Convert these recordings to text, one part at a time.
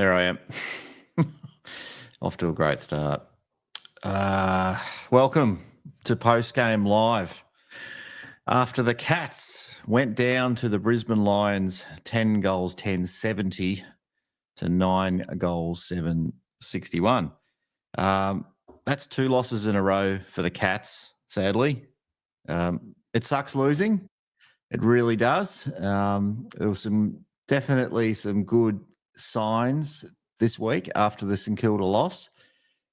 there I am. Off to a great start. Welcome to Postgame Live. After the Cats went down to the Brisbane Lions 10 goals, 10-70 to 9 goals, 7-61. That's 2 losses in a row for the Cats, sadly. It sucks losing. It really does. There was definitely some good signs this week after the St Kilda loss,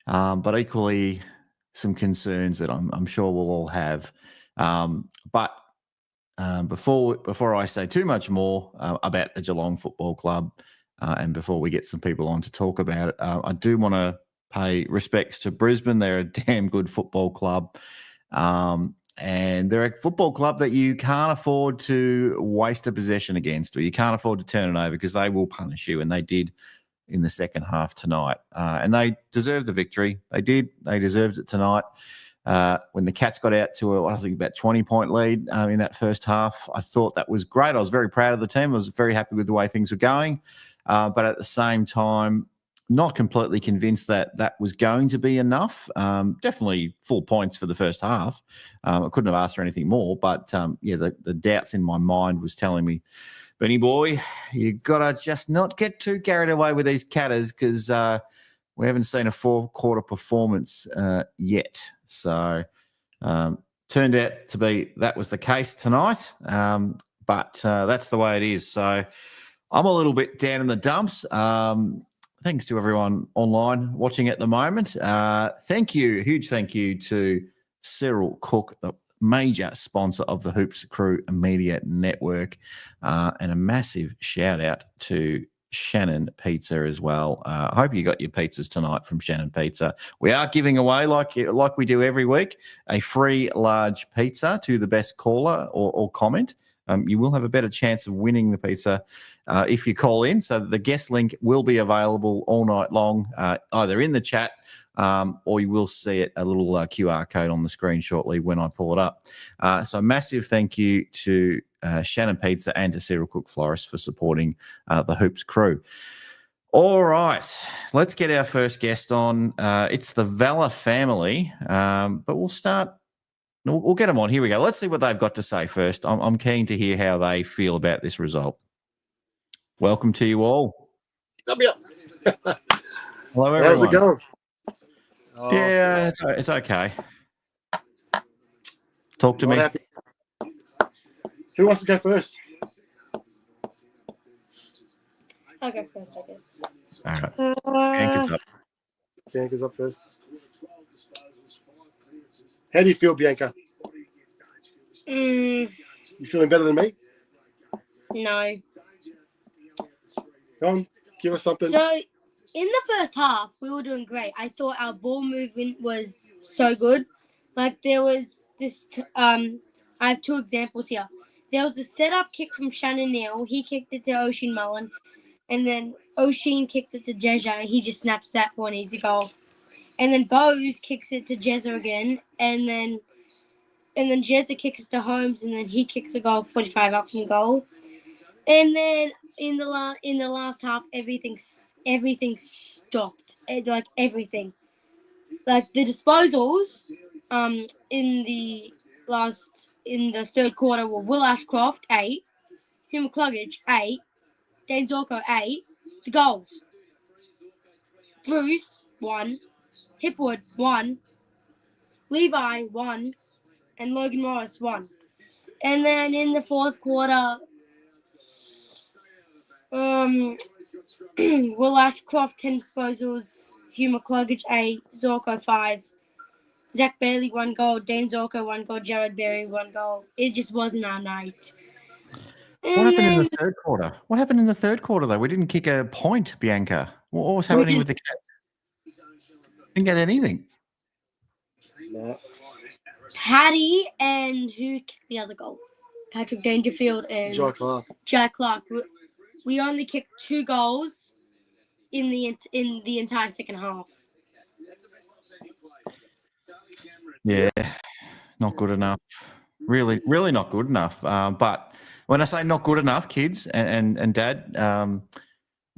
but equally some concerns that I'm sure we'll all have. But before I say too much more about the Geelong Football Club, and before we get some people on to talk about it, I do want to pay respects to Brisbane. They're a damn good football club. And they're a football club that you can't afford to waste a possession against, or you can't afford to turn it over, because they will punish you, and they did in the second half tonight. And they deserved the victory. They did. They deserved it tonight. When the Cats got out to I think about 20-point lead in that first half, I thought that was great. I was very proud of the team. I was very happy with the way things were going. But at the same time, not completely convinced that that was going to be enough. Definitely full points for the first half. I couldn't have asked for anything more. But, the doubts in my mind was telling me, Benny boy, you got to just not get too carried away with these Catters, because we haven't seen a four-quarter performance yet. So turned out to be that was the case tonight. But that's the way it is. So I'm a little bit down in the dumps. Thanks to everyone online watching at the moment. Huge thank you to Cyril Cook, the major sponsor of the Hoops Crew Media Network, and a massive shout out to Shannon Pizza as well. I hope you got your pizzas tonight from Shannon Pizza. We are giving away, like we do every week, a free large pizza to the best caller or comment. You will have a better chance of winning the pizza if you call in. So the guest link will be available all night long, either in the chat or you will see it, a little QR code on the screen shortly when I pull it up. So a massive thank you to Shannon Pizza and to Cyril Cook Florist for supporting the Hoops Crew. All right, let's get our first guest on. It's the Valor family, but we'll start. We'll get them on. Here we go. Let's see what they've got to say first. I'm keen to hear how they feel about this result. Welcome to you all. W. Hello, everyone. How's it going? Yeah, it's okay. Talk to me. Happy. Who wants to go first? I'll go first, I guess. All right. Bianca's up. Bianca's up first. How do you feel, Bianca? You feeling better than me? No. Go on, give us something. So, in the first half, we were doing great. I thought our ball movement was so good. Like, there was this... I have 2 examples here. There was a set-up kick from Shannon Neal. He kicked it to Oisin Mullen. And then Oisin kicks it to Jezza. He just snaps that for an easy goal. And then Bose kicks it to Jezza again. And then Jezza kicks it to Holmes. And then he kicks a goal 45 up from goal. And then in the last half, everything stopped. Like, everything. Like, the disposals in the third quarter were Will Ashcroft, 8. Hugh McCluggage, 8. Dane Zorko, 8. The goals. Bruce, 1. Hipwood, 1. Levi, 1. And Logan Morris, 1. And then in the fourth quarter, Will Ashcroft, 10 disposals. Hugh McCluggage, 8. Zorko, 5. Zach Bailey, 1 goal. Dane Zorko, 1 goal. Jared Berry, 1 goal. It just wasn't our night. What happened in the third quarter? What happened in the third quarter, though? We didn't kick a point, Bianca. What was happening with the Cats? Didn't get anything. No. Paddy and who kicked the other goal? Patrick Dangerfield and Jack Clark. We only kicked 2 goals in the entire second half. Yeah, not good enough. Really, really not good enough. But when I say not good enough, kids and Dad,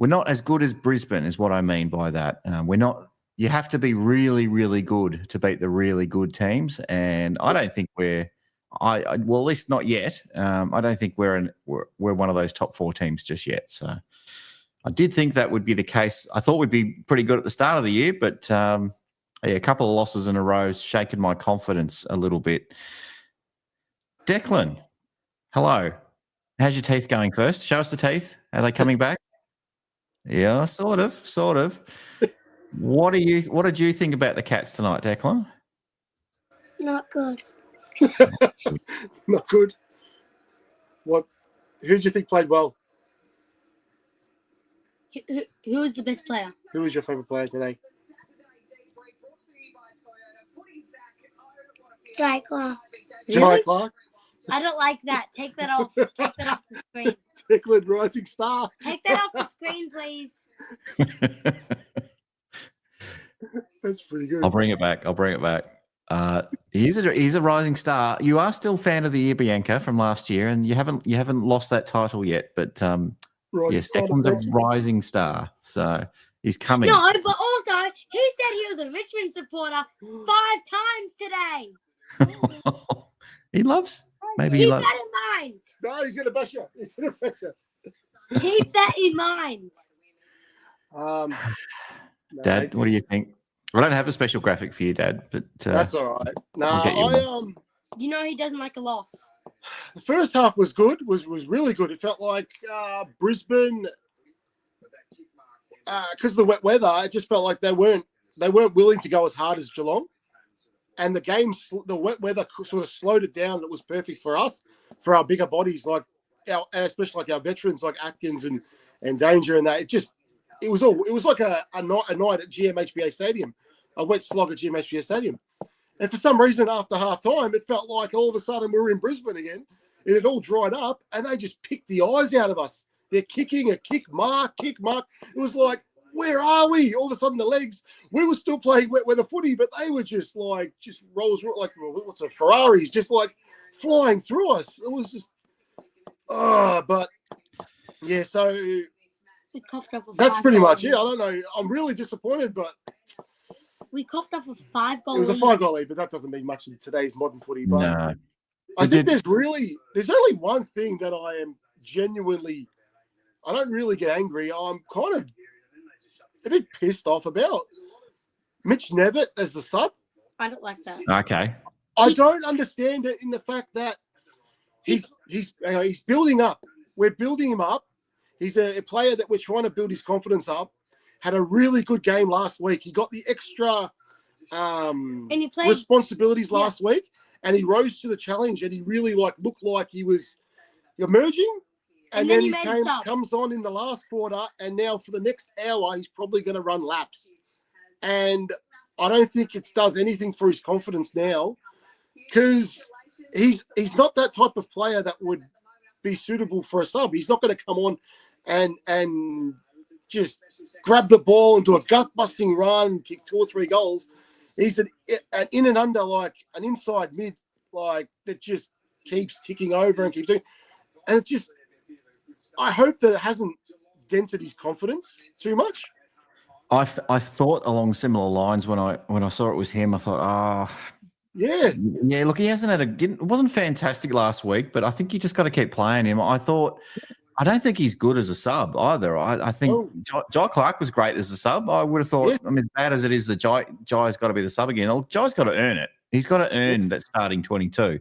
we're not as good as Brisbane is what I mean by that. We're not. You have to be really, really good to beat the really good teams, and I don't think we're. Well, at least not yet. I don't think we're one of those top 4 teams just yet. So I did think that would be the case. I thought we'd be pretty good at the start of the year, but a couple of losses in a row has shaken my confidence a little bit. Declan, hello. How's your teeth going first? Show us the teeth. Are they coming back? Yeah, sort of. What did you think about the Cats tonight, Declan? Not good. Not good. What? Who do you think played well? Who was the best player? Who was your favourite player today? Jai Clark. Jai Clark? I don't like that. Take that off. Take that off the screen. Declan, rising star. Take that off the screen, please. That's pretty good. I'll bring it back. He's a rising star. You are still fan of the year, Bianca, from last year, and you haven't lost that title yet. But yes, Declan's a rising star, so he's coming. No, but also he said he was a Richmond supporter 5 times today. He loves. Maybe Keep he loves. that in mind. No, he's going to bash you. Keep that in mind. Dad, what do you think? I don't have a special graphic for you, Dad, but that's all right. You know he doesn't like a loss. The first half was good. Was really good. It felt like Brisbane, because of the wet weather. It just felt like they weren't willing to go as hard as Geelong, and the wet weather sort of slowed it down. It was perfect for us, for our bigger bodies, and especially like our veterans like Atkins and Danger and that. It was like a night at GMHBA Stadium, a wet slog at GMHBA Stadium. And for some reason, after half time, it felt like all of a sudden we were in Brisbane again. It had all dried up, and they just picked the eyes out of us. They're kicking a kick mark. It was like, where are we? All of a sudden, the legs. We were still playing wet weather footy, but they were just rolls like what's a Ferraris, just like flying through us. It was just, but yeah. So we coughed up a that's pretty goal much lead. it. I don't know. I'm really disappointed, but we coughed up a 5-goal it was a lead. 5-goal lead, but that doesn't mean much in today's modern footy. But no. I think there's only one thing that I am genuinely, I don't really get angry. I'm kind of a bit pissed off about Mitch Nevitt as the sub. I don't like that. Okay. I don't understand it in the fact that he's building up. We're building him up. He's a player that we're trying to build his confidence up. Had a really good game last week. He got the extra responsibilities last week, and he rose to the challenge, and he really looked like he was emerging. And then he comes on in the last quarter, and now for the next hour, he's probably going to run laps. And I don't think it does anything for his confidence now, because he's not that type of player that would be suitable for a sub. He's not going to come on and just grab the ball and do a gut-busting run, kick 2 or 3 goals. He's an in and under, like an inside mid, like that just keeps ticking over and keeps doing. And it just, I hope that it hasn't dented his confidence too much. I thought along similar lines when I saw it was him. I thought, yeah. Look, he hasn't it wasn't fantastic last week, but I think you just got to keep playing him. I don't think he's good as a sub either. I think Jai Clark was great as a sub. I would have thought, Yeah. I mean, bad as it is, that Jai's got to be the sub again. Jai's got to earn it. He's got to earn that starting 22.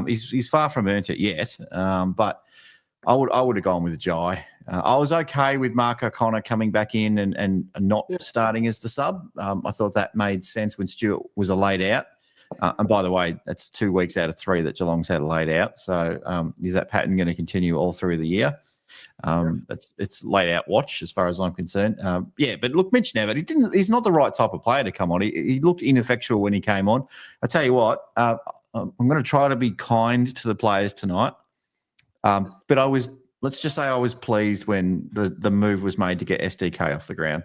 He's far from earned it yet, but I would have gone with Jai. I was okay with Mark O'Connor coming back in and not starting as the sub. I thought that made sense when Stewart was a laid out. And by the way, that's 2 weeks out of 3 that Geelong's had a laid out. So is that pattern going to continue all through the year? It's laid out watch as far as I'm concerned. But look, Mitch Nevitt, he's not the right type of player to come on. He looked ineffectual when he came on. I tell you what, I'm going to try to be kind to the players tonight. But let's just say I was pleased when the move was made to get SDK off the ground.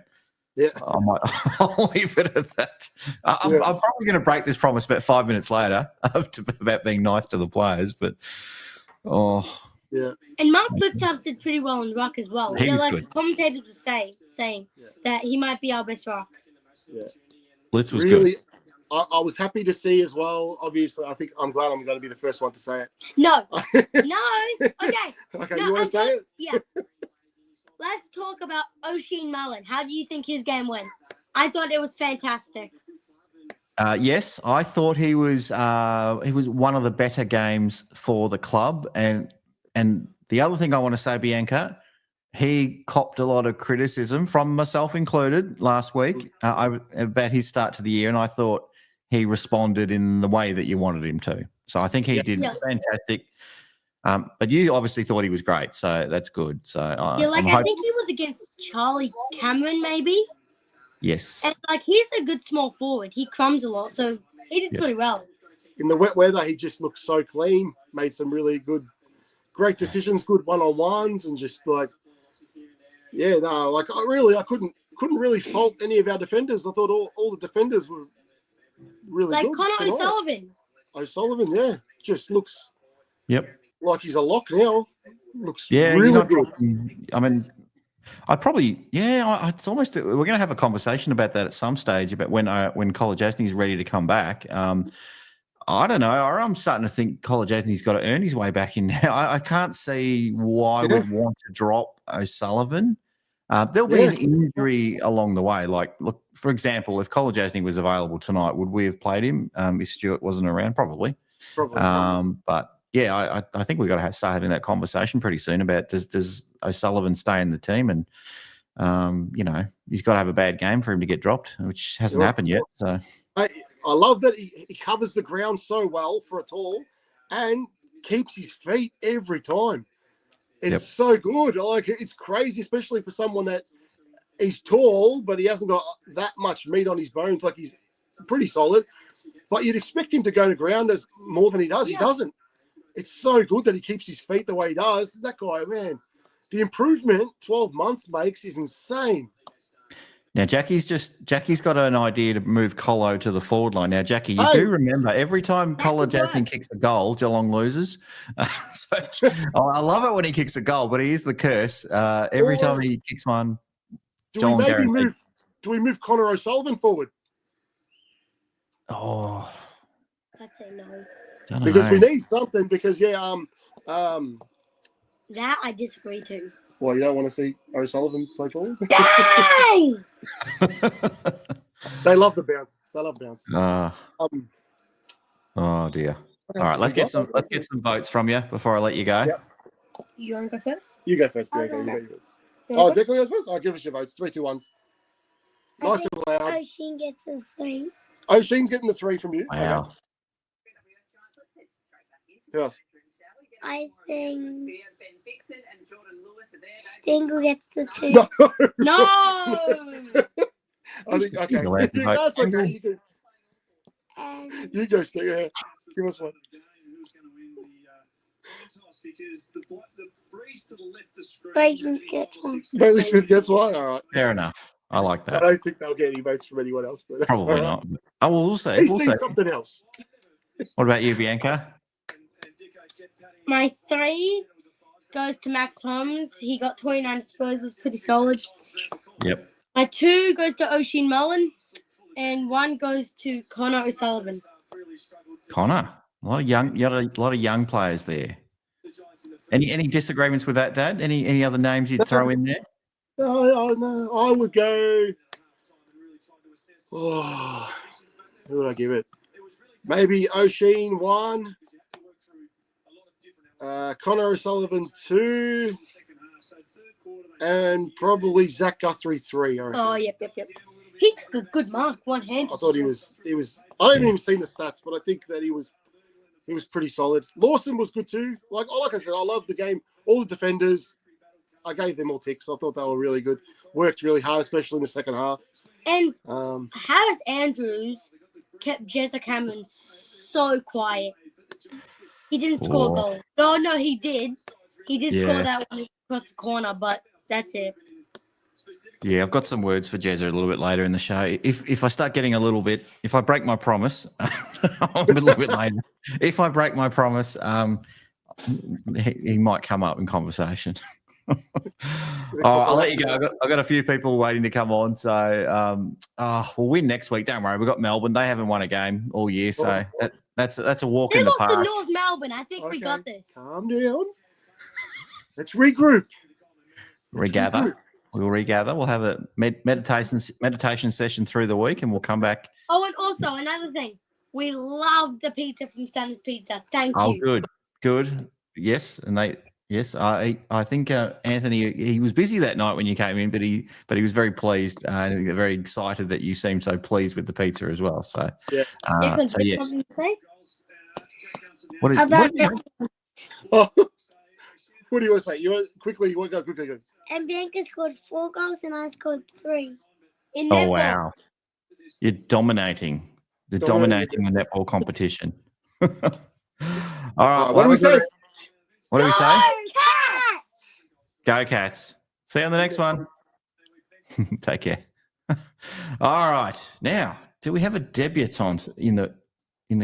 Yeah, I'll leave it at that. I'm probably going to break this promise about 5 minutes later about being nice to the players, but Yeah. And Mark Blitzhoff did pretty well in ruck as well. He was Like good. the commentators were saying that he might be our best ruck. Yeah. Blitz was Really, good. I was happy to see as well. Obviously, I think I'm glad I'm going to be the first one to say it. No. No. Okay. Okay, No, you want to say it? Yeah. Let's talk about Oisin Mullen. How do you think his game went? I thought it was fantastic. Yes, I thought he was one of the better games for the club, and the other thing I want to say, Bianca, he copped a lot of criticism from myself included last week about his start to the year, and I thought he responded in the way that you wanted him to. So I think he did fantastic. But you obviously thought he was great, so that's good. So I think he was against Charlie Cameron, maybe. Yes. And he's a good small forward. He crumbs a lot, so he did pretty well. In the wet weather, he just looked so clean, made some really great decisions, good one-on-ones, and just I couldn't really fault any of our defenders. I thought all the defenders were really good. Like Connor O'Sullivan, yeah, just looks like he's a lock now. Looks really good. I mean, it's almost, we're going to have a conversation about that at some stage about when College Asney's ready to come back. I don't know. I'm starting to think College Asney's got to earn his way back in now. I can't see why we'd want to drop O'Sullivan. There'll be an injury along the way. Like, look, for example, if College Asney was available tonight, would we have played him if Stewart wasn't around? Probably. But yeah, I think we've got to start having that conversation pretty soon about does O'Sullivan stay in the team, and he's got to have a bad game for him to get dropped, which hasn't happened yet. So I love that he covers the ground so well for a tall, and keeps his feet every time. It's so good. It's crazy, especially for someone that he's tall, but he hasn't got that much meat on his bones. He's pretty solid, but you'd expect him to go to ground as more than he does. He doesn't. It's so good that he keeps his feet the way he does. That guy, man, the improvement 12 months makes is insane. Now, Jackie's got an idea to move Colo to the forward line. Now, Jackie, you do remember every time College Asney kicks a goal, Geelong loses. I love it when he kicks a goal, but he is the curse. Every time he kicks one, do we move Connor O'Sullivan forward? Oh, I'd say no. Because we need something. Because that I disagree too. Well, you don't want to see O'Sullivan play forward? Dang! They love the bounce. They love bounce. Oh dear. All right, let's get some votes from you before I let you go. Yep. You want to go first? You go first, Bianca. You got your votes. Declan goes first. I'll give us your votes. 3, 2, 1. Nice and loud. Oisin gets a 3. Oisin's getting the 3 from you. Wow. Okay. Who else? I think Stingle gets the 2. No! I think, okay. That's okay. You go, Stingle. Yeah. Give us one. Bailey gets 1. Bailey Smith gets 1. All right. Fair enough. I like that. I don't think they'll get any votes from anyone else. But Probably not. Oh, we'll see. We'll see something else. What about you, Bianca? My 3 goes to Max Holmes. He got 29 disposals, was pretty solid. Yep. My 2 goes to Oisin Mullen, and 1 goes to Connor O'Sullivan. Connor, a lot of young players there. Any disagreements with that, Dad? Any other names you'd throw in there? No. I would go. Who would I give it? Maybe Oisin 1. Connor O'Sullivan 2, and probably Zach Guthrie 3. Oh, yep. He took a good mark, one-handed. I thought he was. I haven't even seen the stats, but I think that he was pretty solid. Lawson was good too. Like I said, I love the game. All the defenders, I gave them all ticks. I thought they were really good. Worked really hard, especially in the second half. And Harris Andrews kept Jezza Cameron so quiet. He didn't score a goal. No, he did. He did score that one across the corner, but that's it. Yeah, I've got some words for Jezza a little bit later in the show. If I start getting if I break my promise, I'm a little bit later. If I break my promise, he might come up in conversation. I'll let you go. I've got a few people waiting to come on. So we'll win next week. Don't worry. We've got Melbourne. They haven't won a game all year. So that's a walk They in the lost to park. North Melbourne. I think we got this. Calm down. Let's regroup. Regather. We'll regather. We'll have a meditation session through the week, and we'll come back. Oh, and also another thing. We love the pizza from Shannon's Pizza. Thank you. Oh, good. Yes, and I think Anthony, he was busy that night when you came in, but he was very pleased and very excited that you seemed so pleased with the pizza as well. So yeah. So yes. Something to say? What do you want to say? You want to go quickly. And Bianca scored 4 goals and I scored 3. Oh wow! You're dominating. They're dominating the netball competition. All right. What do we say? What do we say? Cats! Go Cats. See you on the next one. Take care. All right. Now, do we have a debutant in the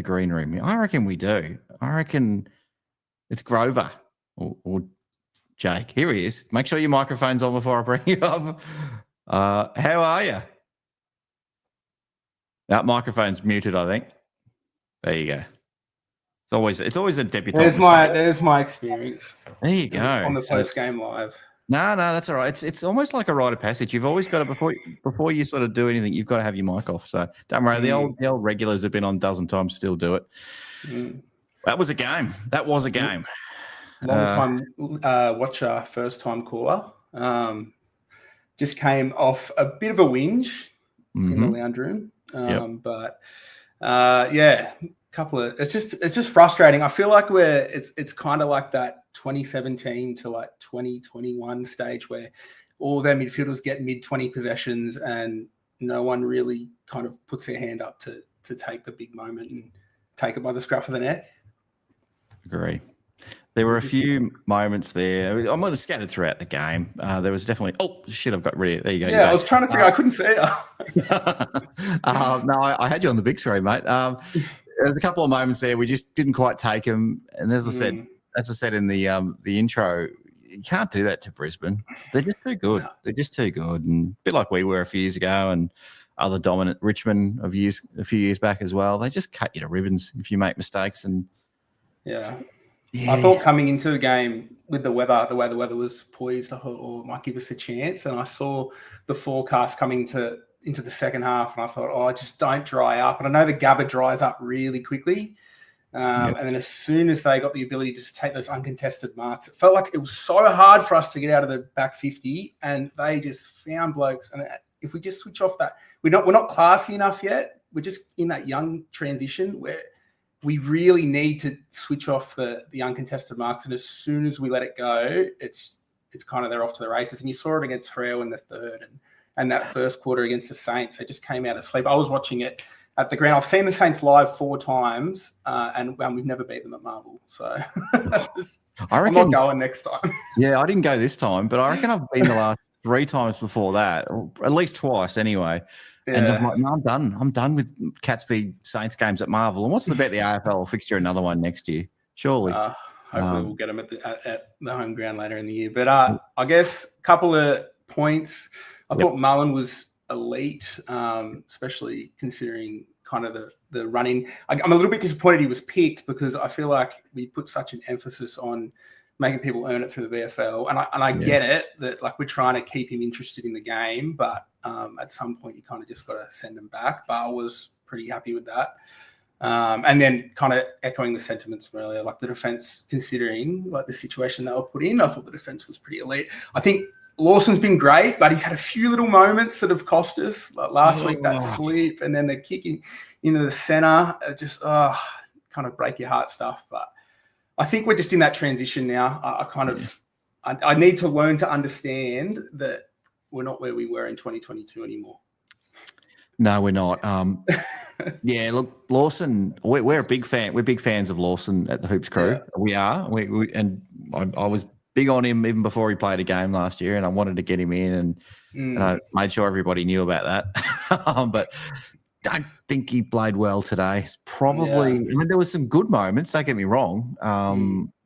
green room? I reckon we do. I reckon it's Grover or Jake. Here he is. Make sure your microphone's on before I bring you up. How are you? That microphone's muted, I think. There you go. It's always a debutant. There's my experience. There you go. On the Postgame live. No, that's all right. It's almost like a rite of passage. You've always got to before you sort of do anything, you've got to have your mic off. So don't worry. The old regulars have been on a dozen times, still do it. That was a game. Long time watcher, first time caller. Just came off a bit of a whinge in the lounge room. But it's just frustrating. I feel like it's kind of like that 2017 to like 2021 stage where all their midfielders get mid-20 possessions and no one really kind of puts their hand up to take the big moment and take it by the scruff of the neck. Agree. There were a few moments there. I'm going to scatter throughout the game. There was definitely. Oh shit! I've got rid of it. There you go. Yeah, I was trying to figure. I couldn't see it. No, I had you on the big screen, mate. There's a couple of moments there we just didn't quite take them, and as I said in the intro, you can't do that to Brisbane. They're just too good. They're just too good, and a bit like we were a few years ago, and other dominant Richmond a few years back as well. They just cut you to ribbons if you make mistakes, and yeah. I thought coming into the game with the way the weather was poised, I thought, might give us a chance. And I saw the forecast coming into the second half, and I thought, just don't dry up. And I know the Gabba dries up really quickly. And then as soon as they got the ability to just take those uncontested marks, it felt like it was so hard for us to get out of the back 50, and they just found blokes. And if we just switch off that, we're not classy enough yet. We're just in that young transition where we really need to switch off the uncontested marks. And as soon as we let it go, it's kind of they're off to the races. And you saw it against Freo in the third and that first quarter against the Saints. They just came out of sleep. I was watching it at the ground. I've seen the Saints live 4 times and we've never beat them at Marvel. So I'm not going next time. Yeah, I didn't go this time, but I reckon I've been the last 3 times before that, or at least twice anyway. Yeah. And I'm like, no, I'm done. I'm done with Cats v Saints games at Marvel. And what's the bet the AFL will fixture another one next year? Surely. Hopefully we'll get them at the home ground later in the year. But I guess a couple of points. I thought Mullen was elite, especially considering kind of the running. I'm a little bit disappointed he was picked because I feel like we put such an emphasis on making people earn it through the VFL. And I get it that like we're trying to keep him interested in the game, but at some point you kind of just got to send him back. But I was pretty happy with that. And then kind of echoing the sentiments from earlier, like the defense, considering like the situation they were put in, I thought the defense was pretty elite. I think Lawson's been great, but he's had a few little moments that have cost us. Like last week, that sleep and then the kicking into the center, just kind of break your heart stuff. But I think we're just in that transition now. I need to learn to understand that we're not where we were in 2022 anymore. No, we're not. Yeah, look, Lawson, we're a big fan. We're big fans of Lawson at the Hoops Crew. Yeah. We are. And I was big on him even before he played a game last year, and I wanted to get him in, and I made sure everybody knew about that. But don't think he played well today. It's probably, I mean, there was some good moments. Don't get me wrong.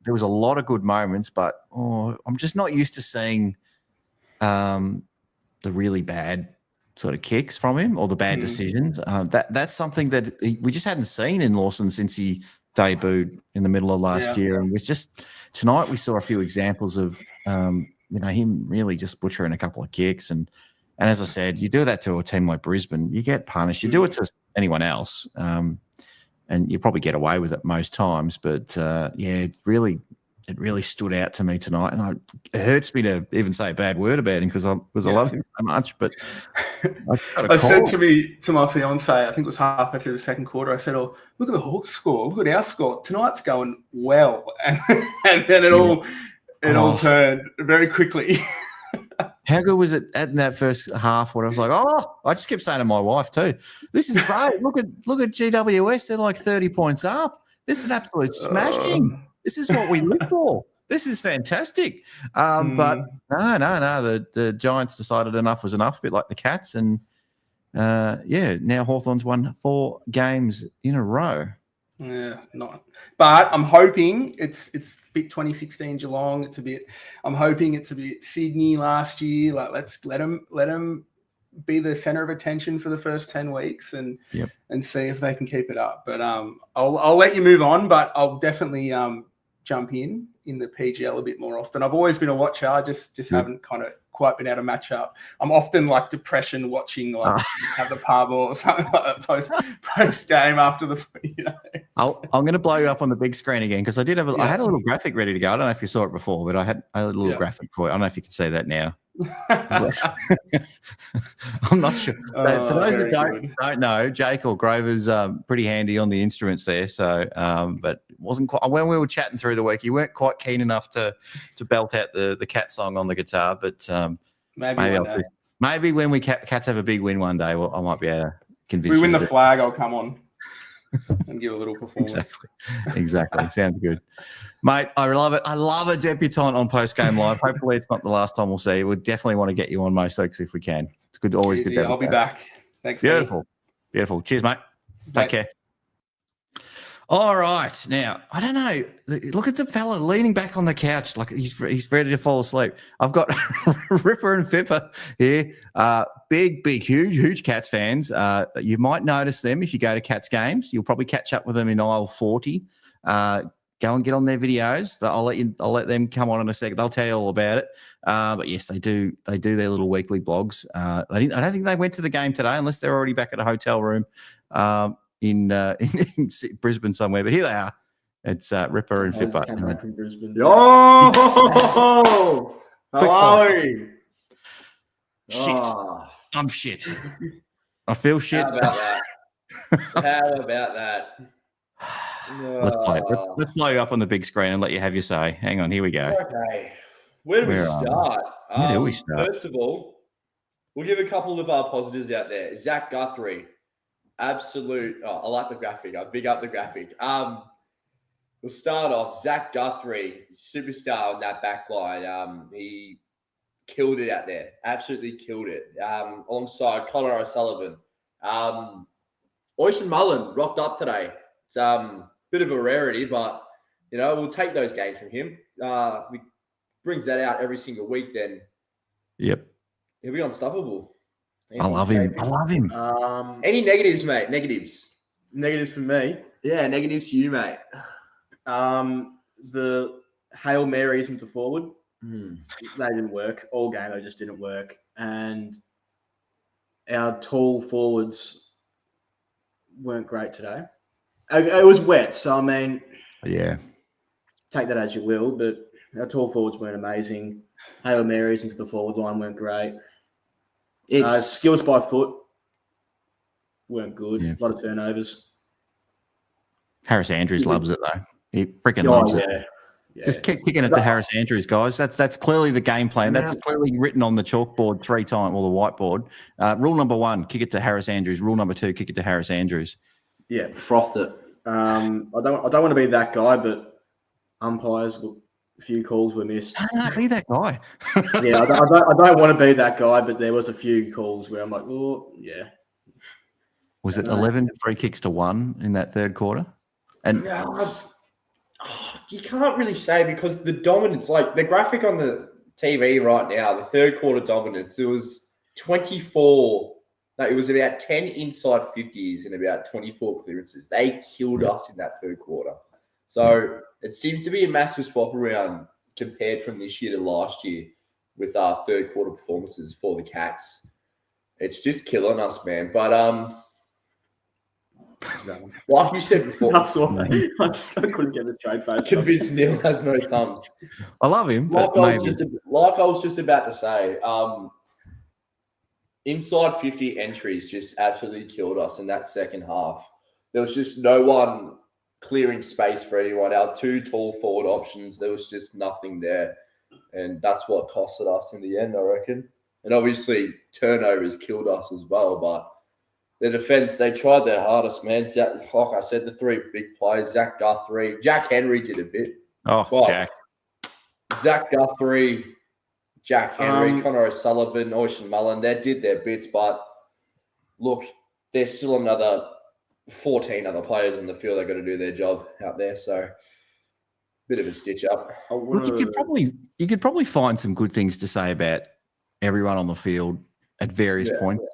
there was a lot of good moments, but I'm just not used to seeing the really bad sort of kicks from him or the bad decisions. That's something that we just hadn't seen in Lawson since he debuted in the middle of last year. And was just tonight we saw a few examples of him really just butchering a couple of kicks. And as I said, you do that to a team like Brisbane, you get punished. You do it to anyone else, and you probably get away with it most times. But it really stood out to me tonight, and it hurts me to even say a bad word about him because I love him so much. But I said to my fiance, I think it was halfway through the second quarter, I said, "Oh, look at the Hawks score! Look at our score! Tonight's going well," and then it all turned very quickly. How good was it in that first half? When I was like, I just kept saying to my wife too, "This is great. Look at GWS. They're like 30 points up. This is an absolute smashing. This is what we live for. This is fantastic." But no. The Giants decided enough was enough, a bit like the Cats. And, now Hawthorn's won 4 games in a row. Yeah, not. But I'm hoping it's a bit 2016 Geelong. I'm hoping it's a bit Sydney last year. Like, let's let them be the center of attention for the first 10 weeks and see if they can keep it up. But I'll let you move on, but I'll definitely jump in the PGL a bit more often. I've always been a watcher. I just haven't kind of quite been able to match up. I'm often like depression watching, like have the pub or something like that post game after the. I'm going to blow you up on the big screen again because I did have I had a little graphic ready to go. I don't know if you saw it before, but I had a little graphic for it. I don't know if you can see that now. I'm not sure. For those that don't know, Jake or Grover's pretty handy on the instruments there. So, but it wasn't quite when we were chatting through the week. You weren't quite keen enough to belt out the Cat song on the guitar. But maybe when we Cats have a big win one day, I might be able to convince you. We win the flag, I'll come on and give a little performance. Exactly. Sounds good. Mate, I love it. I love a debutant on Postgame Live. Hopefully it's not the last time we'll see you. We'll definitely want to get you on most weeks if we can. It's good. Always good to have you. I'll be back. Thanks, Beautiful. Beautiful. Cheers, mate. Take care. All right. Now, I don't know. Look at the fella leaning back on the couch like he's ready to fall asleep. I've got Ripper and Fipper here. Big, huge Cats fans. You might notice them if you go to Cats games. You'll probably catch up with them in aisle 40. Go and get on their videos. I'll let them come on in a second. They'll tell you all about it. But yes, they do their little weekly blogs. I don't think they went to the game today unless they're already back at a hotel room in Brisbane somewhere. But here they are. It's Ripper and Fipper. From Brisbane. Yo! How are we? Shit. I'm shit. I feel shit. How about that? Let's blow you up on the big screen and let you have your say. Hang on, here we go. Okay. Where do we start? Where do we start? First of all, we'll give a couple of our positives out there. Zach Guthrie, absolute. I like the graphic. I big up the graphic. We'll start off. Zach Guthrie, superstar on that back line. He killed it out there. Absolutely killed it. Alongside Connor O'Sullivan. Ocean Mullen rocked up today. It's bit of a rarity, but we'll take those games from him. He brings that out every single week. Then, yep, he'll be unstoppable. I love him. Any negatives, mate? Negatives for me. Yeah, negatives to you, mate. The Hail Marys into forward. They didn't work all game. They just didn't work, and our tall forwards weren't great today. It was wet, so I mean, take that as you will. But our tall forwards weren't amazing. Hail Marys into the forward line weren't great. Skills by foot weren't good. A lot of turnovers. Harris Andrews loves it though. He freaking loves it. Yeah. Just keep kicking it to Harris Andrews, guys. That's clearly the game plan. That's clearly written on the chalkboard 3 times, or the whiteboard. Rule number 1, kick it to Harris Andrews. Rule number 2, kick it to Harris Andrews. Yeah, frothed it. I don't want to be that guy, but umpires, a few calls were missed. No, be that guy. Yeah, I don't want to be that guy, but there was a few calls where I'm like, oh yeah. Was it 11 free kicks to 1 in that third quarter? And You can't really say because the dominance, like the graphic on the TV right now, the third quarter dominance, it was 24. No, it was about 10 inside 50s and about 24 clearances. They killed us in that third quarter. So it seems to be a massive swap around compared from this year to last year with our third quarter performances for the Cats. It's just killing us, man. But like you said before, That's all. I couldn't get the straight face. convinced Neil has no thumbs. I love him, Like but I maybe. was just about to say, inside 50 entries just absolutely killed us in that second half. There was just no one clearing space for anyone. Our two tall forward options, there was just nothing there. And that's what costed us in the end, I reckon. And obviously, turnovers killed us as well. But the defense, they tried their hardest, man. Like I said, the three big players, Zach Guthrie, Jack Henry did a bit. Oh, Well, Jack. Zach Guthrie, Jack Henry, Connor O'Sullivan, Ocean Mullen, they did their bits. But look, there's still another 14 other players in the field that got to do their job out there. So, bit of a stitch up. Look, you could probably find some good things to say about everyone on the field at various points.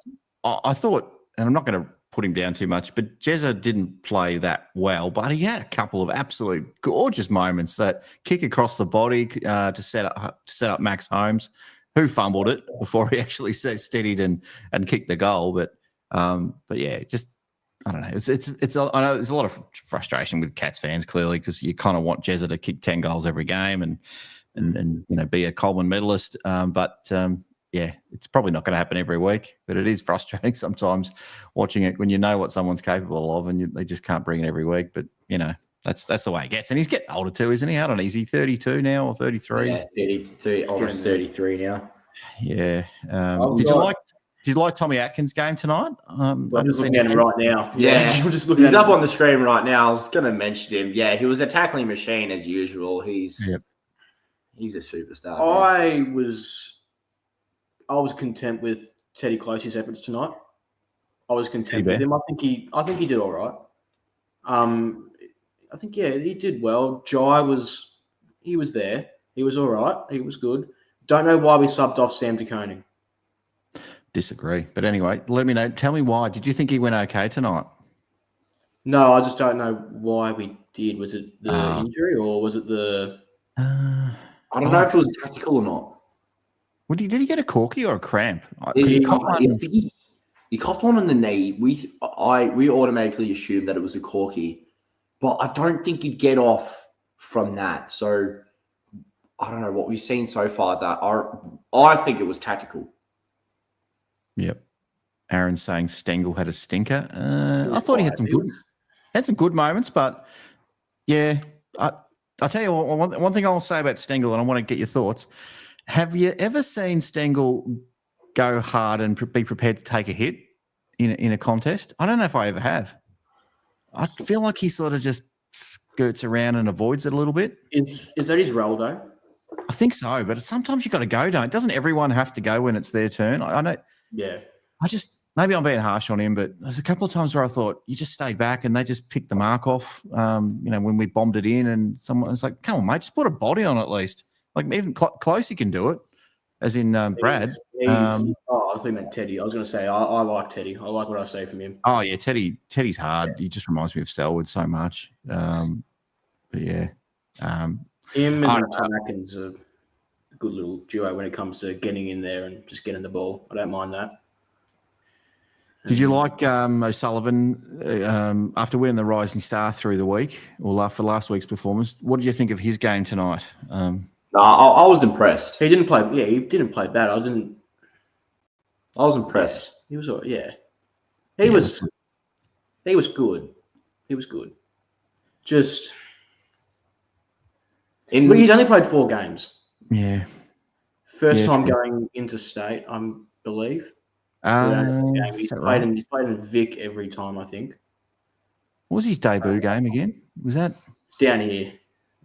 I thought, and I'm not going to put him down too much, but Jezza didn't play that well, but he had a couple of absolute gorgeous moments. That kick across the body to set up Max Holmes, who fumbled it before he actually steadied and kicked the goal. But yeah, just I don't know. It's. I know there's a lot of frustration with Cats fans clearly because you kind of want Jezza to kick 10 goals every game and be a Coleman medalist. Yeah, it's probably not going to happen every week, but it is frustrating sometimes watching it when you know what someone's capable of and they just can't bring it every week. But that's the way it gets. And he's getting older too, isn't he? How old is he? 32 now or 33? Yeah, 30, almost 33 now. Yeah. Did you like Tommy Atkins' game tonight? I'm just looking at him right now. Yeah, I'm just looking he's at up him. on the screen right now. I was going to mention him. Yeah, he was a tackling machine as usual. He's a superstar. I was content with Teddy Closey's efforts tonight. I was content with him. I think he did all right. I think he did well. Jai was there. He was all right. He was good. Don't know why we subbed off Sam DeConing. Disagree. But anyway, let me know. Tell me why. Did you think he went okay tonight? No, I just don't know why we did. Was it the injury or was it the... I don't know if it was tactical or not. Did he get a corky or a cramp? He copped one on the knee. We automatically assumed that it was a corky, but I don't think he'd get off from that. So I don't know what we've seen so far. That I think it was tactical. Yep. Aaron's saying Stengel had a stinker. I thought he had some good moments, but yeah, I'll tell you one thing I'll say about Stengel, and I want to get your thoughts. Have you ever seen Stengel go hard and be prepared to take a hit in a contest? I don't know if I ever have. I feel like he sort of just skirts around and avoids it a little bit. Is that his role, though? I think so, but sometimes you've got to go, doesn't everyone have to go when it's their turn? I know. Yeah. Maybe I'm being harsh on him, but there's a couple of times where I thought you just stayed back and they just picked the mark off, when we bombed it in and someone was like, come on, mate, just put a body on at least. Like even close, he can do it, as in Brad. I thought you meant Teddy. I was going to say, I like Teddy. I like what I see from him. Oh, yeah, Teddy's hard. Yeah. He just reminds me of Selwood so much. But yeah. Him and Tom Atkins are a good little duo when it comes to getting in there and just getting the ball. I don't mind that. Did you like O'Sullivan after winning the Rising Star through the week or after last week's performance? What did you think of his game tonight? No, I was impressed. He didn't play. Yeah, he didn't play bad. I was impressed. He was. Yeah, he was good. He was good. Just. He's only played 4 games. Yeah. First time going interstate, I believe. He's played in Vic every time, I think. What was his debut game again? Was that down here?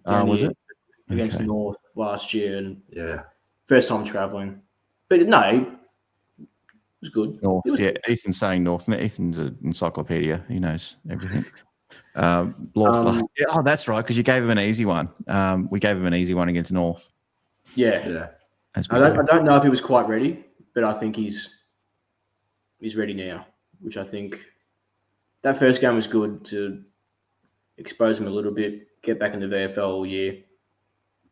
Was it against North last year? And yeah, first time traveling. But no, it was good. North, Ethan's saying North. Ethan's an encyclopedia. He knows everything. Oh, that's right, because you gave him an easy one. We gave him an easy one against North. Yeah. I don't know if he was quite ready, but I think he's ready now, which I think that first game was good to expose him a little bit, get back in the VFL all year,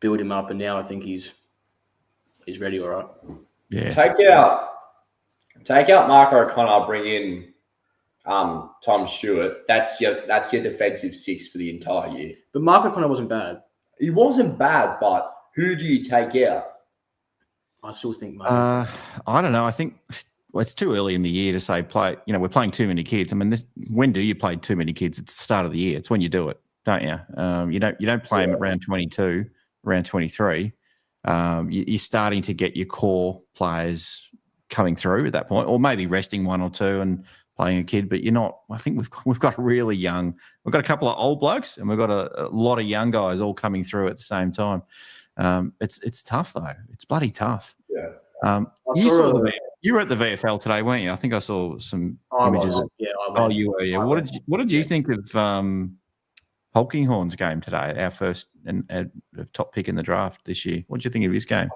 build him up, and now I think he's ready all right. Yeah. Take out Mark O'Connor, bring in Tom Stewart. That's your defensive six for the entire year. But Mark O'Connor wasn't bad. He wasn't bad, but who do you take out? I still think Mark. I don't know. I think it's too early in the year to say play. You know, we're playing too many kids. I mean, when do you play too many kids? It's the start of the year. It's when you do it, don't you? You don't play them at round 22, round 23. You're starting to get your core players coming through at that point, or maybe resting one or two and playing a kid. But you're not. I think we've got really young. We've got a couple of old blokes, and we've got a lot of young guys all coming through at the same time. It's tough though. It's bloody tough. Yeah. You were at the VFL today, weren't you? I think I saw some images. You were. Yeah. What did you think of Polkinghorn's game today? Our first and top pick in the draft this year. What did you think of his game?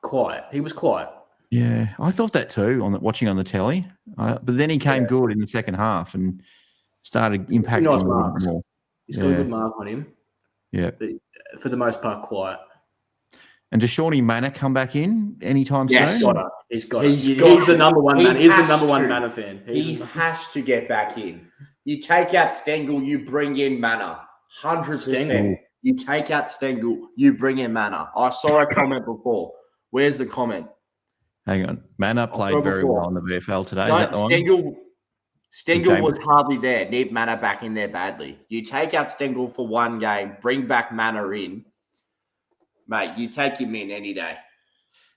Quiet. He was quiet. Yeah, I thought that too. Watching on the telly, but then he came good in the second half and started impacting a little bit more. He's got a good mark on him. Yeah, but for the most part, quiet. And does Shawnee Manor come back in anytime soon? He's got it. He's the number one man. He's the number one Manor fan. He has to get back in. You take out Stengel, you bring in Manor. 100%. You take out Stengel, you bring in Manor. I saw a comment before. Where's the comment? Hang on. Manor played very well on the VFL today. Is that the one? Stengel was hardly there. Need Manor back in there badly. You take out Stengel for one game, bring back Manor in. Mate, you take him in any day.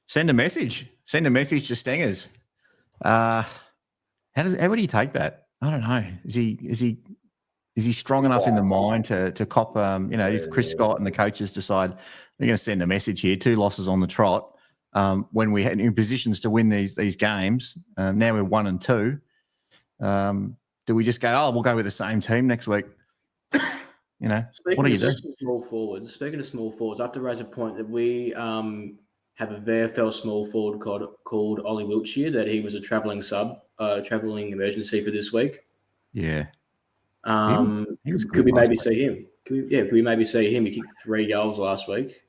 Send a message. Send a message to Stengers. How would he take that? I don't know. Is he strong enough in the mind to cop? If Chris Scott and the coaches decide they're going to send a message here, 2 losses on the trot, when we're in positions to win these games. Now we're 1 and 2. Do we just go? We'll go with the same team next week? What do you do? Speaking of small forwards, I have to raise a point that we have a VFL small forward called Ollie Wiltshire, that he was a travelling emergency for this week. Yeah. Could we maybe see him? Could we maybe see him? He kicked 3 goals last week.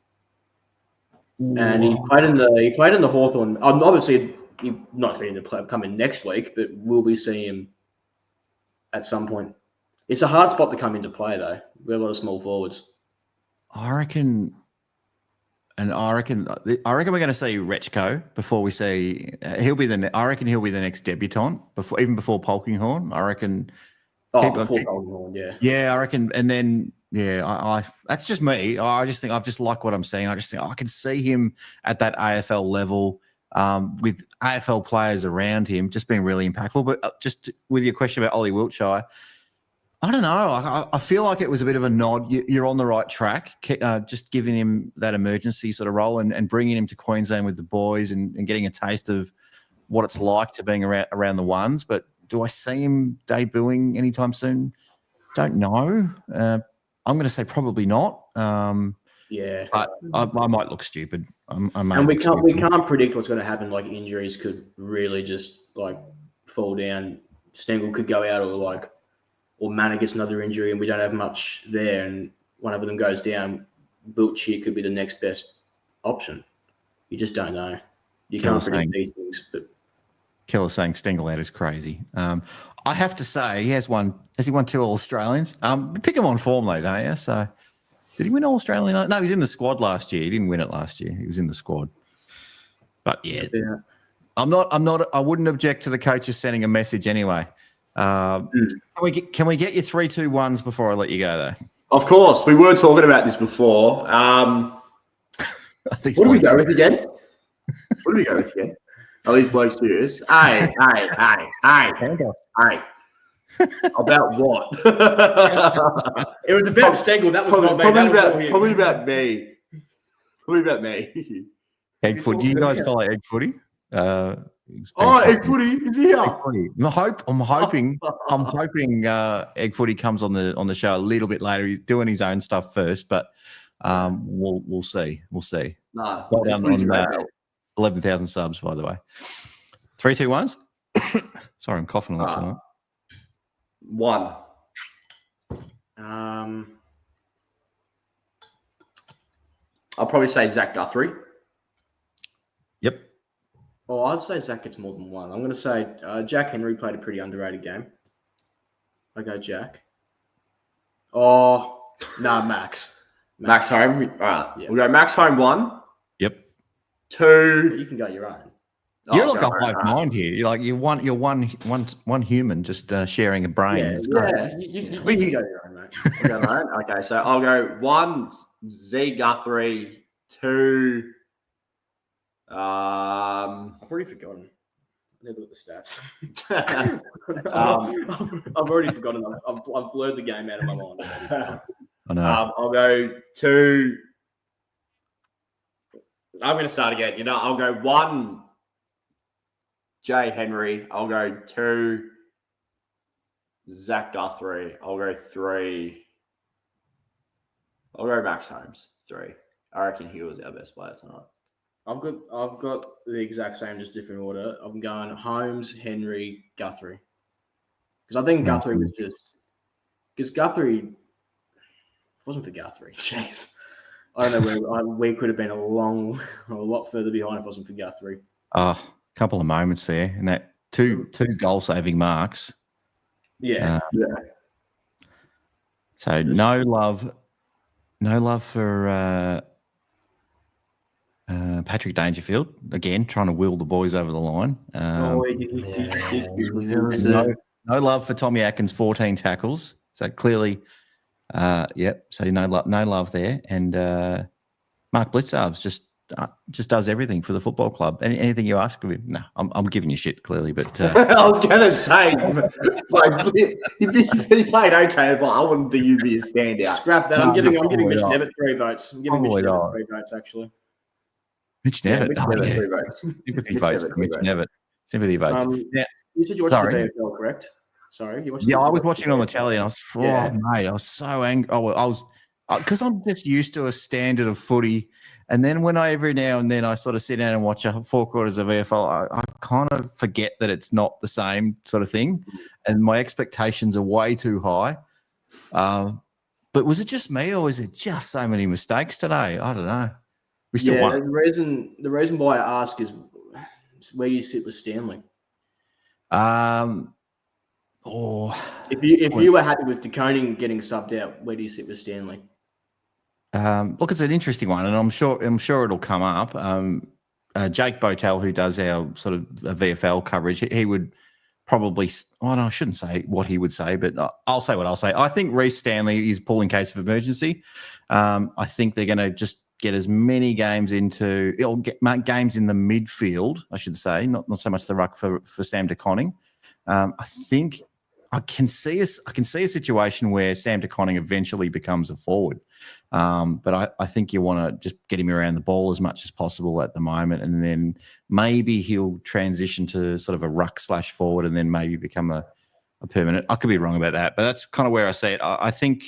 And he played in the Hawthorn. Obviously, he's not expecting to come in next week, but will we see him at some point? It's a hard spot to come into play, though. We have a lot of small forwards. I reckon we're going to see Rechko before we see. I reckon he'll be the next debutant before Polkinghorn. I reckon. Polkinghorn, yeah. Yeah, I reckon, and then I that's just me. I just think I just like what I'm seeing. I just think I can see him at that AFL level with AFL players around him, just being really impactful. But just with your question about Ollie Wiltshire. I don't know. I feel like it was a bit of a nod. You're on the right track, just giving him that emergency sort of role and bringing him to Queensland with the boys and getting a taste of what it's like to being around the ones. But do I see him debuting anytime soon? Don't know. I'm going to say probably not. Yeah. But I might look stupid. We can't predict what's going to happen. Like injuries could really just like fall down. Stengel could go out or Manor gets another injury and we don't have much there and one of them goes down, Wiltshire could be the next best option. You just don't know. You can't predict these things. But Keller's saying Stengel out is crazy. I have to say, has he won 2 All-Australians? Pick him on form though, don't you? So did he win All-Australian? No, he was in the squad last year. He didn't win it last year. He was in the squad. But yeah. I wouldn't object to the coaches sending a message anyway. Can we get your 3-2-1s before I let you go though? Of course, we were talking about this before. What do we go with again? Are these blokes serious? Hey. About what? It was about Stengel. That was probably about me. Egg Footy. Do you guys follow Egg Footy? Oh, Egg Footy is here. Egg Footy. I'm hoping Egg Footy comes on the show a little bit later. He's doing his own stuff first, but we'll see. We'll see. No, Well Egg done Footy's on a great 11,000 subs, by the way. 3, 2, 1s. Sorry, I'm coughing a lot tonight. 1. I'll probably say Zach Guthrie. Yep. Oh, I'd say Zach gets more than 1. I'm going to say Jack Henry played a pretty underrated game. I go Jack. Oh, no, Max. Max Home. All right. Yeah. We'll go Max Home 1. Yep. 2. You can go your own. You're like a hive mind here. You're one human just sharing a brain. Yeah, It's great. You can go your own, mate. Okay, so I'll go 1 Z Guthrie, 2. I've already forgotten. Never look at the stats. I've already forgotten. I've blurred the game out of my mind. I know. I'll go 2. I'm going to start again. I'll go 1 Jay Henry. I'll go 2 Zach Guthrie. I'll go 3. I'll go Max Holmes. 3. I reckon he was our best player tonight. I've got the exact same, just different order. I'm going Holmes, Henry, Guthrie. Because I think Guthrie was because Guthrie, if it wasn't for Guthrie, jeez. I don't know where we could have been a lot further behind if it wasn't for Guthrie. A couple of moments there, and that two goal-saving marks. Yeah. So no love for Patrick Dangerfield, again, trying to wheel the boys over the line. No love for Tommy Atkins, 14 tackles. So clearly, so no love there. And Mark Blitzarves just does everything for the football club. Anything you ask of him, no, I'm giving you shit clearly, but I was gonna say, like, he played okay, but I wouldn't think you'd be a standout. Scrap that. I'm giving Mitch Devitt 3 votes. I'm giving Mitch Devitt 3 votes, actually. Mitch Devitt. Mitch Devitt, 3 votes. Sympathy votes for Mitch Devitt. Sympathy votes. You said you watched the VFL, correct? Sorry, you watched. I was watching on the telly, and I was, mate, I was so angry. I was because I'm just used to a standard of footy, and then when every now and then I sort of sit down and watch 4 quarters of VFL, I kind of forget that it's not the same sort of thing, and my expectations are way too high. But was it just me, or was it just so many mistakes today? I don't know. We still won. The reason why I ask is where do you sit with Stanley? If you were happy with DeConing getting subbed out, where do you sit with Stanley? Look, it's an interesting one, and I'm sure it'll come up. Jake Botel, who does our sort of VFL coverage, he would probably. I shouldn't say what he would say, but I'll say what I'll say. I think Reece Stanley is pulled in case of emergency. I think they're going to just get as many games games in the midfield, I should say, not so much the ruck for Sam DeConning. I think I can see a situation where Sam DeConning eventually becomes a forward. But I think you want to just get him around the ball as much as possible at the moment, and then maybe he'll transition to sort of a ruck / forward, and then maybe become a permanent. I could be wrong about that, but that's kind of where I see it. I think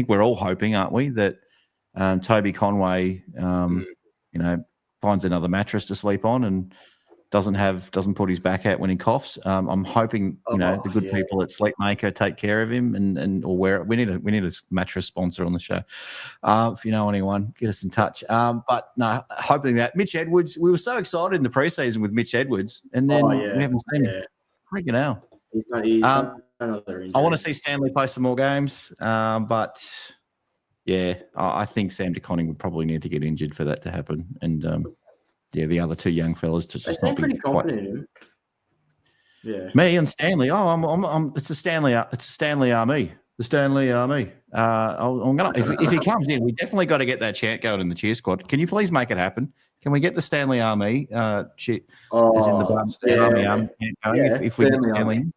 we're all hoping, aren't we, that Toby Conway, finds another mattress to sleep on and doesn't put his back out when he coughs. I'm hoping the good people at Sleepmaker take care of him or wear it. We need a mattress sponsor on the show. If you know anyone, get us in touch. But no, hoping that Mitch Edwards. We were so excited in the preseason with Mitch Edwards, and then we haven't seen him. Freaking hell. He's done another injury. I want to see Stanley play some more games, but yeah, I think Sam DeConning would probably need to get injured for that to happen, and the other 2 young fellas to just not be pretty confident in him. Yeah, me and Stanley. It's a Stanley army. The Stanley army. I'm gonna if he comes in, we definitely got to get that chant going in the cheer squad. Can you please make it happen? Can we get the Stanley army? As in the army going? If we get Stanley in.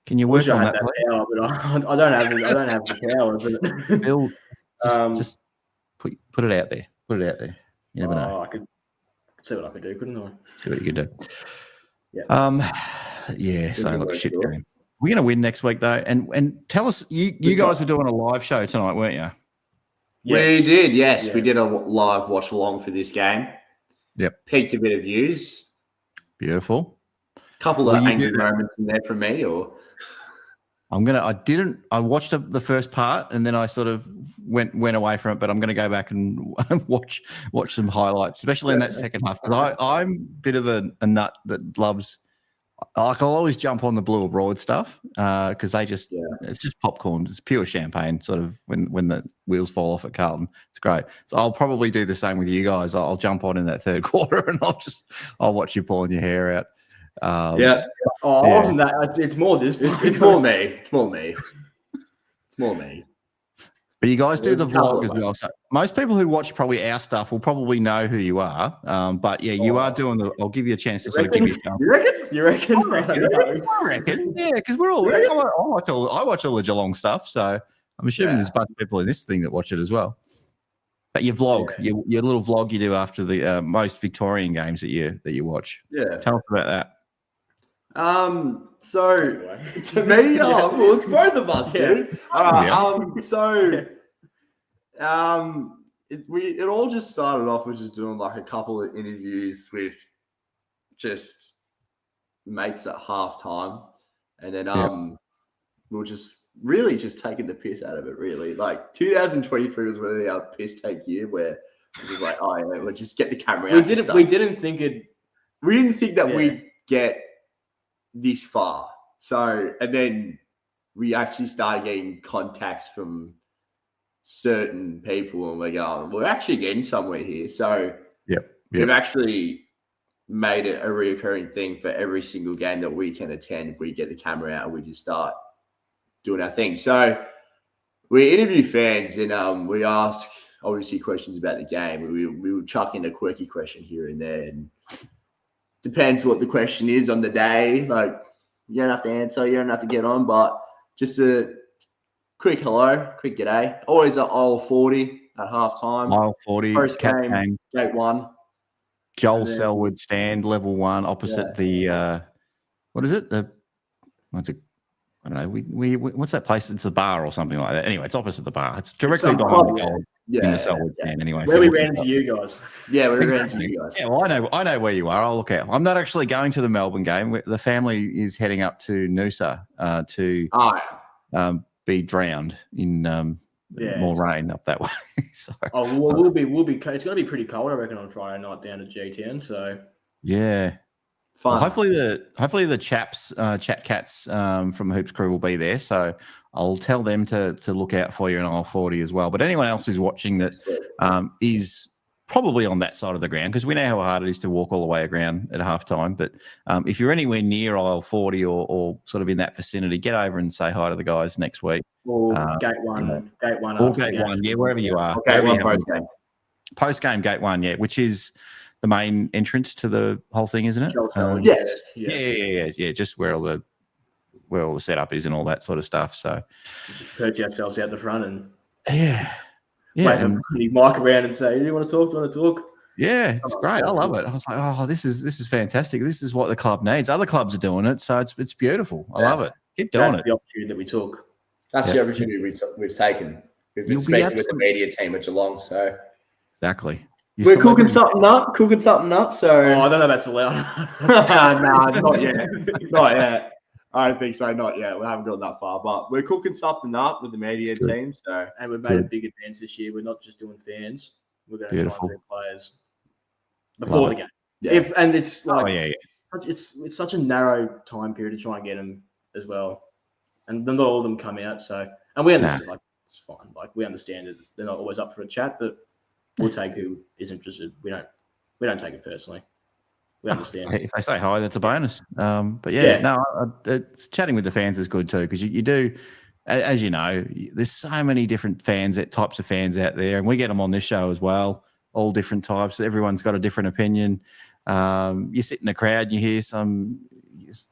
Can you work on that? Power, but I don't have the power. But Bill, just put it out there. Put it out there. You never know. I could See what I could do, couldn't I? See what you can do. Yeah. Yeah. So Good look, work, shit. George. Game. We're going to win next week though, and tell us, you guys were doing a live show tonight, weren't you? We did, yes. Yeah. We did a live watch along for this game. Yep. Peaked a bit of views. Beautiful. Couple Will of you angry do that? moments in there from me, or I watched the first part and then I sort of went away from it, but I'm going to go back and watch some highlights, especially in that second half. Because I'm a bit of a nut that loves, like, I'll always jump on the blue abroad stuff because it's just popcorn. It's pure champagne, sort of when the wheels fall off at Carlton. It's great. So I'll probably do the same with you guys. I'll jump on in that third quarter and I'll watch you pulling your hair out. yeah, Oh, Yeah. wasn't that? It's more this. it's more me. It's more me. It's more me. But you guys do the There's a couple vlog of as well. So most people who watch probably our stuff will probably know who you are. But yeah, you are doing the. I'll give you a chance to sort of give you a jump. You reckon? I reckon. Yeah, because we're all. I watch all the Geelong stuff, so I'm assuming there's a bunch of people in this thing that watch it as well. But your vlog, your little vlog you do after the most Victorian games that you watch. Yeah. Tell us about that. So to me, well, it's both of us, dude. It all just started off with just doing like a couple of interviews with just mates at halftime, and then we were just really just taking the piss out of it. Really, like 2023 was really our piss take year, where it was like, oh yeah, we'll just get the camera out. We didn't think that we'd get this far. So, and then we actually started getting contacts from certain people, and we're going, we're actually getting somewhere here. So, we've actually made it a reoccurring thing for every single game that we can attend. We get the camera out and we just start doing our thing. So, we interview fans and we ask obviously questions about the game. We would chuck in a quirky question here and there, and depends what the question is on the day. Like, you don't have to answer, you don't have to get on, but just a quick hello, quick g'day. Always at aisle 40 at halftime. Mile 40, Post-game, gate 1. Joel Selwood stand, level 1, opposite the what is it? What's it? I don't know. We what's that place? It's a bar or something like that. Anyway, it's opposite the bar. It's directly behind the goal in the Selwood stand. Anyway, where we ran into you guys. Yeah, we ran into you guys. Yeah, well, I know where you are. I'll look out. I'm not actually going to the Melbourne game. The family is heading up to Noosa to be drowned in more rain up that way. So, we'll be. It's going to be pretty cold, I reckon, on Friday night down to G10. So yeah. Fun. Well, hopefully the chaps, chat cats from the Hoops crew will be there. So I'll tell them to look out for you in aisle 40 as well. But anyone else who's watching that is probably on that side of the ground, because we know how hard it is to walk all the way around at halftime. But if you're anywhere near aisle 40 or sort of in that vicinity, get over and say hi to the guys next week. Or gate one. Or gate 1, yeah, wherever you are. Okay, post-game. Post-game, gate 1, yeah, which is the main entrance to the whole thing, isn't it? Yes. Yeah. Just where all the setup is and all that sort of stuff. So just perch ourselves out the front and wait and mic around and say, "Do you want to talk? Do you want to talk?" Yeah, it's great. I love it. I was like, oh, this is fantastic. This is what the club needs. Other clubs are doing it, so it's beautiful. I love it. Keep doing it. The opportunity that we took. That's the opportunity we've taken. We've been speaking with the media team at Geelong, so exactly. We're cooking something up. So I don't know if that's allowed. No, not yet. Not yet. I don't think so. Not yet. We haven't gone that far, but we're cooking something up with the media team. So, and we've made a big advance this year. We're not just doing fans. We're going to try and do players before the game. Yeah. It's like, it's such a narrow time period to try and get them as well, and not all of them come out. So, and we understand, like, it's fine. Like, we understand that they're not always up for a chat, but we'll take who is interested. We don't take it personally. We understand. If they say hi, that's a bonus. But it's chatting with the fans is good too, because you do, as you know, there's so many different types of fans out there, and we get them on this show as well, all different types. Everyone's got a different opinion. You sit in the crowd and you hear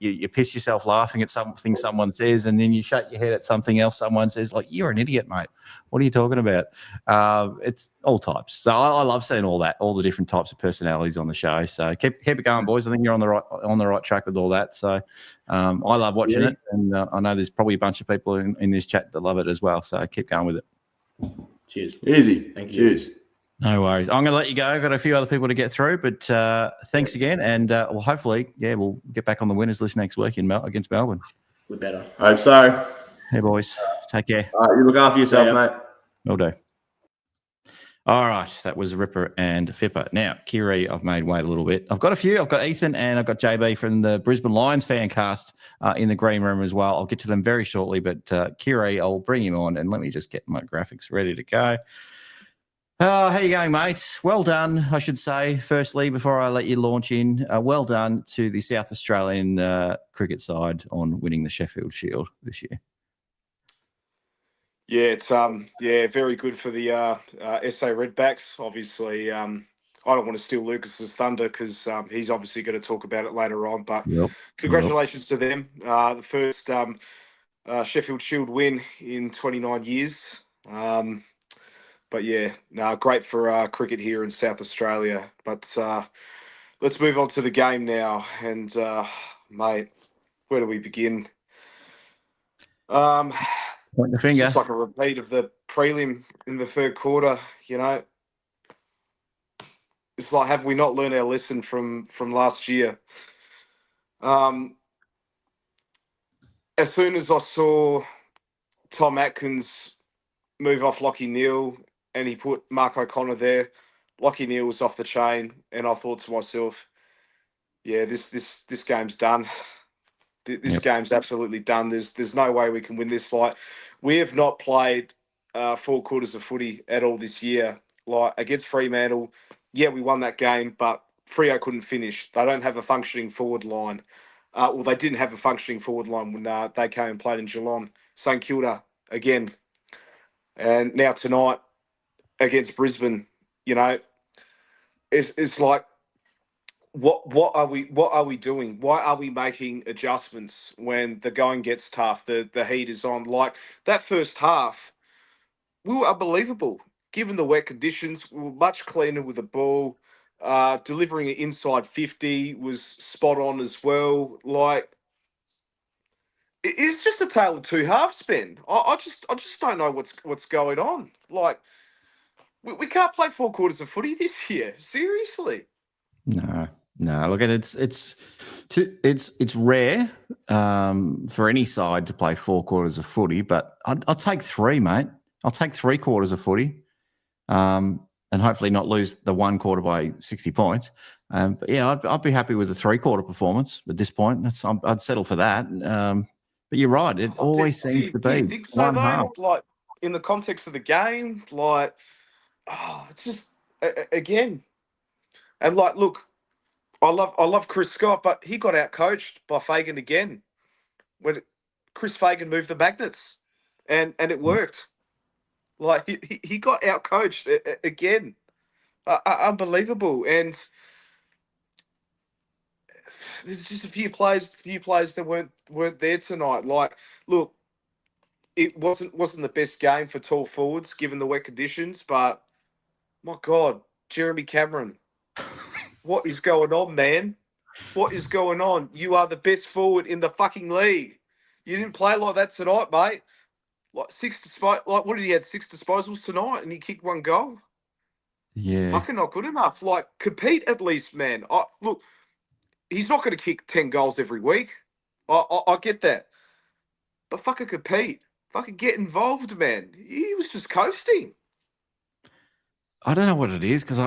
you piss yourself laughing at something someone says, and then you shake your head at something else someone says, like, you're an idiot, mate. What are you talking about? It's all types. So I love seeing all that, all the different types of personalities on the show. So keep it going, boys. I think you're on the right track with all that. So I love watching it, and I know there's probably a bunch of people in this chat that love it as well. So keep going with it. Cheers. Easy. Thank you. Cheers. No worries. I'm going to let you go. I've got a few other people to get through, but thanks again. And well, hopefully, we'll get back on the winners list next week against Melbourne. We're better. Hope so. Hey, boys. Take care. All right, you look after yourself, mate. Will do. All right. That was Ripper and Fipper. Now, Kyri, I've made wait a little bit. I've got a few. I've got Ethan and I've got JB from the Brisbane Lions fan cast in the green room as well. I'll get to them very shortly, but Kyri, I'll bring him on and let me just get my graphics ready to go. How you going, mate? Well done, I should say, firstly, before I let you launch in. Well done to the South Australian cricket side on winning the Sheffield Shield this year. Yeah, it's very good for the SA Redbacks. Obviously, I don't want to steal Lucas's thunder because he's obviously going to talk about it later on. But congratulations to them. The first Sheffield Shield win in 29 years. But yeah, great for cricket here in South Australia. But let's move on to the game now. And mate, where do we begin? Point the finger. It's just like a repeat of the prelim in the third quarter. You know, it's like, have we not learned our lesson from last year? As soon as I saw Tom Atkins move off Lachie Neale and he put Mark O'Connor there, Lachie Neale was off the chain, and I thought to myself, yeah, this game's done. This game's absolutely done. There's no way we can win this fight. We have not played 4 quarters of footy at all this year. Like against Fremantle, yeah, we won that game, but Freo couldn't finish. They don't have a functioning forward line. Well, they didn't have a functioning forward line when they came and played in Geelong. St Kilda again, and now tonight against Brisbane. You know, it's like, what are we doing? Why are we making adjustments when the going gets tough? The heat is on. Like that first half, we were unbelievable. Given the wet conditions, we were much cleaner with the ball. Delivering it inside 50 was spot on as well. Like it's just a tale of two halves, Ben. I just don't know what's going on. Like we can't play 4 quarters of footy this year. Seriously. No. Look, it's rare for any side to play 4 quarters of footy, but I'll take 3, mate. I'll take 3 quarters of footy, and hopefully not lose the 1 quarter by 60 points. But yeah, I'd be happy with a 3-quarter performance at this point. I'd settle for that. But you're right; it always seems to be. Do you think so, though? Half. Like in the context of the game, like it's just again, and like look. I love Chris Scott, but he got out-coached by Fagan again. When Chris Fagan moved the magnets, and it worked. Like he got out-coached again. Unbelievable. And there's just a few players that weren't there tonight. Like, look, it wasn't the best game for tall forwards given the wet conditions, but my God, Jeremy Cameron. What is going on, man? What is going on? You are the best forward in the fucking league. You didn't play like that tonight, mate. Like what did he had 6 disposals tonight, and he kicked 1 goal? Yeah, fucking not good enough. Like compete at least, man. Look, he's not going to kick 10 goals every week. I get that, but fucking compete. Fucking get involved, man. He was just coasting. I don't know what it is because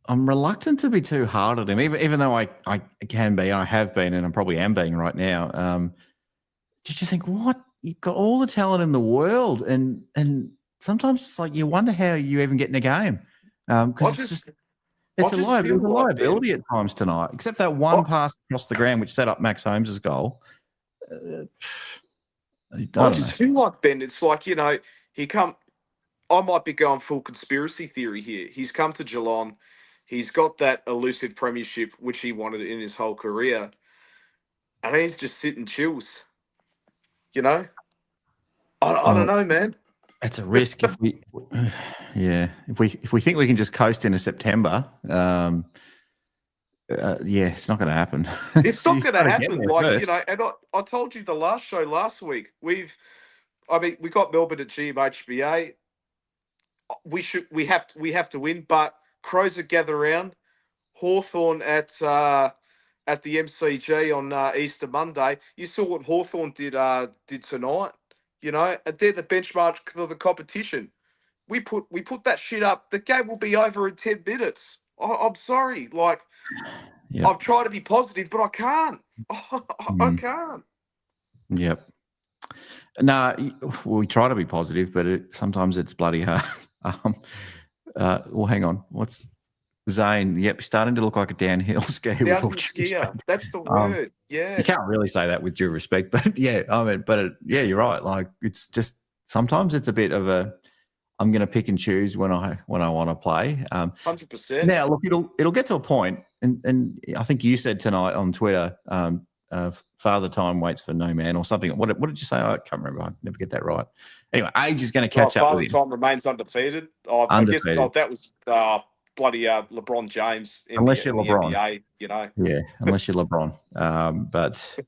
I'm reluctant to be too hard at him, even though I can be, and I have been, and I probably am being right now. Did you think, what? You've got all the talent in the world, and sometimes it's like you wonder how you even get in a game because it's a liability at times tonight. Except that one pass across the ground, which set up Max Holmes' goal. I just feel like, Ben, it's like, you know, I might be going full conspiracy theory here. He's come to Geelong. He's got that elusive premiership, which he wanted in his whole career. And he's just sitting chills. You know? I don't know, man. It's a risk if we think we can just coast into September. It's not going to happen. It's not going to happen. First. And I told you the last show last week. We got Melbourne at GMHBA. We have to win, but Crows are gather around. Hawthorn at the MCG on Easter Monday. You saw what Hawthorn did tonight. You know, and they're the benchmark for the competition. We put that shit up. The game will be over in 10 minutes. I'm sorry. I've tried to be positive, but I can't. I can't. Yep. No, we try to be positive, but sometimes it's bloody hard. Well, hang on. What's Zane? Yep, starting to look like a downhill ski. Downhill skier. That's the word. Yeah. You can't really say that with due respect, but you're right. It's just sometimes it's a bit of a. I'm going to pick and choose when I want to play. 100%. Now, look, it'll get to a point, and I think you said tonight on Twitter, Father Time waits for no man or something. What did you say? I can't remember. I never get that right. Anyway, age is going to catch up with Father Time remains undefeated. I guess that was bloody LeBron James. Unless you're LeBron. NBA, you know. Yeah, unless you're LeBron. But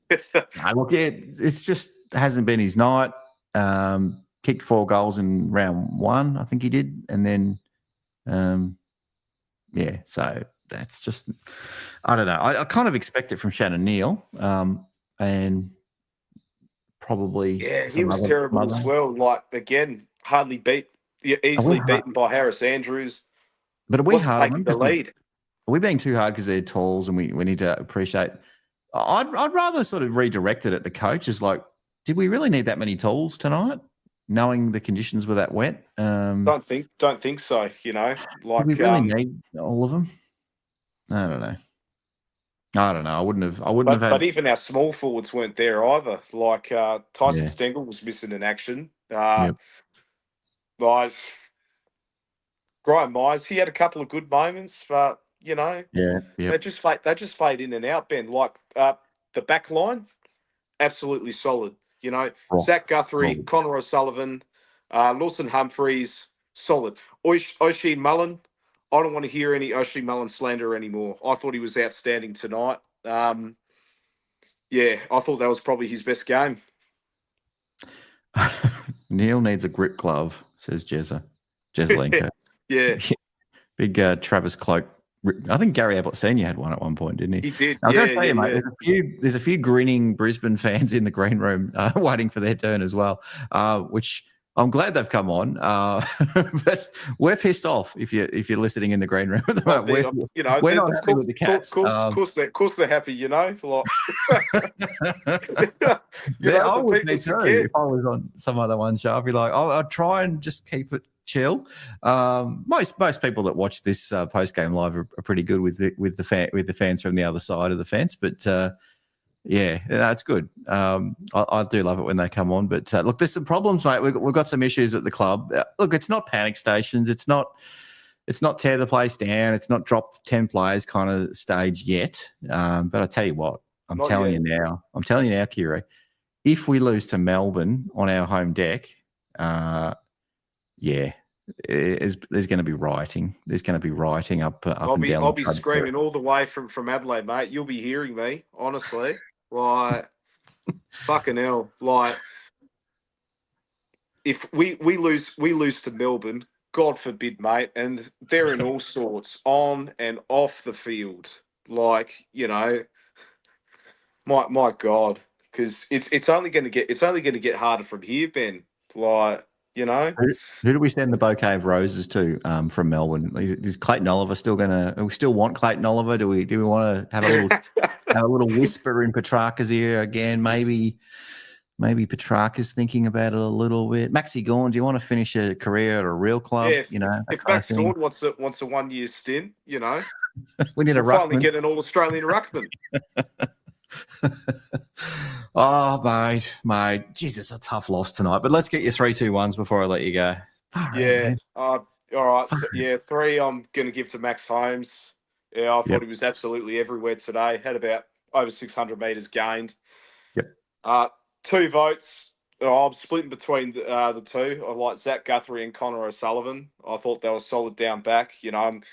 look, it's just hasn't been his night. Kicked 4 goals in round 1, I think he did. And then, so that's just, I don't know. I kind of expect it from Shannon Neal, and probably. Yeah, he was terrible as well. Again, hardly easily beaten by Harris Andrews. But are we hard on taking the lead? Are we being too hard because they're talls and we need to appreciate? I'd rather sort of redirect it at the coach. Is did we really need that many tools tonight? Knowing the conditions were that wet, don't think so. You know, do we really need all of them? I don't know. I wouldn't have. But even our small forwards weren't there either. Tyson Stengel was missing in action. Brian Myers, he had a couple of good moments, but they just fade in and out. Ben, the back line, absolutely solid. You know, Zach Guthrie, Connor O'Sullivan, Lawson Humphreys, solid. Oisin Mullen, I don't want to hear any Oisin Mullen slander anymore. I thought he was outstanding tonight. I thought that was probably his best game. Neil needs a grip glove, says Jezzelenko. Yeah. Big Travis Cloak. I think Gary Ablett Senior had one at one point, didn't he? He did. I was going to tell you, mate, there's a few grinning Brisbane fans in the green room waiting for their turn as well, which I'm glad they've come on. But we're pissed off if you're listening in the green room at the moment. We're not happy with the Cats. Of course they're happy, you know. I would be too if I was on some other one show. I'd be like, I'd try and just keep it chill. Most people that watch this post-game live are pretty good with the fans from the other side of the fence, but it's good. I do love it when they come on, but look, there's some problems, mate. We've got some issues at the club. Look, it's not panic stations. It's not tear the place down. It's not drop 10 players kind of stage yet. But I tell you what, I'm telling you now, Kyri, if we lose to Melbourne on our home deck, there's going to be rioting. There's going to be rioting up and down. I'll be screaming all the way from Adelaide, mate. You'll be hearing me, honestly. Fucking hell. If we lose to Melbourne, God forbid, mate, and they're in all sorts on and off the field. My God, because it's only going to get harder from here, Ben. Who do we send the bouquet of roses to from Melbourne? Is Clayton Oliver still we still want Clayton Oliver? Do we want to have a little whisper in Petrarca's ear again? Maybe Petrarca's thinking about it a little bit. Maxi Gawn, do you want to finish a career at a real club? If Max Gawn wants a 1 year stint, we need a ruckman. Finally get an All-Australian ruckman. Oh, mate. Jesus, a tough loss tonight. But let's get your 3-2-1s before I let you go. All right. 3 I'm going to give to Max Holmes. Yeah, I thought Yep. he was absolutely everywhere today. Had about over 600 metres gained. Yep. 2 votes. I'm splitting between the two. I like Zach Guthrie and Connor O'Sullivan. I thought they were solid down back. I'm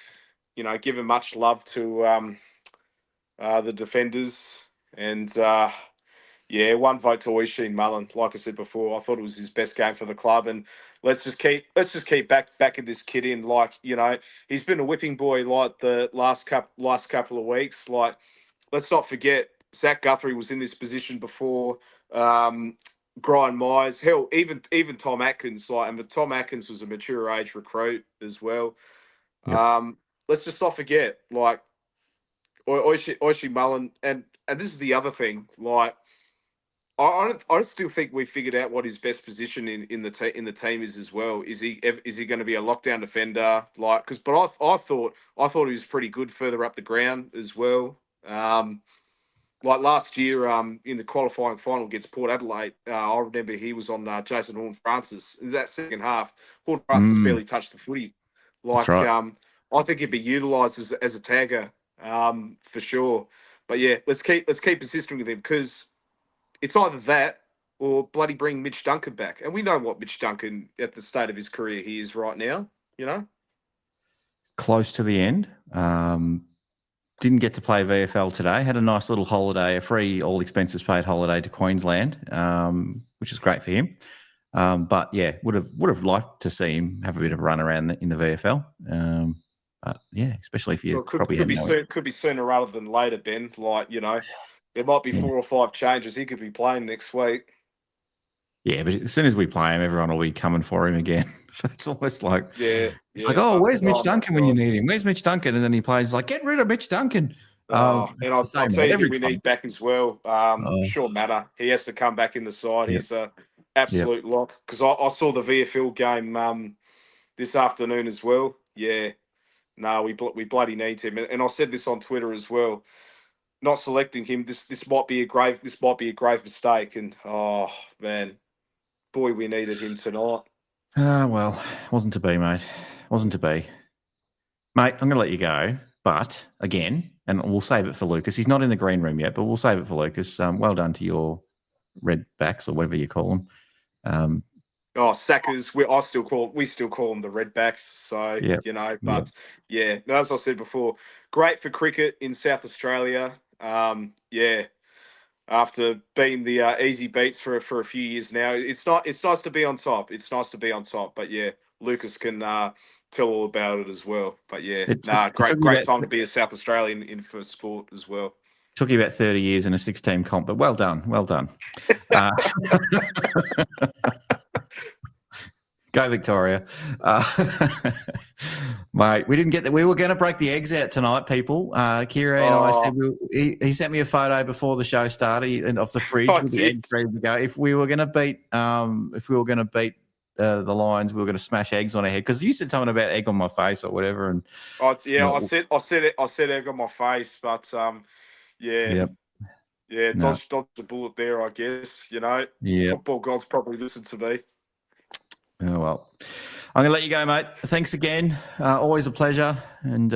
giving much love to the defenders. And 1 vote to Oisin Mullen. Like I said before, I thought it was his best game for the club. And let's just keep backing this kid in. Like, he's been a whipping boy like the last couple of weeks. Like, let's not forget Zach Guthrie was in this position before. Brian Myers, hell, even Tom Atkins, and Tom Atkins was a mature age recruit as well. Yep. Let's just not forget, like, Oisin Mullen, and this is the other thing, like, I still think we figured out what his best position in the team is as well. Is he going to be a lockdown defender? Like, but I thought he was pretty good further up the ground as well. Like last year, in the qualifying final against Port Adelaide, I remember he was on Jason Horne-Francis. In that second half, Horne-Francis barely touched the footy. Like, That's right. I think he'd be utilised as a tagger, for sure. But yeah, let's keep persisting with him, because it's either that or bloody bring Mitch Duncan back. And we know what Mitch Duncan, at the state of his career, he is right now. Close to the end. Didn't get to play VFL today. Had a nice little holiday, a free all expenses paid holiday to Queensland, which is great for him. But yeah, would have liked to see him have a bit of a run around in the VFL. But yeah, especially if you Well, probably could be sooner rather than later, Ben. Like, there might be 4 or 5 changes. He could be playing next week. Yeah, but as soon as we play him, everyone will be coming for him again. So it's almost like, it's like, where's Mitch Duncan when you need him? Where's Mitch Duncan? And then he plays like, get rid of Mitch Duncan. And I'll tell you who we need back as well. Sean Manor. He has to come back in the side. Yep. He's an absolute lock. Because I saw the VFL game this afternoon as well. Yeah, no, we bloody need him. And I said this on Twitter as well. Not selecting him, this might be a grave mistake. And oh man, boy, we needed him tonight. Well, wasn't to be, mate. Wasn't to be. Mate, I'm going to let you go. But again, and we'll save it for Lucas. He's not in the green room yet, but we'll save it for Lucas. Well done to your red backs or whatever you call them. Sackers. We still call them the redbacks. So but yeah. As I said before, great for cricket in South Australia. After being the easy beats for a few years now, it's nice to be on top. It's nice to be on top. But yeah, Lucas can tell all about it as well. But yeah, great time to be a South Australian in for sport as well. Took you about 30 years in a 6-team comp, but well done. Go Victoria. Mate, we didn't get that. We were going to break the eggs out tonight, people. Kyri and I said he sent me a photo before the show started of the fridge with the eggs ready to go. If we were going to beat the Lions, we were going to smash eggs on our head, because you said something about egg on my face or whatever. And I said egg on my face, but dodged the bullet there, I guess. Football gods probably listened to me. Oh, well, I'm going to let you go, mate. Thanks again. Always a pleasure. And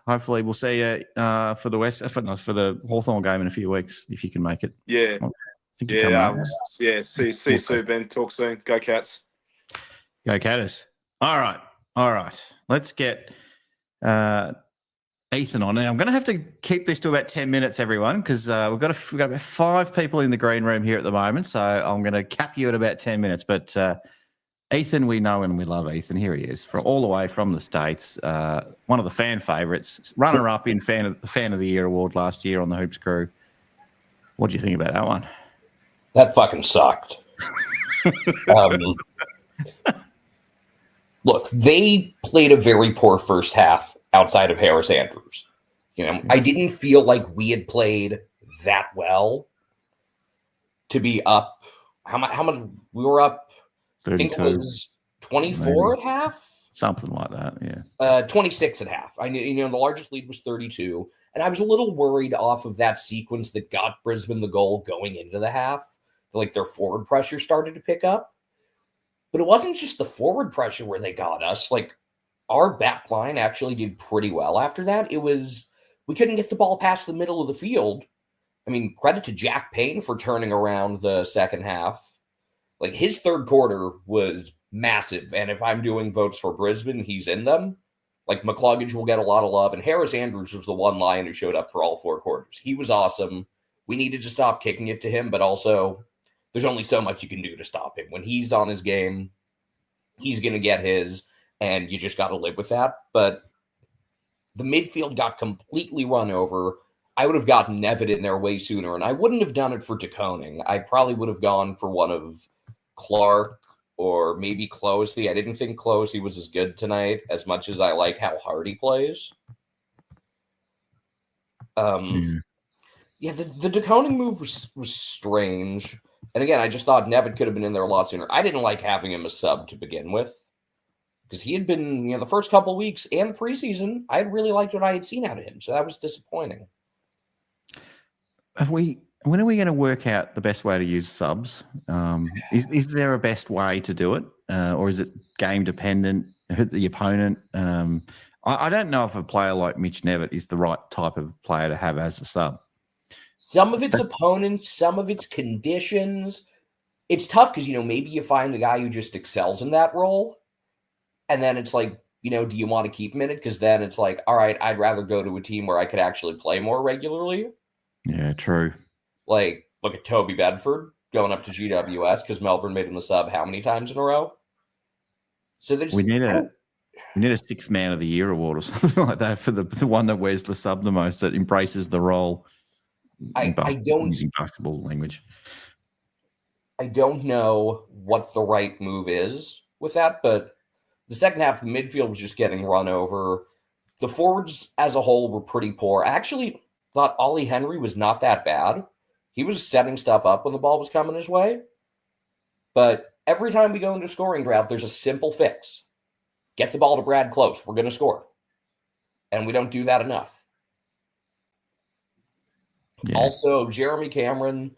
hopefully we'll see you for the Hawthorn game in a few weeks, if you can make it. Yeah. See you soon, Ben. Talk soon. Go Cats. Go Catters. All right. Let's get Ethan on. And I'm going to have to keep this to about 10 minutes, everyone, because we've got about 5 people in the green room here at the moment. So I'm going to cap you at about 10 minutes. But Ethan, we know and we love Ethan. Here he is, all the way from the States. One of the fan favourites, runner-up in fan of the Year award last year on the Hoops crew. What do you think about that one? That fucking sucked. Look, they played a very poor first half outside of Harris Andrews. I didn't feel like we had played that well to be up. How much we were up? 32, I think it was 24 at half. Something like that, yeah. 26 at half. I knew the largest lead was 32, and I was a little worried off of that sequence that got Brisbane the goal going into the half. Like, their forward pressure started to pick up. But it wasn't just the forward pressure where they got us. Like, our back line actually did pretty well after that. It was we couldn't get the ball past the middle of the field. I mean, credit to Jack Payne for turning around the second half. Like, his third quarter was massive. And if I'm doing votes for Brisbane, he's in them. Like, McCluggage will get a lot of love. And Harris Andrews was the one Lion who showed up for all 4 quarters. He was awesome. We needed to stop kicking it to him, but also there's only so much you can do to stop him. When he's on his game, he's going to get his, and you just got to live with that. But the midfield got completely run over. I would have gotten Nevitt in there way sooner, and I wouldn't have done it for De Koning. I probably would have gone for one of Clark or maybe Closey. I didn't think Closey was as good tonight as much as I like how hard he plays. Yeah, the De Koning move was strange. And again, I just thought Nevitt could have been in there a lot sooner. I didn't like having him a sub to begin with because he had been, the first couple of weeks and preseason, I had really liked what I had seen out of him. So that was disappointing. When are we going to work out the best way to use subs? Is there a best way to do it? Or is it game dependent, hit the opponent? I don't know if a player like Mitch Nevitt is the right type of player to have as a sub. Some of it's opponents, some of it's conditions. It's tough because, maybe you find a guy who just excels in that role. And then it's like, do you want to keep him in it? Because then it's like, all right, I'd rather go to a team where I could actually play more regularly. Yeah, true. Like, look at Toby Bedford going up to GWS because Melbourne made him the sub how many times in a row? So there's we need a 6 Man of the Year award or something like that for the one that wears the sub the most, that embraces the role. I don't using basketball language. I don't know what the right move is with that, but the second half of the midfield was just getting run over. The forwards as a whole were pretty poor. I actually thought Ollie Henry was not that bad. He was setting stuff up when the ball was coming his way. But every time we go into scoring drought, there's a simple fix. Get the ball to Brad Close. We're going to score. And we don't do that enough. Yeah. Also, Jeremy Cameron,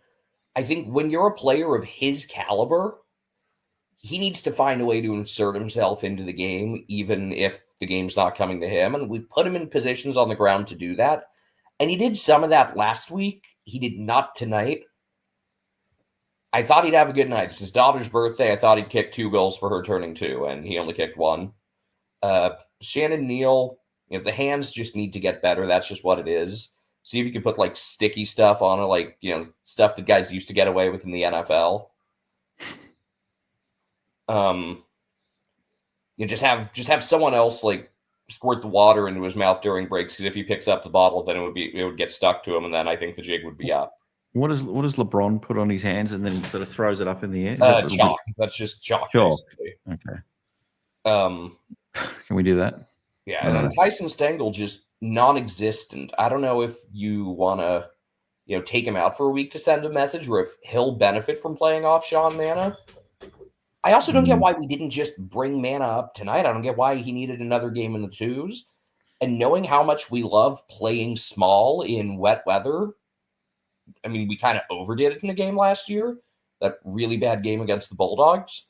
I think when you're a player of his caliber, he needs to find a way to insert himself into the game, even if the game's not coming to him. And we've put him in positions on the ground to do that. And he did some of that last week. He did not tonight. I thought he'd have a good night. It's his daughter's birthday. I thought he'd kick 2 goals for her turning 2, and he only kicked 1. Shannon Neal, the hands just need to get better. That's just what it is. See if you can put like sticky stuff on it, stuff that guys used to get away with in the NFL. Just have someone else like squirt the water into his mouth during breaks, because if he picks up the bottle, then it would get stuck to him, and then I think the jig would be up. What does LeBron put on his hands and then sort of throws it up in the air? Chalk. That's just chalk. Basically. Okay. Can we do that? Yeah, and then Tyson Stengel just non-existent. I don't know if you want to, take him out for a week to send a message, or if he'll benefit from playing off Sean Manna. I also don't get why we didn't just bring Manna up tonight. I don't get why he needed another game in the 2s. And knowing how much we love playing small in wet weather, I mean, we kind of overdid it in a game last year, that really bad game against the Bulldogs.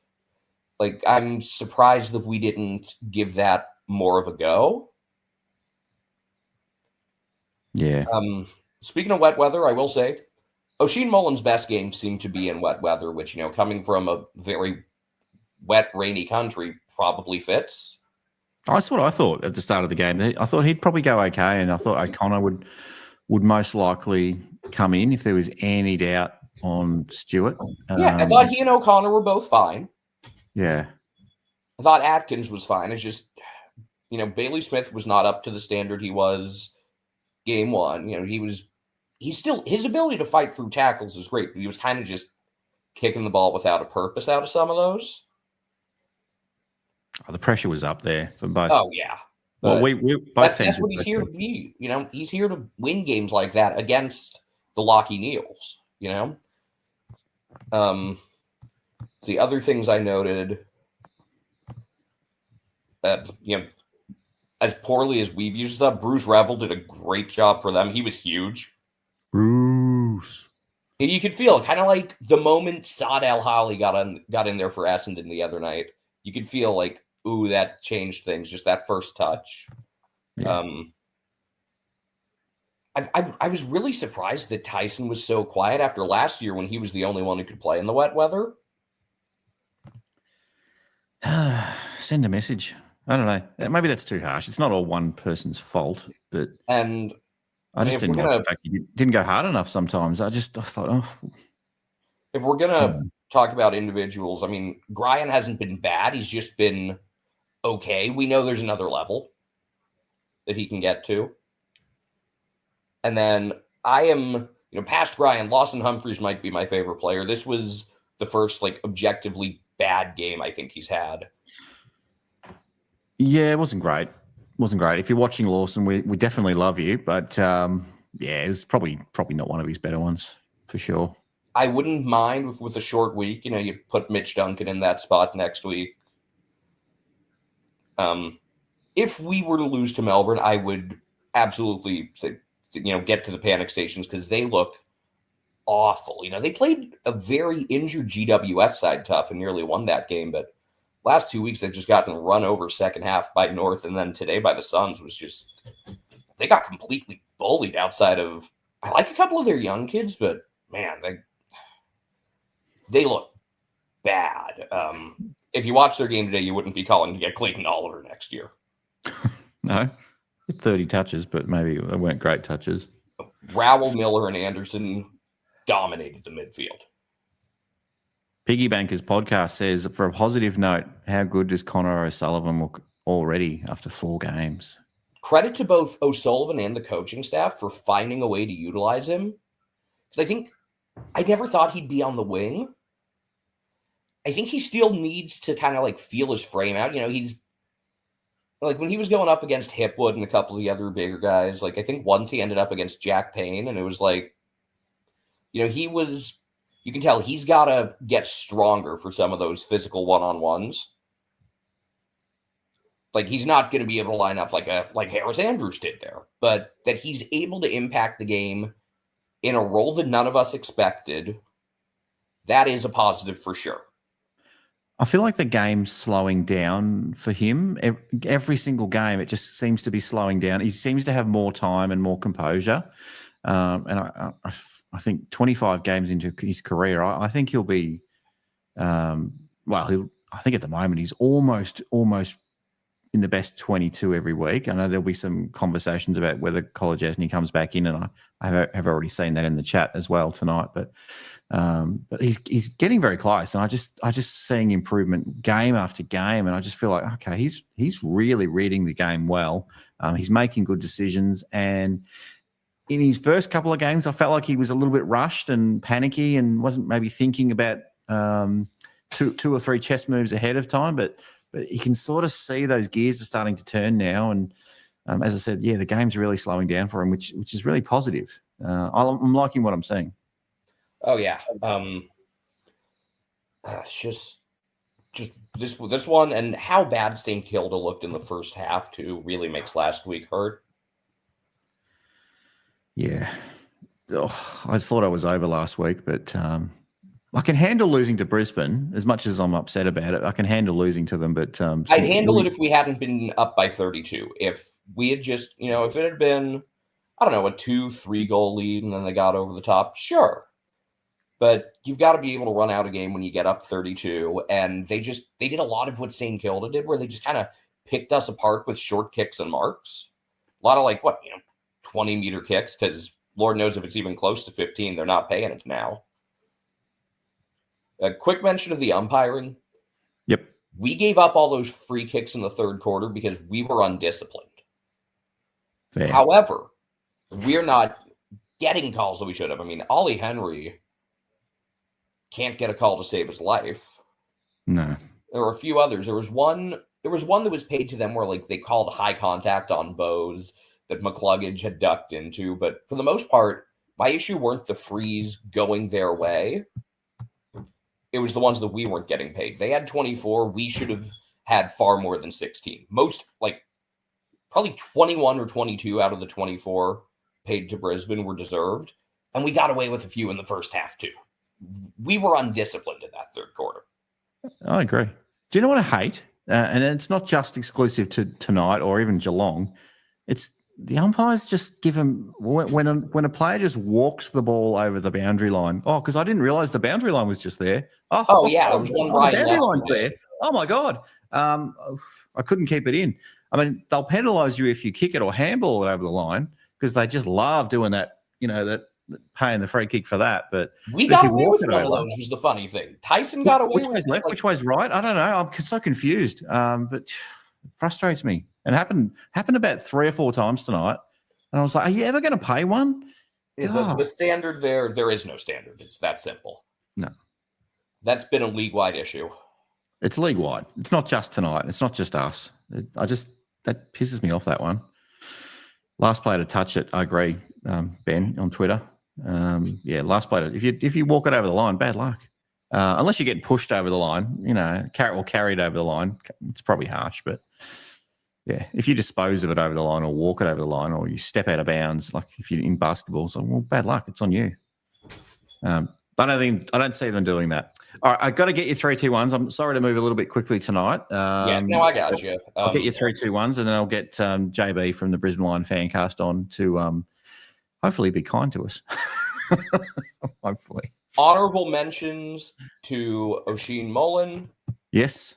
Like, I'm surprised that we didn't give that more of a go. Yeah. Speaking of wet weather, I will say, Oisin Mullen's best game seemed to be in wet weather, which, coming from a very wet, rainy country, probably fits. That's what I thought at the start of the game. I thought he'd probably go okay, and I thought O'Connor would most likely come in if there was any doubt on Stewart. Yeah, I thought he and O'Connor were both fine. Yeah. I thought Atkins was fine. It's just, Bailey Smith was not up to the standard he was game 1. He's still, his ability to fight through tackles is great, but he was kind of just kicking the ball without a purpose out of some of those. Oh, the pressure was up there for both. Oh, yeah. Well, we both that's what he's here to be. He's here to win games like that against the Lockie Neals, The other things I noted, as poorly as we've used stuff, Bruce Revel did a great job for them. He was huge. Bruce. And you could feel kind of like the moment Saad El-Hali got in there for Essendon the other night. You could feel like, ooh, that changed things, just that first touch. Yeah. I was really surprised that Tyson was so quiet after last year when he was the only one who could play in the wet weather. Send a message. I don't know. Maybe that's too harsh. It's not all one person's fault, but And I just if didn't we're like gonna- the fact he didn't go hard enough sometimes. I thought, oh, if we're going to talk about individuals, I mean, Brian hasn't been bad. He's just been okay. We know there's another level that he can get to. And then I am, past Brian, Lawson Humphreys might be my favorite player. This was the first, objectively bad game I think he's had. yeah, it wasn't great. If you're watching Lawson, we definitely love you, but it was probably not one of his better ones for sure. I wouldn't mind with a short week. You put Mitch Duncan in that spot next week. If we were to lose to Melbourne, I would absolutely say, get to the panic stations because they look awful. They played a very injured GWS side tough and nearly won that game, but last 2 weeks they've just gotten run over second half by North, and then today by the Suns was just they got completely bullied outside of. I like a couple of their young kids, but man, they look bad. If you watch their game today, you wouldn't be calling to get Clayton Oliver next year. No, 30 touches, but maybe they weren't great touches. Rowell, Miller, and Anderson dominated the midfield. Piggy Bankers podcast says, for a positive note, how good does Connor O'Sullivan look already after 4 games? Credit to both O'Sullivan and the coaching staff for finding a way to utilize him. Because I never thought he'd be on the wing. I think he still needs to kind of feel his frame out. He's when he was going up against Hipwood and a couple of the other bigger guys, I think once he ended up against Jack Payne, and it was you can tell he's got to get stronger for some of those physical one-on-ones. He's not going to be able to line up like Harris Andrews did there, but that he's able to impact the game in a role that none of us expected. That is a positive for sure. I feel like the game's slowing down for him. Every single game, it just seems to be slowing down. He seems to have more time and more composure. And I think 25 games into his career, I think he'll be, I think at the moment he's almost in the best 22 every week. I know there'll be some conversations about whether College Esney comes back in, and I have already seen that in the chat as well tonight. But he's getting very close, and I just seeing improvement game after game, and I just feel like okay, he's really reading the game well. He's making good decisions, and in his first couple of games, I felt like he was a little bit rushed and panicky, and wasn't maybe thinking about two or three chess moves ahead of time, but you can sort of see those gears are starting to turn now. And as I said, the game's really slowing down for him, which is really positive. I'm liking what I'm seeing. Oh yeah, it's just this one, and how bad St. Kilda looked in the first half too really makes last week hurt. Yeah, I thought I was over last week, but I can handle losing to Brisbane as much as I'm upset about it. I can handle losing to them, but I'd handle it if we hadn't been up by 32. If we had just, if it had been, I don't know, a 2-3 goal lead and then they got over the top, sure. But you've got to be able to run out a game when you get up 32. And they did a lot of what St. Kilda did, where they just kind of picked us apart with short kicks and marks. A lot of 20-meter kicks, because Lord knows if it's even close to 15, they're not paying it now. A quick mention of the umpiring. Yep. We gave up all those free kicks in the third quarter because we were undisciplined. Fair. However, we're not getting calls that we should have. I mean, Ollie Henry can't get a call to save his life. No. There were a few others. There was one that was paid to them where they called high contact on Bose that McCluggage had ducked into. But for the most part, my issue weren't the frees going their way. It was the ones that we weren't getting paid. They had 24. We should have had far more than 16. Most, probably 21 or 22 out of the 24 paid to Brisbane were deserved. And we got away with a few in the first half, too. We were undisciplined in that third quarter. I agree. Do you know what I hate? And it's not just exclusive to tonight or even Geelong. It's the umpires just give him when a player just walks the ball over the boundary line. Oh, because I didn't realize the boundary line was just there. Oh, yeah, there was one right the boundary line's yesterday. there. Oh my god, I couldn't keep it in. I mean, they'll penalise you if you kick it or handball it over the line because they just love doing that. That paying the free kick for that. But We but if got you away walk with it one of over- those was the funny thing. Tyson got away Which with way's it. left? Like, Which way's right? I don't know. I'm so confused. But it frustrates me. It happened about 3 or 4 times tonight, and I was like, "Are you ever going to pay one?" the standard there is no standard. It's that simple. No. That's been a league-wide issue. It's league wide. It's not just tonight. It's not just us. That pisses me off, that one. Last player to touch it, I agree, Ben, on Twitter. Last player. If you walk it over the line, bad luck. Unless you're getting pushed over the line, carried over the line, it's probably harsh. But yeah, if you dispose of it over the line or walk it over the line or you step out of bounds, like if you're in basketball, so well, bad luck. It's on you. I don't see them doing that. All right, I've got to get you 3-2-1s. I'm sorry to move a little bit quickly tonight. I got you. I'll get you 3-2-1s, and then I'll get JB from the Brisbane Lion Fancast on to hopefully be kind to us. Hopefully. Honorable mentions to Oisin Mullen. Yes.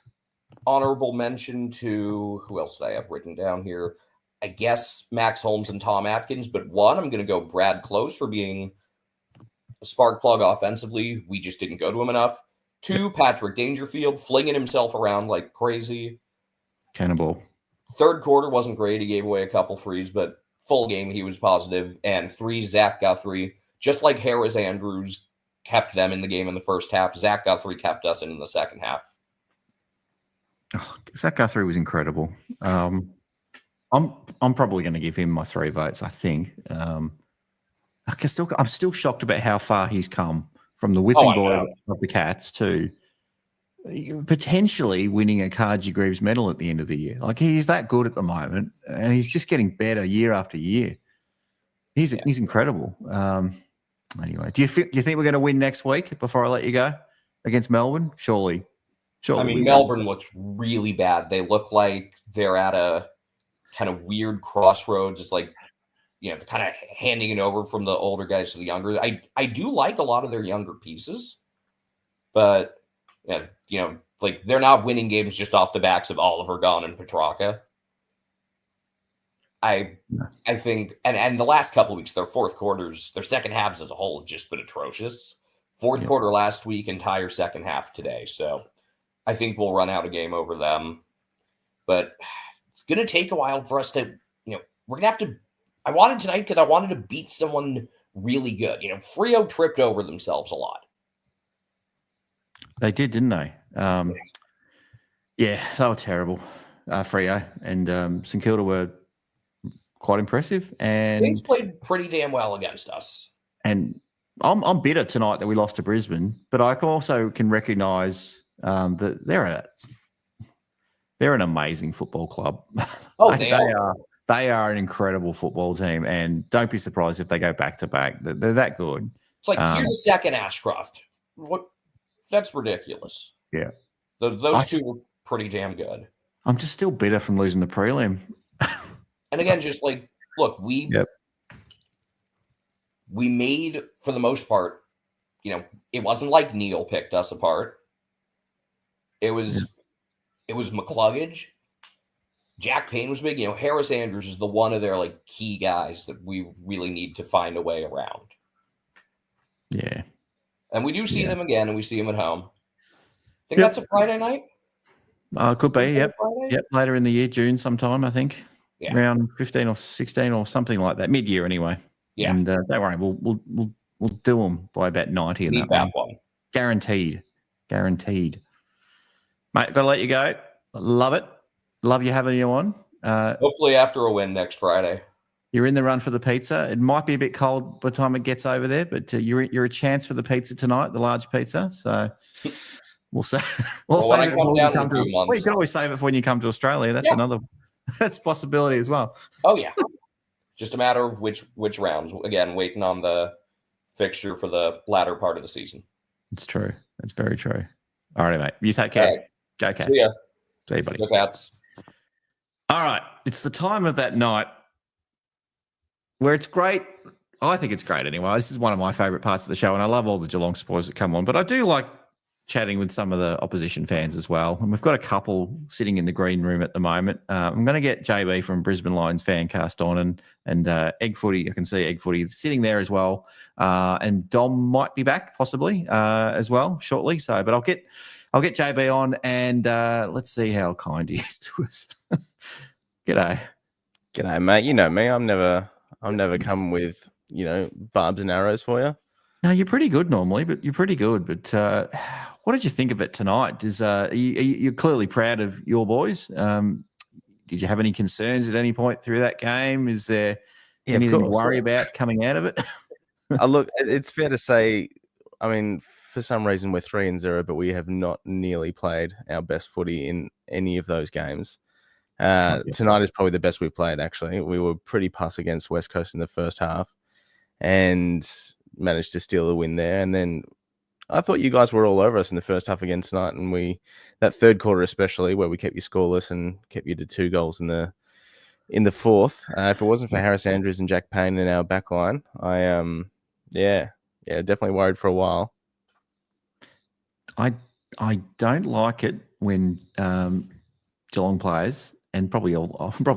Honorable mention to who else did I have written down here? I guess Max Holmes and Tom Atkins, but one, I'm going to go Brad Close for being a spark plug offensively. We just didn't go to him enough. 2, Patrick Dangerfield flinging himself around like crazy. Cannonball. Third quarter wasn't great. He gave away a couple frees, but full game he was positive. And 3, Zach Guthrie. Just like Harris Andrews kept them in the game in the first half, Zach Guthrie kept us in the second half. Oh, Zach Guthrie was incredible. I'm probably going to give him my 3 votes, I think. I'm still shocked about how far he's come from the whipping boy of the Cats to potentially winning a Cargie Greaves medal at the end of the year. Like, he's that good at the moment, and he's just getting better year after year. He's incredible. Anyway, do you think we're going to win next week? Before I let you go against Melbourne, surely. I mean, Melbourne looks really bad. They look like they're at a kind of weird crossroads. It's like, kind of handing it over from the older guys to the younger. I do like a lot of their younger pieces, but like they're not winning games just off the backs of Oliver, Gone, and Petrarca. I think, and the last couple of weeks, their fourth quarters, their second halves as a whole have just been atrocious. Fourth quarter last week, entire second half today. So I think we'll run out a game over them. But it's going to take a while for us to, we're going to have to, I wanted tonight because I wanted to beat someone really good. Freo tripped over themselves a lot. They did, didn't they? They were terrible, Freo. And St Kilda were quite impressive. And Saints played pretty damn well against us. And I'm bitter tonight that we lost to Brisbane, but I also can recognise that they're an amazing football club. Oh, they are an incredible football team, and don't be surprised if they go back to back. They're that good. It's like here's a second Ashcroft. What? That's ridiculous. Yeah, those two were pretty damn good. I'm just still bitter from losing the prelim. And again, just like, look, we made, for the most part, it wasn't like Neil picked us apart. It was McCluggage. Jack Payne was big. Harris Andrews is the one of their like key guys that we really need to find a way around. Yeah. And we do see them again, and we see them at home. I think that's a Friday night. Could be. Yep. Friday? Yep. Later in the year, June sometime, I think. Yeah. Around 15 or 16 or something like that, mid-year anyway. Yeah. And don't worry, we'll do them by about 90 in that one. Guaranteed. Mate, gotta let you go. Love it. Love you having you on. Hopefully after a win next Friday. You're in the run for the pizza. It might be a bit cold by the time it gets over there, but you're a chance for the pizza tonight, the large pizza. So we'll say we'll save it when you come to. Well, you can always save it for when you come to Australia. That's another. That's a possibility as well. Oh yeah, just a matter of which rounds. Again, waiting on the fixture for the latter part of the season. It's true. It's very true. All right, mate. You take care. Right. Go Cats. See ya. See you, buddy. Go Cats. All right. It's the time of that night where it's great. I think it's great anyway. This is one of my favourite parts of the show, and I love all the Geelong supporters that come on. But I do like chatting with some of the opposition fans as well. And we've got a couple sitting in the green room at the moment. I'm going to get JB from Brisbane Lions Fancast on, and Egg Footy. I can see Egg Footy is sitting there as well. And Dom might be back possibly as well shortly. So, but I'll get JB on, and let's see how kind he is to us. G'day, mate. You know me. I'm never come with barbs and arrows for you. No, you're pretty good normally, but you're pretty good. But what did you think of it tonight? You're clearly proud of your boys. Did you have any concerns at any point through that game? Is there anything to worry about coming out of it? Look, it's fair to say, I mean, for some reason we're 3-0, but we have not nearly played our best footy in any of those games. Tonight is probably the best we've played, actually. We were pretty puss against West Coast in the first half and managed to steal the win there. And then I thought you guys were all over us in the first half again tonight. And that third quarter especially, where we kept you scoreless and kept you to 2 goals in the fourth. If it wasn't for Harris Andrews and Jack Payne in our back line, I definitely worried for a while. I don't like it when Geelong players, and probably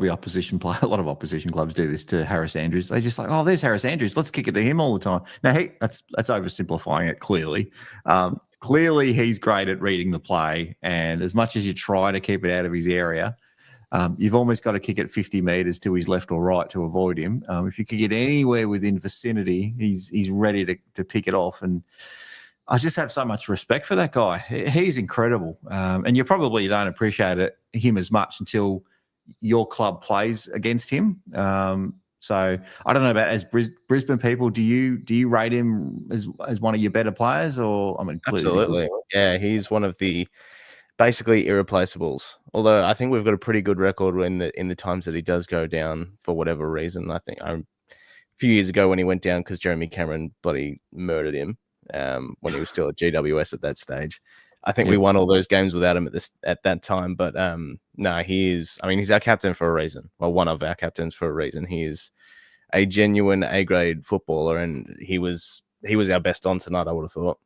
opposition play. A lot of opposition clubs do this to Harris Andrews. They just like, oh, there's Harris Andrews. Let's kick it to him all the time. Now, that's oversimplifying it. Clearly, clearly he's great at reading the play, and as much as you try to keep it out of his area, you've almost got to kick it 50 metres to his left or right to avoid him. If you could get anywhere within vicinity, he's ready to pick it off. And I just have so much respect for that guy. He's incredible. And you probably don't appreciate him as much until your club plays against him. So I don't know about as Brisbane people, do you rate him as one of your better players? Or I mean, absolutely. Yeah, he's one of the basically irreplaceables. Although I think we've got a pretty good record in the times that he does go down for whatever reason. I think a few years ago when he went down because Jeremy Cameron bloody murdered him. When he was still at GWS at that stage. I think we won all those games without him at that time. But no, he's our captain for a reason. Well, one of our captains for a reason. He is a genuine A-grade footballer, and he was our best on tonight, I would have thought.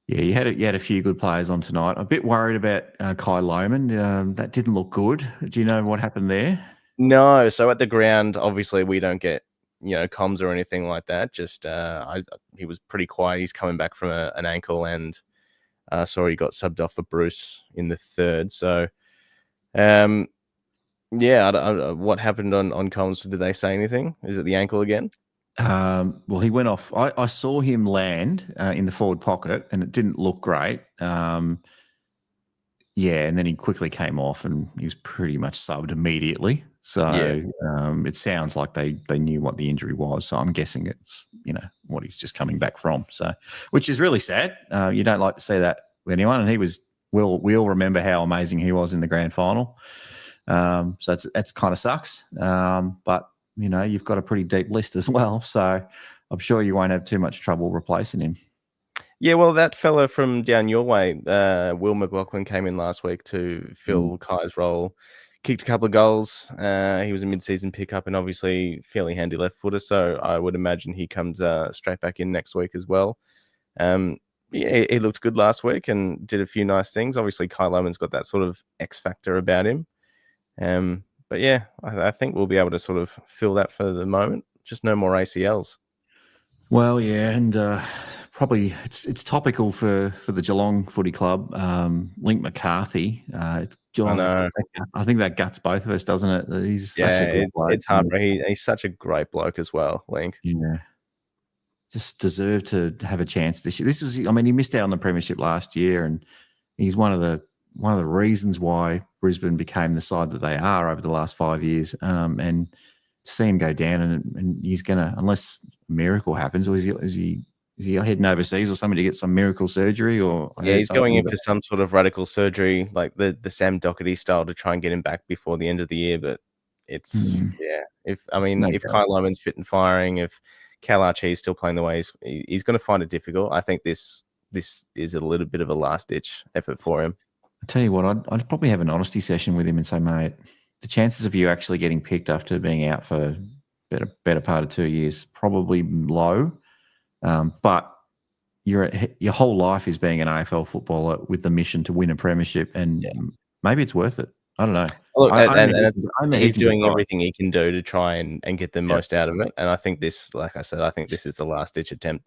Yeah, you had a few good players on tonight. I'm a bit worried about Kai Lohman. That didn't look good. Do you know what happened there? No. So at the ground, obviously we don't get comms or anything like that. Just he was pretty quiet. He's coming back from an ankle, and saw he got subbed off for Bruce in the third. So, what happened on comms? Did they say anything? Is it the ankle again? Well, he went off. I saw him land in the forward pocket, and it didn't look great. And then he quickly came off, and he was pretty much subbed immediately. So it sounds like they knew what the injury was. So I'm guessing it's what he's just coming back from. So, which is really sad. You don't like to see that with anyone. And we all remember how amazing he was in the grand final. So that's kind of sucks. But you've got a pretty deep list as well. So I'm sure you won't have too much trouble replacing him. Yeah, well, that fella from down your way, Will McLaughlin, came in last week to fill Kai's role. Kicked a couple of goals. He was a mid-season pickup and obviously fairly handy left footer. So I would imagine he comes straight back in next week as well. He looked good last week and did a few nice things. Obviously, Kai Lohman's got that sort of X factor about him. But yeah, I think we'll be able to sort of fill that for the moment. Just no more ACLs. Well, yeah, and probably it's topical for the Geelong Footy Club. Link McCarthy. I know. I think that guts both of us, doesn't it? He's such a good bloke. It's hard. He's such a great bloke as well, Link. Yeah. Just deserved to have a chance this year. He missed out on the premiership last year, and he's one of the reasons why Brisbane became the side that they are over the last 5 years. And to see him go down, and he's gonna, unless a miracle happens, or is he heading overseas or something to get some miracle surgery? Or he's going in for some sort of radical surgery, like the Sam Doherty style, to try and get him back before the end of the year. But it's if Kai Lohman's fit and firing, if Cal Archie's still playing the way he's going to find it difficult. I think this is a little bit of a last ditch effort for him. I tell you what, I'd probably have an honesty session with him and say, mate, the chances of you actually getting picked after being out for better part of 2 years, probably low. But your whole life is being an AFL footballer with the mission to win a premiership, and maybe it's worth it. I don't know. Look, Only he he's can doing decide. everything he can do to try and get the most out of it. And I think this, like I said, I think this is the last ditch attempt.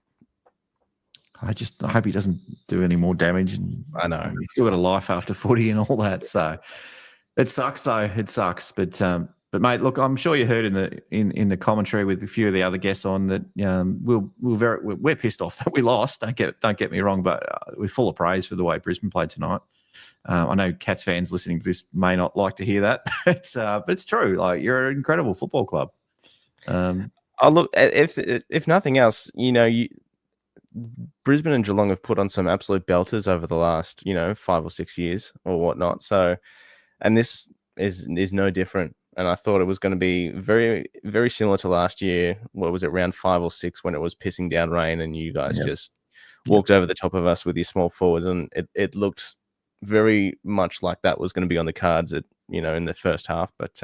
I hope he doesn't do any more damage. And I know he's still got a life after footy and all that. So it sucks, though. It sucks. But mate, look, I'm sure you heard in the commentary with a few of the other guests on that we're pissed off that we lost. Don't get me wrong, but we're full of praise for the way Brisbane played tonight. I know Cats fans listening to this may not like to hear that, but it's true. Like, you're an incredible football club. Look, if nothing else, Brisbane and Geelong have put on some absolute belters over the last 5 or 6 years or whatnot. So, and this is no different. And I thought it was going to be very, very similar to last year. What was it, round 5 or 6, when it was pissing down rain and you guys just walked over the top of us with your small forwards, and it looked very much like that was going to be on the cards in the first half. But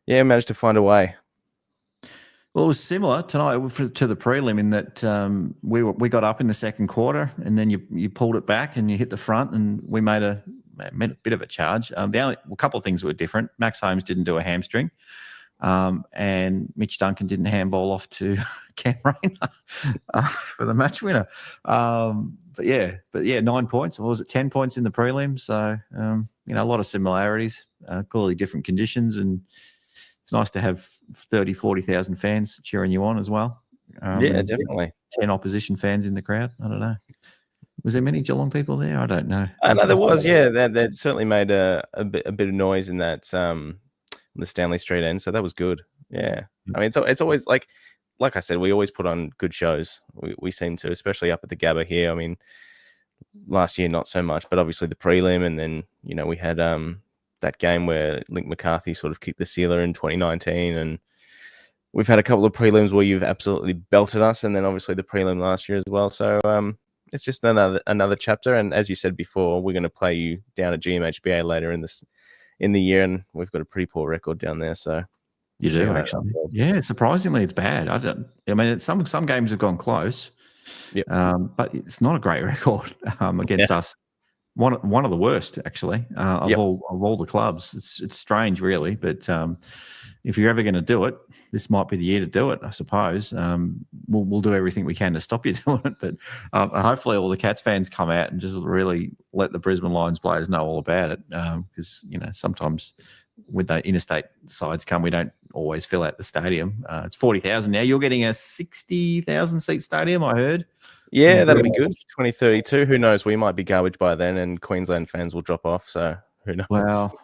managed to find a way. Well, it was similar tonight to the prelim in that we got up in the second quarter, and then you pulled it back and you hit the front, and we made a bit of a charge. A couple of things were different. Max Holmes didn't do a hamstring, and Mitch Duncan didn't handball off to Cam Rayner for the match winner. But 9 points. Or was it 10 points in the prelim? So a lot of similarities, clearly different conditions, and it's nice to have 30, 40,000 fans cheering you on as well. Definitely. 10 opposition fans in the crowd. I don't know. Was there many Geelong people there? I don't know. I know there was. Yeah, that certainly made a bit of noise in that the Stanley Street end. So that was good. Yeah, I mean it's always like I said, we always put on good shows. We seem to, especially up at the Gabba here. I mean, last year not so much, but obviously the prelim, and then we had that game where Link McCarthy sort of kicked the sealer in 2019, and we've had a couple of prelims where you've absolutely belted us, and then obviously the prelim last year as well. So it's just another chapter. And as you said before, we're going to play you down at GMHBA later in the year, and we've got a pretty poor record down there. So you do actually, yeah. Surprisingly, it's bad. I mean, some games have gone close, but it's not a great record against us. One of the worst, actually, of all the clubs. It's strange, really, but if you're ever going to do it, this might be the year to do it, I suppose. We'll do everything we can to stop you doing it, but hopefully all the Cats fans come out and just really let the Brisbane Lions players know all about it, because sometimes when the interstate sides come, we don't always fill out the stadium. It's 40,000 now. You're getting a 60,000 seat stadium, I heard. Yeah, that'll be good. 2032. Who knows? We might be garbage by then, and Queensland fans will drop off. So who knows? Well,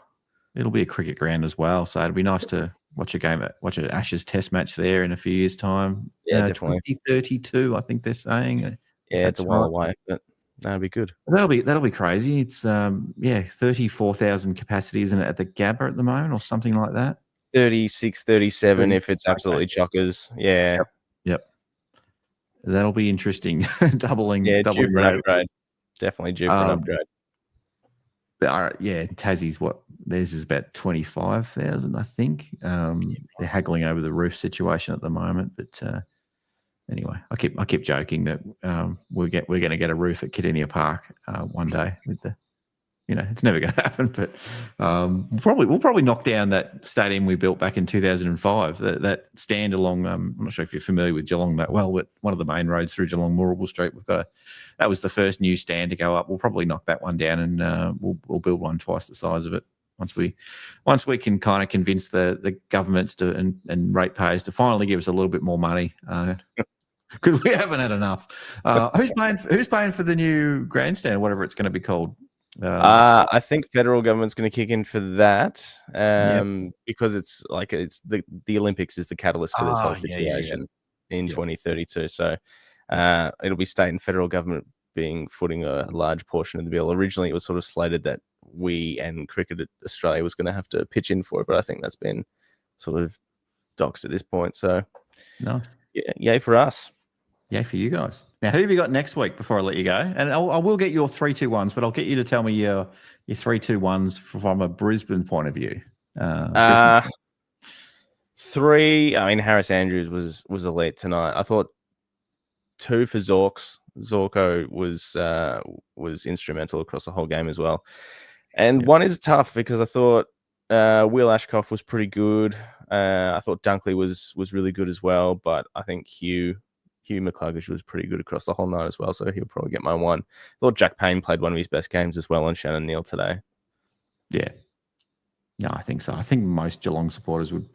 it'll be a cricket ground as well. So it'll be nice to watch an Ashes Test match there in a few years' time. Yeah, definitely. 2032, I think they're saying. Yeah, it's a while away, but that'll be good. That'll be crazy. It's 34,000 capacity, isn't it, at the Gabba at the moment, or something like that? 36, 37 if it's absolutely chockers. Yeah. Yep. That'll be interesting. doubling. Due for an upgrade. Definitely due for an upgrade. Tassie's theirs is about 25,000, I think. They're haggling over the roof situation at the moment, but anyway, I keep joking that we're going to get a roof at Kidinia Park one day with the. It's never going to happen, but we'll probably knock down that stadium we built back in 2005. That stand along. I'm not sure if you're familiar with Geelong that well, but one of the main roads through Geelong, Moorabool Street. That was the first new stand to go up. We'll probably knock that one down, and we'll build one twice the size of it once we can kind of convince the governments and ratepayers to finally give us a little bit more money. Because we haven't had enough. Who's paying for the new grandstand, or whatever it's going to be called? I think federal government's going to kick in for that, because it's the Olympics is the catalyst for this whole situation in 2032. So it'll be state and federal government footing a large portion of the bill. Originally, it was sort of slated that we and Cricket Australia was going to have to pitch in for it, but I think that's been sort of doxed at this point. So nice. Yay for us. Yay for you guys. Now, who have you got next week before I let you go? And I will get your 3-2-1s, but I'll get you to tell me your 3-2-1s from a Brisbane point of view. 3, I mean, Harris Andrews was elite tonight. I thought 2 for Zorks. Zorko was instrumental across the whole game as well. And 1 is tough because I thought Will Ashcroft was pretty good. I thought Dunkley was really good as well, but I think Hugh McCluggage was pretty good across the whole night as well, so he'll probably get my 1. I thought Jack Payne played one of his best games as well on Shannon Neal today. Yeah. No, I think so. I think most Geelong supporters would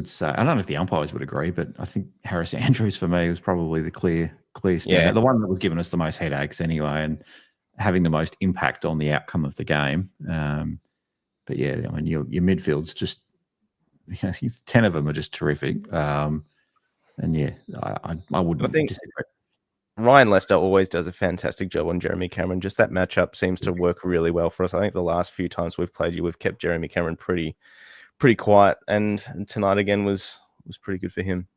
say, I don't know if the umpires would agree, but I think Harris Andrews for me was probably the clear standout. Yeah. The one that was giving us the most headaches anyway and having the most impact on the outcome of the game. But yeah, I mean, your midfield's just, 10 of them are just terrific. And yeah, I wouldn't disagree. Ryan Lester always does a fantastic job on Jeremy Cameron. Just that matchup seems to work really well for us. I think the last few times we've played you, we've kept Jeremy Cameron pretty quiet, and tonight again was pretty good for him.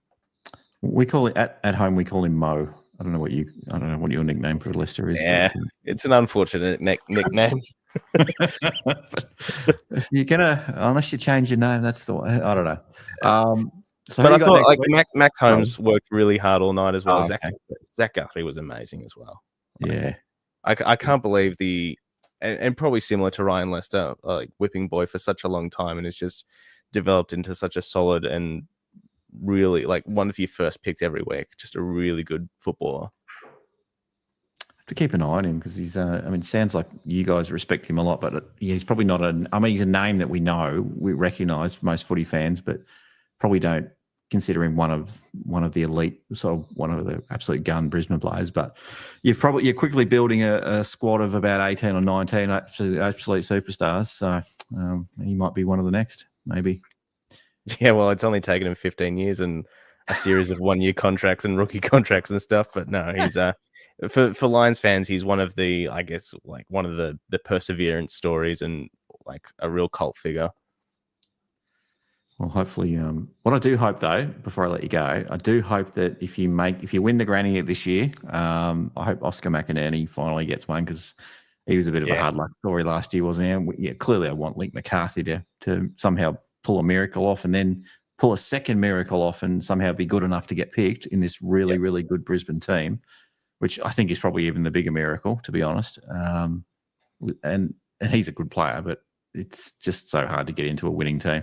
We call it at home. We call him Mo. I don't know what your nickname for Lester is. Yeah, it's an unfortunate nickname. You're gonna, unless you change your name, that's the one. I don't know. So but I thought like Max Holmes worked really hard all night as well. Zach Guthrie was amazing as well. Yeah, I can't believe and probably similar to Ryan Lester, like whipping boy for such a long time, and it's just developed into such a solid and really like one of your first picks every week. Just a really good footballer. Have to keep an eye on him because he's. Sounds like you guys respect him a lot, but he's probably not he's a name that we know, we recognise for most footy fans, but probably don't consider him one of the elite, sort of one of the absolute gun Brisbane players. But you're quickly building a squad of about 18 or 19 absolute superstars. So he might be one of the next, maybe. Yeah, well, it's only taken him 15 years and a series of 1-year contracts and rookie contracts and stuff. But no, he's for Lions fans, he's one of the, I guess, like one of the perseverance stories and like a real cult figure. Well, hopefully, what I do hope though, before I let you go, I do hope that if you win the granny this year, I hope Oscar McInerney finally gets one because he was a bit of a hard luck story last year, wasn't he? Yeah, clearly I want Link McCarthy to somehow pull a miracle off and then pull a second miracle off and somehow be good enough to get picked in this really, really good Brisbane team, which I think is probably even the bigger miracle, to be honest. And he's a good player, but it's just so hard to get into a winning team.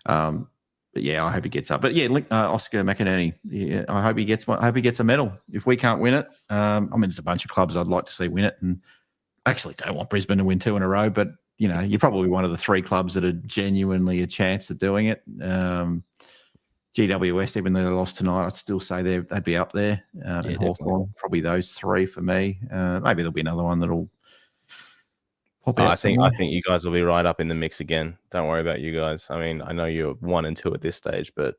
But yeah, I hope he gets up. But yeah, Oscar McInerney, yeah, I hope he gets one. I hope he gets a medal. If we can't win it, there's a bunch of clubs I'd like to see win it, and I actually don't want Brisbane to win 2 in a row. But you're probably one of the 3 clubs that are genuinely a chance of doing it. GWS, even though they lost tonight, I'd still say they'd be up there. And Hawthorn, probably those 3 for me. Maybe there'll be another one that'll. I think you guys will be right up in the mix again. Don't worry about you guys. I mean, I know you're 1 and 2 at this stage, but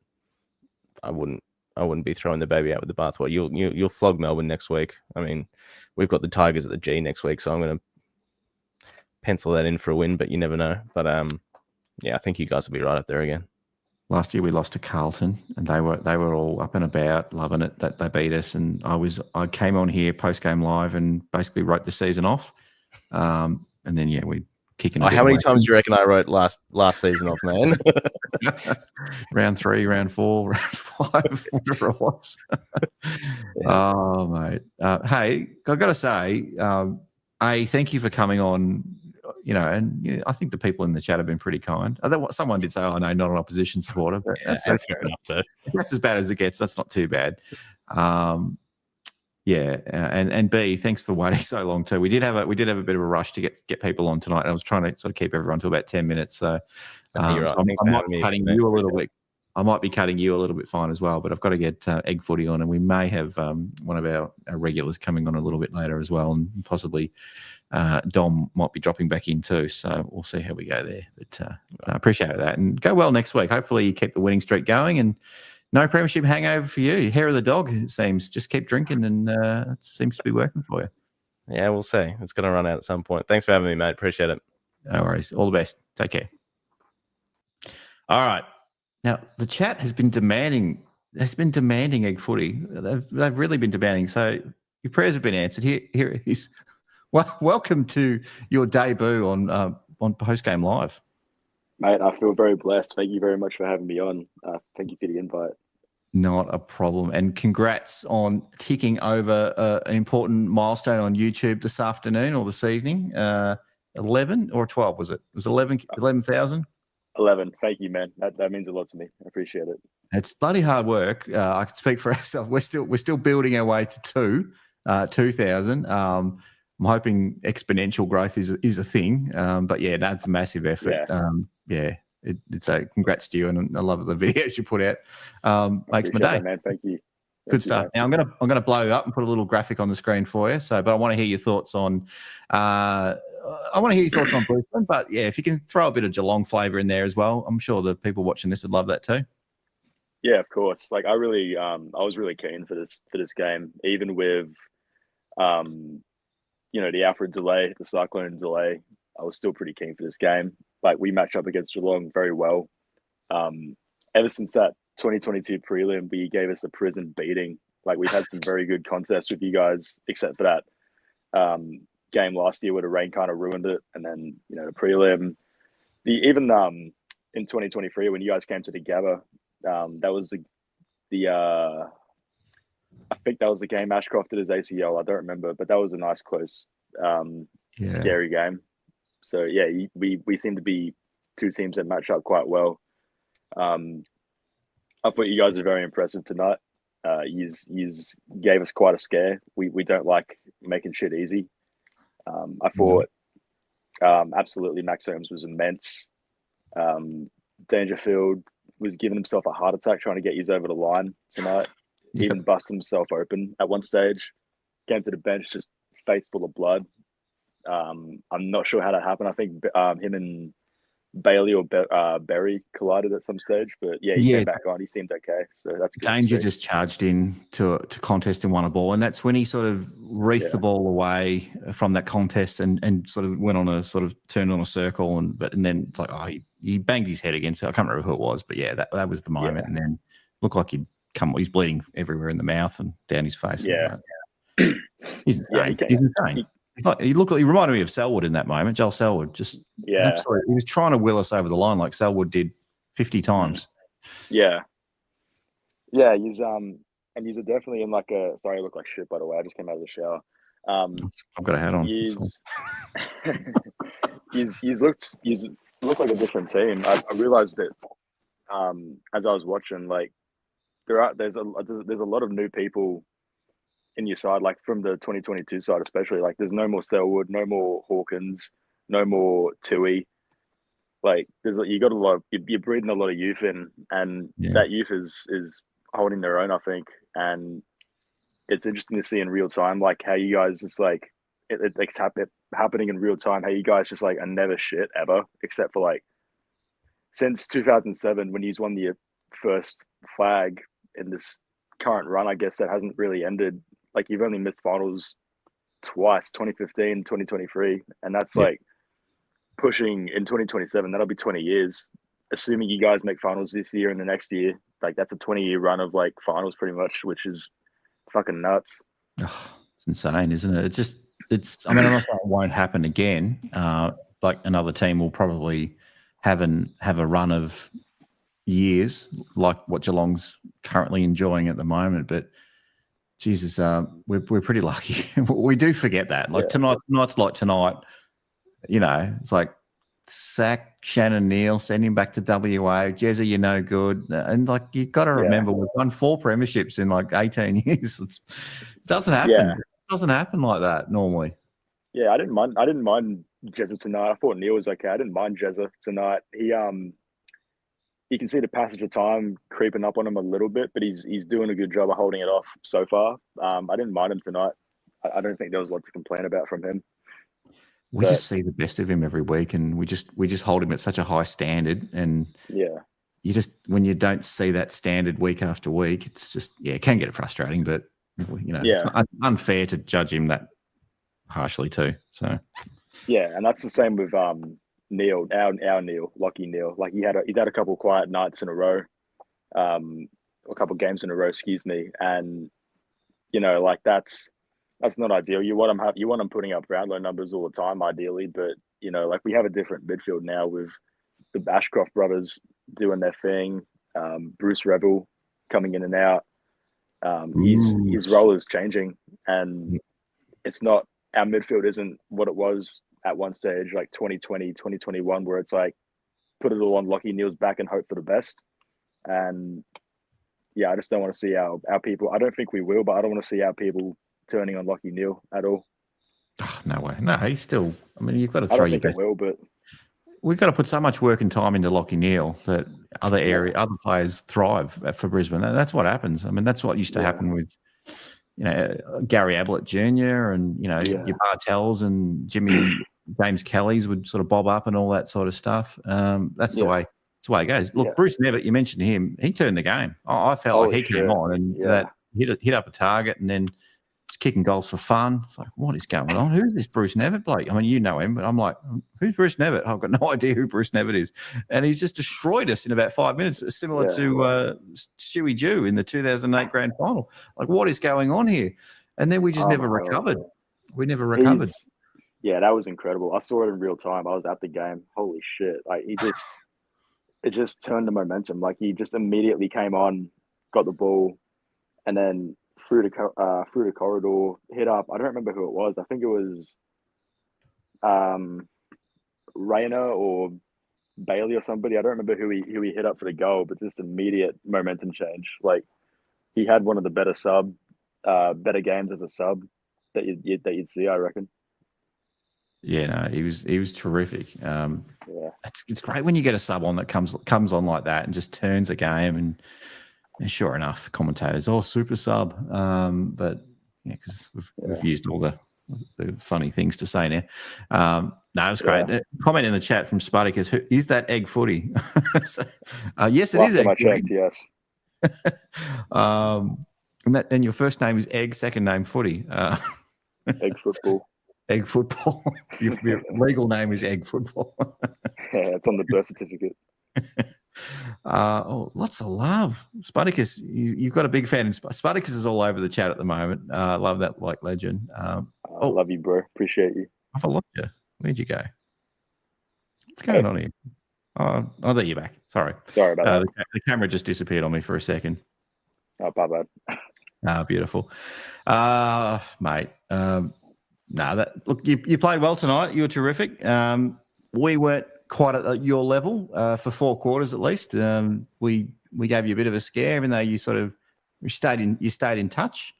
I wouldn't be throwing the baby out with the bathwater. You'll flog Melbourne next week. I mean, we've got the Tigers at the G next week, so I'm going to pencil that in for a win. But you never know. But I think you guys will be right up there again. Last year we lost to Carlton, and they were all up and about, loving it that they beat us. And I came on here Postgame Live and basically wrote the season off. And then we kicking. How many times do you reckon I wrote last season off, man? Round 3, round 4, round 5, whatever it was. Oh, mate. Hey, I've got to say, thank you for coming on. I think the people in the chat have been pretty kind. Someone did say, "Oh no, not an opposition supporter," but that's fair enough too. That's as bad as it gets. That's not too bad. And B, thanks for waiting so long too. We did have a bit of a rush to get people on tonight. I was trying to sort of keep everyone to about 10 minutes. So I might be cutting you a little bit. I might be cutting you a little bit fine as well, but I've got to get Egg Footy on, and we may have one of our regulars coming on a little bit later as well, and possibly Dom might be dropping back in too. So we'll see how we go there. But I appreciate that, and go well next week. Hopefully you keep the winning streak going, and no premiership hangover for you. Hair of the dog, it seems. Just keep drinking, and it seems to be working for you. Yeah, we'll see. It's going to run out at some point. Thanks for having me, mate. Appreciate it. No worries. All the best. Take care. All right. Now, the chat has been demanding Egg Footy. They've really been demanding. So your prayers have been answered. Here it is. Well, welcome to your debut on Postgame Live. Mate, I feel very blessed. Thank you very much for having me on. Thank you for the invite. Not a problem. And congrats on ticking over an important milestone on YouTube this afternoon or this evening. 11 or 12 was it? It was 11,000? 11. Thank you, man. That means a lot to me. I appreciate it. It's bloody hard work. I can speak for ourselves. We're still building our way to 2,000. I'm hoping exponential growth is a thing. But yeah, that's a massive effort. Yeah. It's a congrats to you, and I love the videos you put out. Makes my day. That, man. Thank you. Good stuff. Now I'm gonna blow up and put a little graphic on the screen for you. But I want to hear your thoughts on. Brisbane. But yeah, if you can throw a bit of Geelong flavour in there as well, I'm sure the people watching this would love that too. Yeah, of course. Like I was really keen for this game, even with, the Alfred delay, the Cyclone delay. I was still pretty keen for this game. Like we match up against Geelong very well. Ever since that 2022 prelim, we gave us a prison beating. Like we've had some very good contests with you guys, except for that game last year where the rain kind of ruined it. And then, the prelim, even in 2023 when you guys came to the Gabba, that was I think that was the game Ashcroft did his ACL. I don't remember, but that was a nice close, scary game. So yeah, we seem to be two teams that match up quite well. I thought you guys were very impressive tonight. You gave us quite a scare. We don't like making shit easy. I thought absolutely Max Holmes was immense. Dangerfield was giving himself a heart attack trying to get you over the line tonight. Even busted himself open at one stage. Came to the bench just face full of blood. I'm not sure how that happened. I think him and Bailey or Berry collided at some stage, but he came back on. He seemed okay, so that's good. Danger just charged in to contest and won a ball, and that's when he sort of wreathed the ball away from that contest and sort of went on a sort of turned on a circle, and then it's like he banged his head against it. I can't remember who it was, but yeah, that was the moment, and then looked like he's bleeding everywhere in the mouth and down his face. Yeah, he's insane. He's insane. He reminded me of Selwood in that moment. Joel Selwood, absolutely. He was trying to will us over the line like Selwood did 50 times. Yeah. He's and he's definitely in like a. Sorry, I look like shit by the way. I just came out of the shower. I've got a hat on. He's looked like a different team. I realized that as I was watching, like there's a lot of new people in your side, like from the 2022 side, especially. Like there's no more Selwood, no more Hawkins, no more Tui. Like you got a lot. You're breeding a lot of youth in, and that youth is holding their own, I think. And it's interesting to see in real time, like how you guys just like it's happening in real time. How you guys just like are never shit ever, except for like since 2007 when he's won the first flag in this current run. I guess that hasn't really ended. Like you've only missed finals twice, 2015, 2023. And that's like pushing in 2027. That'll be 20 years. Assuming you guys make finals this year and the next year, like that's a 20-year run of like finals pretty much, which is fucking nuts. Oh, it's insane, isn't it? I mean, I'm not saying it won't happen again. Like another team will probably have a run of years like what Geelong's currently enjoying at the moment. But Jesus, we're pretty lucky. We do forget that. Like tonight's like tonight, it's like sack Shannon Neal, send him back to WA. Jezza, you're no good. And like you got to remember, we've won 4 premierships in like 18 years. It doesn't happen. Yeah. It doesn't happen like that normally. Yeah, I didn't mind Jezza tonight. I thought Neal was okay. I didn't mind Jezza tonight. You can see the passage of time creeping up on him a little bit, but he's doing a good job of holding it off so far. I didn't mind him tonight. I don't think there was a lot to complain about from him. We just see the best of him every week, and we just hold him at such a high standard. And when you don't see that standard week after week, it's just it can get frustrating. But it's unfair to judge him that harshly too. So and that's the same with Neil, our Neil, Lockie Neil. Like he's had a couple of quiet nights in a row, a couple of games in a row, excuse me. And like that's not ideal. You want him putting up Brownlow numbers all the time, ideally. But like we have a different midfield now with the Ashcroft brothers doing their thing. Bruce Rebel coming in and out. His role is changing, and it's not, our midfield isn't what it was at one stage, like 2020, 2021, where it's like put it all on Lockie Neal's back and hope for the best. And yeah, I just don't want to see our people. I don't think we will, but I don't want to see our people turning on Lockie Neal at all. Oh, no way. No, he's still. I mean, you've got to I throw don't your think best. it will, but We've got to put so much work and time into Lockie Neal that other players thrive for Brisbane. And that's what happens. I mean, that's what used to happen with, Gary Ablett Jr. and, your Bartells and James Kelly's would sort of bob up and all that sort of stuff. That's the way. That's the way it goes. Look, Bruce Nevitt, you mentioned him. He turned the game. I felt like he came on and that hit up a target and then just kicking goals for fun. It's like, what is going on? Who's this Bruce Nevitt bloke? I mean, you know him, but I'm like, who's Bruce Nevitt? I've got no idea who Bruce Nevitt is. And he's just destroyed us in about 5 minutes, similar to Stewie Jew in the 2008 grand final. Like, what is going on here? And then we just never recovered. We never recovered. Yeah, that was incredible. I saw it in real time. I was at the game. Holy shit. Like, it just turned the momentum. Like, he just immediately came on, got the ball, and then through the corridor, hit up. I don't remember who it was. I think it was Rayner or Bailey or somebody. I don't remember who he hit up for the goal, but just immediate momentum change. Like, he had one of the better games as a sub that you'd see, I reckon. Yeah, no, he was terrific. It's great when you get a sub on that comes on like that and just turns a game and sure enough, commentators, super sub. But yeah, because we've used all the funny things to say now. No, it's great. Comment in the chat from Spartacus. Is that Egg Footy? Yes, it is Egg Footy. Checked, yes. And your first name is Egg, second name Footy. Egg Football. Egg Football. Your legal name is Egg Football. Yeah, it's on the birth certificate. Lots of love. Spartacus, you've got a big fan. Spartacus is all over the chat at the moment. Love that like legend. I love you, bro. Appreciate you. I've lost you. Where'd you go? What's going on here? Oh, there you're back. Sorry about that. The camera just disappeared on me for a second. Oh, bad. Beautiful. Mate. Look, you played well tonight. You were terrific. We weren't quite at your level for 4 quarters at least. We gave you a bit of a scare, even though you stayed in touch.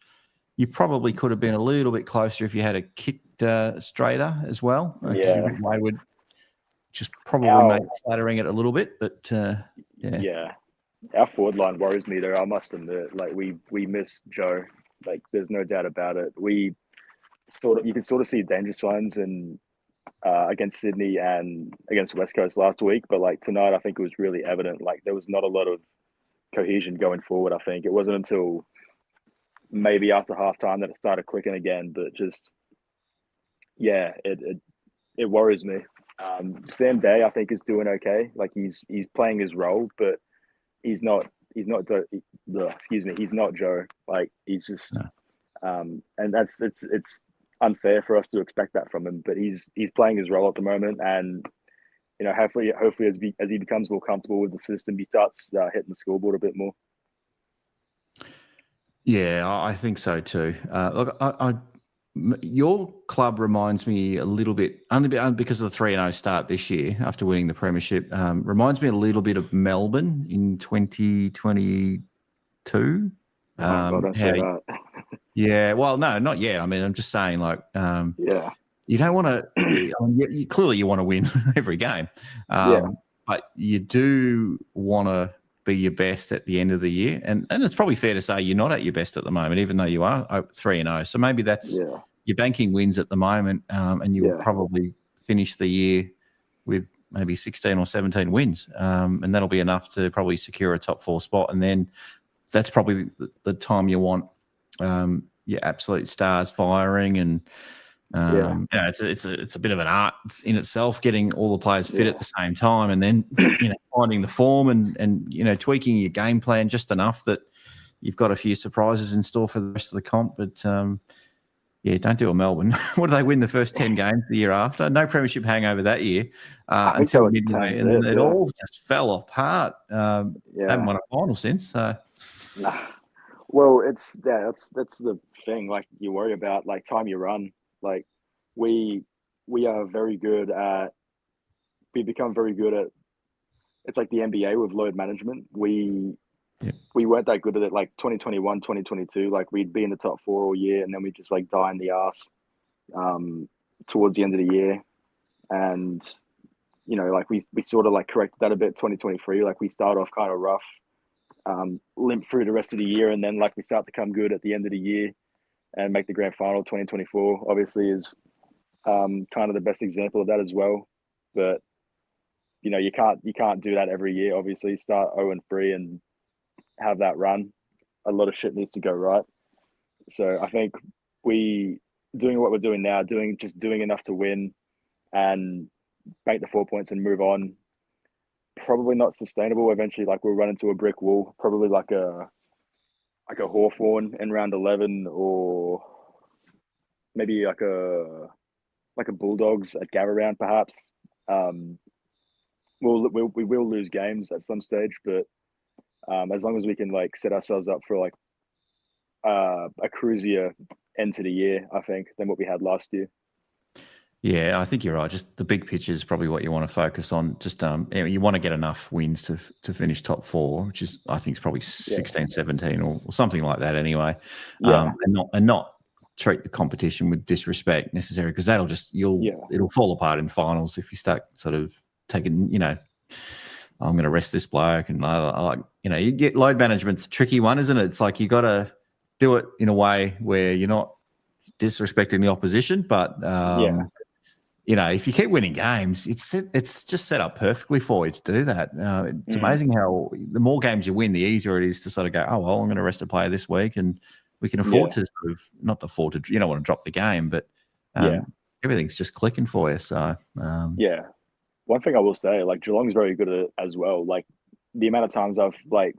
You probably could have been a little bit closer if you had a kicked straighter as well. Yeah, would just probably make flattering it a little bit, but yeah. Our forward line worries me though. I must admit, like we miss Joe. Like, there's no doubt about it. You can sort of see danger signs in against Sydney and against West Coast last week, but like tonight, I think it was really evident. Like, there was not a lot of cohesion going forward. I think it wasn't until maybe after halftime that it started clicking again. But just it worries me. Sam Day, I think, is doing okay. Like, he's playing his role, but he's not Joe. Like, he's just and it's unfair for us to expect that from him, but he's playing his role at the moment, and hopefully as he becomes more comfortable with the system, he starts hitting the scoreboard a bit more. Yeah, I think so too. Look, your club reminds me a little bit, only because of the 3-0 start this year after winning the premiership. Reminds me a little bit of Melbourne in 2022. Yeah, well, no, not yet. I mean, I'm just saying, like, you don't want to. Clearly, you want to win every game, but you do want to be your best at the end of the year, and it's probably fair to say you're not at your best at the moment, even though you are 3-0. So maybe that's you're banking wins at the moment, and you will probably finish the year with maybe 16 or 17 wins, and that'll be enough to probably secure a top 4 spot, and then that's probably the time you want your absolute stars firing, and it's a bit of an art in itself, getting all the players fit at the same time, and then finding the form and tweaking your game plan just enough that you've got a few surprises in store for the rest of the comp. But Yeah, don't do a Melbourne. What do they win the first 10 games the year after? No premiership hangover that year until midway, and it all just fell apart. They haven't won a final since. So. Nah. Well, that's the thing. Like you worry about like time you run. Like we are very good at. We become very good at. It's like the NBA with load management. We weren't that good at it. Like 2021, 2022. Like we'd be in the top 4 all year, and then we just like die in the ass towards the end of the year. And like we sort of like corrected that a bit. 2023, like we started off kind of rough. Limp through the rest of the year, and then like we start to come good at the end of the year and make the grand final. 2024 obviously is kind of the best example of that as well. But you can't do that every year. Obviously, start 0-3 and have that run. A lot of shit needs to go right. So I think we doing what we're doing now, doing enough to win and make the 4 points and move on. Probably not sustainable. Eventually, like we'll run into a brick wall. Probably like a Hawthorn in round 11, or maybe like a Bulldogs at Gabba round, perhaps. We will lose games at some stage, but as long as we can like set ourselves up for like a cruisier end to the year, I think, than what we had last year. Yeah, I think you're right. Just the big picture is probably what you want to focus on. Just you want to get enough wins to finish top 4, which is I think is probably 16, 17 or something like that anyway. And not treat the competition with disrespect necessarily, because that'll just it'll fall apart in finals if you start sort of taking I'm going to rest this bloke and you get load management's a tricky one, isn't it? It's like you got to do it in a way where you're not disrespecting the opposition, but if you keep winning games, it's just set up perfectly for you to do that. It's amazing how the more games you win, the easier it is to sort of go, oh, well, I'm going to rest a player this week, and we can afford to sort of not afford to. You don't want to drop the game, but everything's just clicking for you. So one thing I will say, like Geelong's very good at it as well. Like the amount of times I've like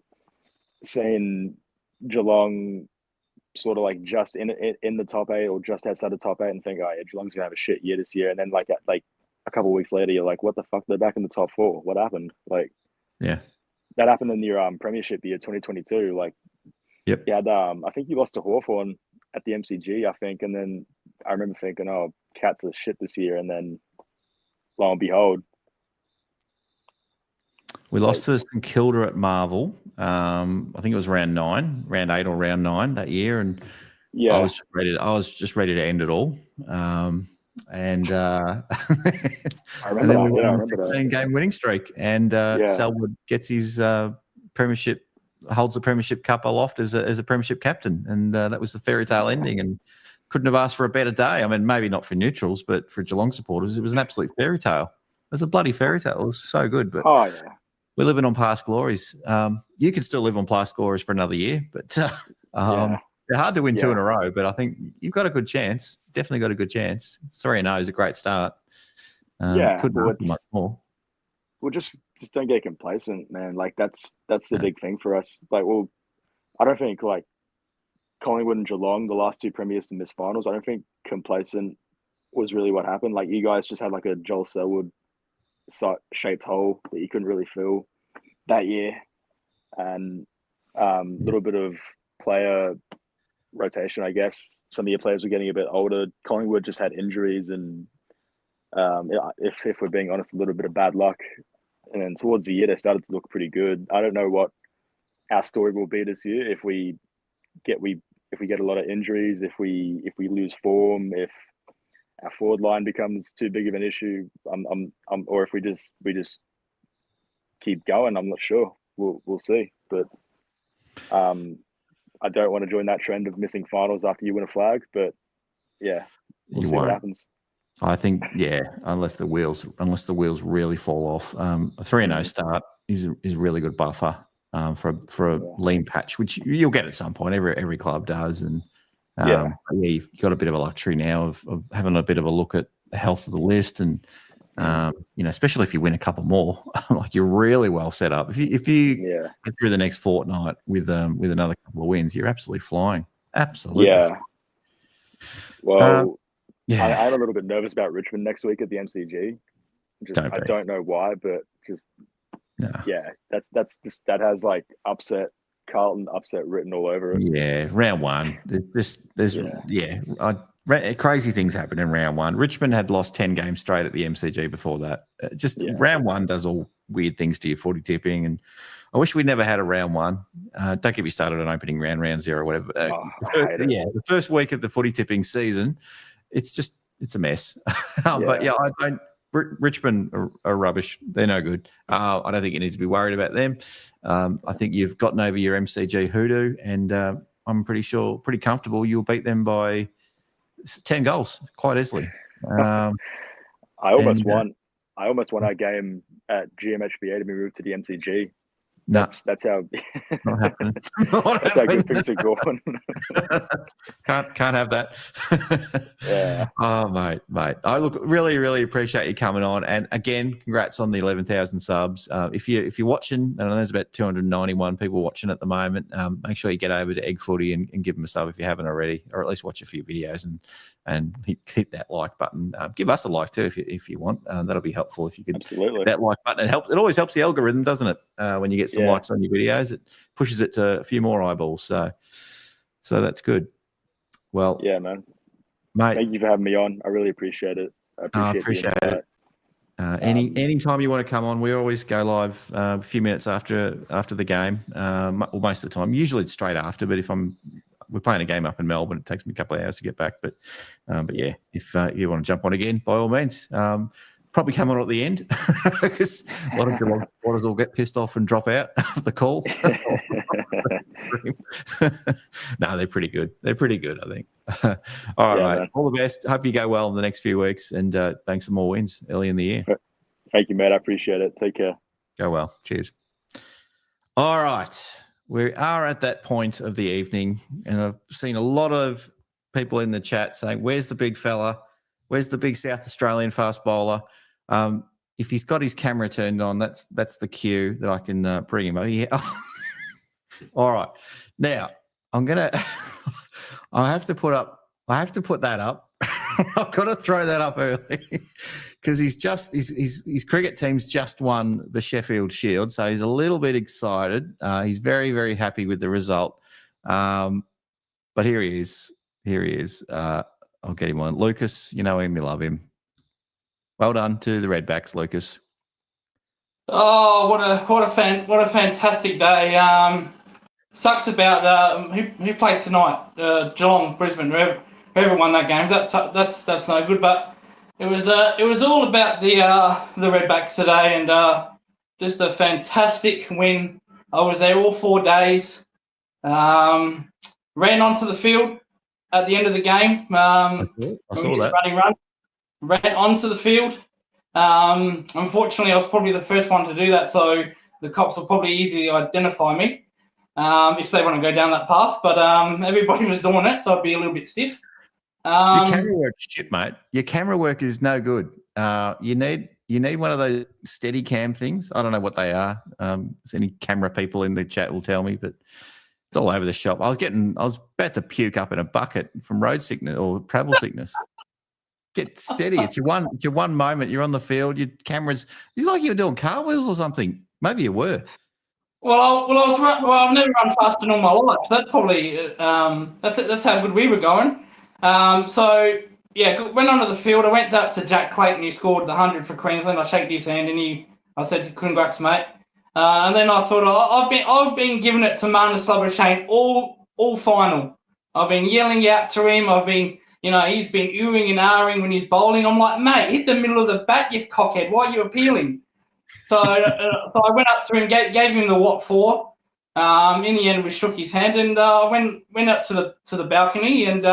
seen Geelong sort of like just in the top 8 or just outside the top 8 and think, oh yeah, Geelong's gonna have a shit year this year, and then like a couple of weeks later you're like, what the fuck, they're back in the top 4, what happened? Like that happened in your premiership year 2022. Like you had I think you lost to Hawthorn at the MCG, I think, and then I remember thinking, oh, Cats are shit this year, and then lo and behold, we lost to St Kilda at Marvel. I think it was round 8 or round 9 that year, and I was just ready to end it all. And I remember and then we went that. on a 16-game winning streak, and Selwood gets his premiership, holds the premiership cup aloft as a premiership captain, and that was the fairy tale ending. And couldn't have asked for a better day. I mean, maybe not for neutrals, but for Geelong supporters, it was an absolute fairy tale. It was a bloody fairy tale. It was so good, but we're living on past glories. You can still live on past glories for another year, but they're hard to win 2 in a row. But I think you've got a good chance. Definitely got a good chance. 3-0 is a great start. Couldn't ask much more. Well, just don't get complacent, man. Like that's the big thing for us. Like, well, I don't think like Collingwood and Geelong, the last 2 premiers to miss finals, I don't think complacent was really what happened. Like you guys just had like a Joel Selwood shaped hole that you couldn't really fill that year, and little bit of player rotation, I guess. Some of your players were getting a bit older. Collingwood just had injuries, and if we're being honest, a little bit of bad luck. And then towards the year, they started to look pretty good. I don't know what our story will be this year if we get a lot of injuries, if we lose form, if our forward line becomes too big of an issue, or if we just keep going. I'm not sure. We'll see. But I don't want to join that trend of missing finals after you win a flag. But we'll see what happens. I think unless the wheels really fall off, a 3-0 start is a really good buffer for a lean patch, which you'll get at some point. Every club does, and you've got a bit of a luxury now of having a bit of a look at the health of the list, and especially if you win a couple more, like you're really well set up. If you get through the next fortnight with another couple of wins, you're absolutely flying. Absolutely. Well, Yeah. I'm a little bit nervous about Richmond next week at the MCG. I don't know why, but just yeah, that has like Carlton upset written all over it. Yeah, round one. Crazy things happen in round one. Richmond had lost 10 games straight at the MCG before that. Round one does all weird things to your footy tipping, and I wish we'd never had a round one. Don't get me started on opening round zero, whatever. The first week of the footy tipping season, it's a mess. But Richmond are rubbish. They're no good. I don't think you need to be worried about them. I think you've gotten over your MCG hoodoo, and I'm pretty comfortable you'll beat them by 10 goals quite easily. I almost won our game at GMHBA to be moved to the MCG. That's how not happening. That's how good things are going. Can't have that. Yeah. Oh, mate. I really, really appreciate you coming on. And again, congrats on the 11,000 subs. If you're watching, I know there's about 291 people watching at the moment. Make sure you get over to Egg Footy and give them a sub if you haven't already, or at least watch a few videos and hit that like button. Give us a like too if you want. That'll be helpful if you could. Absolutely. Hit that like button. It always helps the algorithm, doesn't it? When you get some likes on your videos, it pushes it to a few more eyeballs. So that's good. Well, yeah, man. Mate, thank you for having me on. I really appreciate it. I appreciate it. Any time you want to come on, we always go live a few minutes after the game. Well, most of the time, usually it's straight after. But if we're playing a game up in Melbourne, it takes me a couple of hours to get back. But yeah, if you want to jump on again, by all means. Probably come on at the end because a lot of Geelong supporters will get pissed off and drop out of the call. No, they're pretty good. I think. All right, mate. Man. All the best. Hope you go well in the next few weeks, and thanks for more wins early in the year. Thank you, mate. I appreciate it. Take care. Go well. Cheers. All right. We are at that point of the evening, and I've seen a lot of people in the chat saying, where's the big fella? Where's the big South Australian fast bowler? If he's got his camera turned on, that's the cue that I can bring him over. Yeah. All right. Now I have to put that up. I've got to throw that up early because his cricket team's just won the Sheffield Shield, so he's a little bit excited. He's very, very happy with the result. But here he is. I'll get him on. Lucas, you know him, you love him. Well done to the Redbacks, Lucas. Oh, what a fantastic day. Sucks about who played tonight. Geelong, Brisbane, whoever won that game. That's no good. But it was all about the Redbacks today, and just a fantastic win. I was there all 4 days. Ran onto the field at the end of the game. I saw that. Ran onto the field. Unfortunately, I was probably the first one to do that, so the cops will probably easily identify me if they want to go down that path. But everybody was doing it, so I'd be a little bit stiff. Your camera work shit, mate. Your camera work is no good. You need one of those steady cam things. I don't know what they are. Any camera people in the chat will tell me, but it's all over the shop. I was about to puke up in a bucket from road sickness or travel sickness. Get steady. It's your one moment. You're on the field. Your camera's. It's like you were doing car wheels or something. Maybe you were. Well, I've never run fast in all my life. So that's probably that's how good we were going. So yeah, went onto the field. I went up to Jack Clayton, who scored the 100 for Queensland. I shaked his hand, and I said, "Congrats, mate." And then I thought, I've been giving it to Marnus Labuschagne all final. I've been yelling out to him. I've been. He's been oohing and ahhing when he's bowling. I'm like, mate, hit the middle of the bat, you cockhead. Why are you appealing? So I went up to him, gave him the what for. In the end, we shook his hand, and went up to the balcony and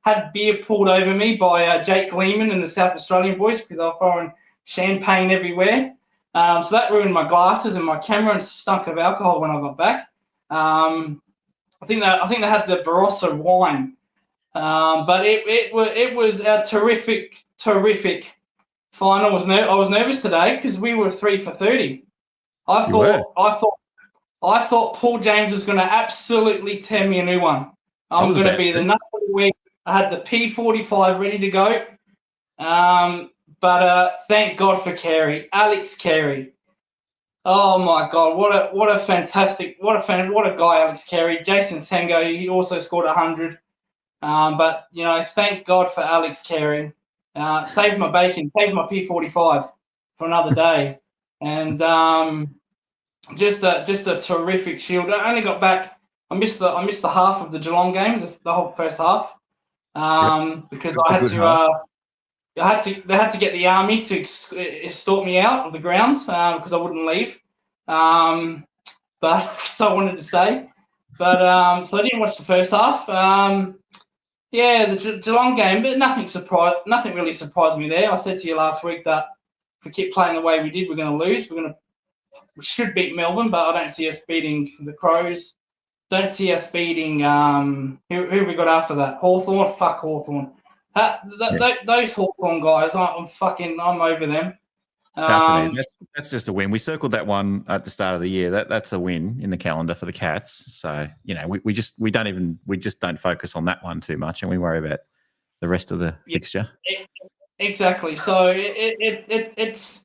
had beer poured over me by Jake Gleeman and the South Australian boys because they were throwing champagne everywhere. So that ruined my glasses and my camera and stunk of alcohol when I got back. I think they had the Barossa wine. But it was a terrific final. I was nervous today because we were 3 for 30. I thought Paul James was going to absolutely tear me a new one. I'm going to be the nut of the week. I had the P45 ready to go. But thank God for Kyri, Alex Kyri. Oh my God, what a fantastic, what a guy, Alex Kyri. Jason Sengo, he also scored 100. But thank God for Alex Kyri. Saved my bacon, saved my P45 for another day, and just a terrific shield. I only got back. I missed the half of the Geelong game, the whole first half, because I had to. They had to get the army to escort me out of the grounds because I wouldn't leave. But so I wanted to stay. But so I didn't watch the first half. Yeah, the Geelong game, but nothing really surprised me there. I said to you last week that if we keep playing the way we did, we're going to lose. We should beat Melbourne, but I don't see us beating the Crows. Don't see us beating who have we got after that? Hawthorn. Fuck Hawthorn. Those Hawthorn guys, I'm over them. That's just a win. We circled that one at the start of the year. That's a win in the calendar for the Cats. So we just don't focus on that one too much, and we worry about the rest of the fixture. Exactly. So it's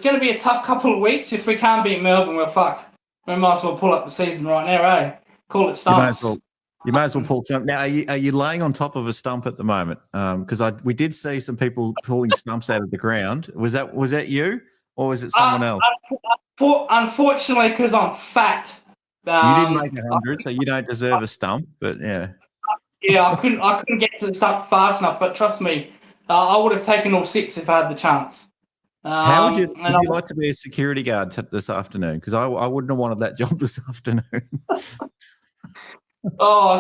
going to be a tough couple of weeks. If we can't beat Melbourne, we're fucked. We might as well pull up the season right now, eh? Call it stumps. You may as well pull stump. Now, are you laying on top of a stump at the moment? Because we did see some people pulling stumps out of the ground. Was that you, or was it someone else? Unfortunately, because I'm fat. You didn't make 100, so you don't deserve a stump. But yeah. Yeah, I couldn't get to the stump fast enough. But trust me, I would have taken all 6 if I had the chance. How would you like to be a security guard this afternoon? Because I wouldn't have wanted that job this afternoon.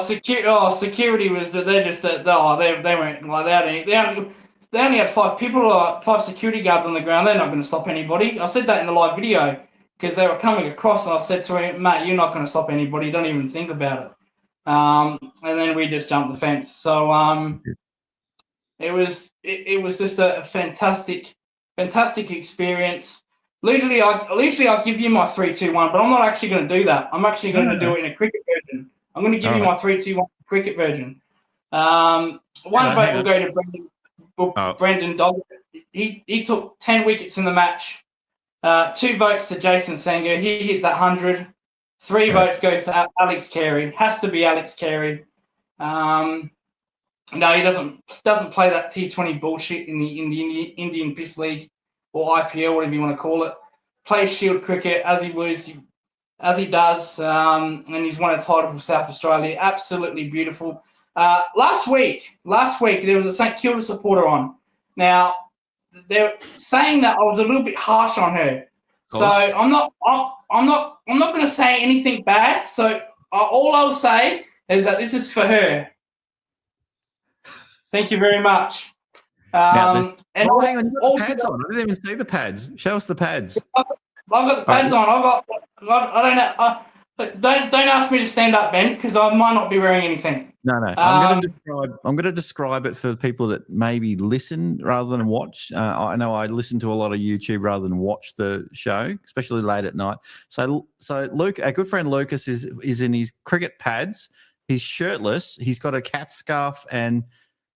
Security was they weren't like that. They only had 5 people, 5 security guards on the ground. They're not going to stop anybody. I said that in the live video because they were coming across, and I said to him, Matt, you're not going to stop anybody. Don't even think about it. And then we just jumped the fence. So it was just a fantastic experience. Usually I'll give you my 3-2-1, but I'm not actually going to do that. I'm actually going to do it in a cricket version. I'm going to give you my 3-2-1 cricket version. One vote will go to Brendan Dog. He took 10 wickets in the match. 2 votes to Jason Sengo. He hit that 100. 3 votes goes to Alex Kyri. Has to be Alex Kyri. No, he doesn't play that T20 bullshit in the Indian Piss League or IPL, whatever you want to call it. Plays Shield cricket as he does, and he's won a title for South Australia. Absolutely beautiful. Last week there was a St Kilda supporter on. Now they're saying that I was a little bit harsh on her, so I'm not going to say anything bad. So all I'll say is that this is for her. Thank you very much. Hang on, you've got the pads on. I didn't even see the pads. Show us the pads. I've got the pads on. I don't know. Don't ask me to stand up, Ben, because I might not be wearing anything. No. I'm going to describe it for people that maybe listen rather than watch. I know I listen to a lot of YouTube rather than watch the show, especially late at night. So Luke, our good friend Lucas is in his cricket pads. He's shirtless. He's got a cat scarf and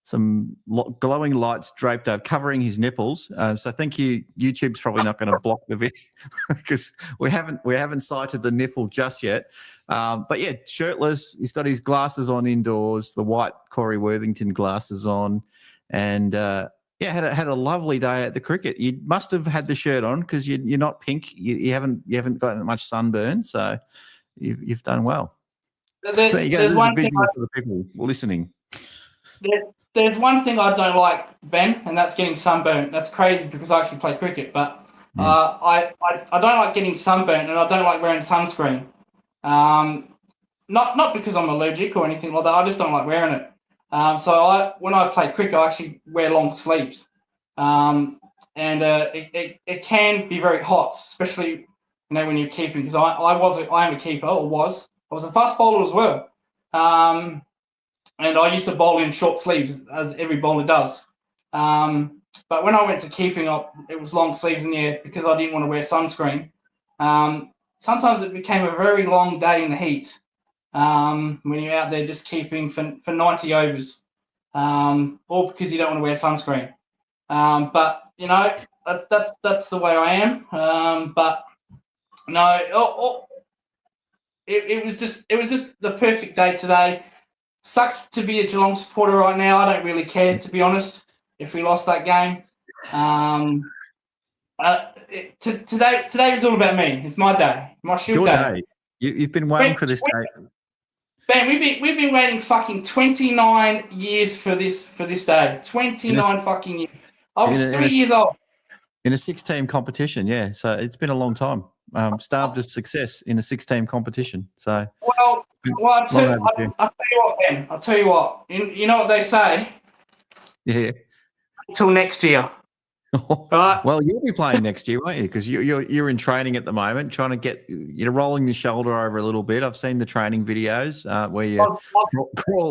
some glowing lights draped over, covering his nipples. So thank you. YouTube's probably not going to block the video because we haven't cited the nipple just yet. But yeah, shirtless. He's got his glasses on indoors, the white Corey Worthington glasses on, and had a lovely day at the cricket. You must have had the shirt on because you're not pink. You haven't got much sunburn, so you've done well. There you go. There's one thing for the people listening. There's one thing I don't like, Ben, and that's getting sunburnt. That's crazy because I actually play cricket, but I don't like getting sunburnt, and I don't like wearing sunscreen. Not because I'm allergic or anything like that. I just don't like wearing it. So when I play cricket, I actually wear long sleeves, and it can be very hot, especially when you're keeping. Because I am a keeper, or was. I was a fast bowler as well. And I used to bowl in short sleeves, as every bowler does. But when I went to keeping, it was long sleeves in the air because I didn't want to wear sunscreen. Sometimes it became a very long day in the heat when you're out there just keeping for 90 overs. or because you don't want to wear sunscreen. But that's the way I am. But no, it was just the perfect day today. Sucks to be a Geelong supporter right now. I don't really care, to be honest, if we lost that game. Today was all about me. It's my day, my Shield day. You've been waiting for this day. Ben, we've been waiting fucking 29 years for this day. 29 fucking years. I was 3 years old. In a 6-team competition, yeah. So it's been a long time. Starved of success in a 6-team competition. So I'll tell you what, Ben. I'll tell you what. You know what they say? Yeah. Until next year. Right. Well, you'll be playing next year, won't you? Because you're in training at the moment, trying to you're rolling the shoulder over a little bit. I've seen the training videos where you're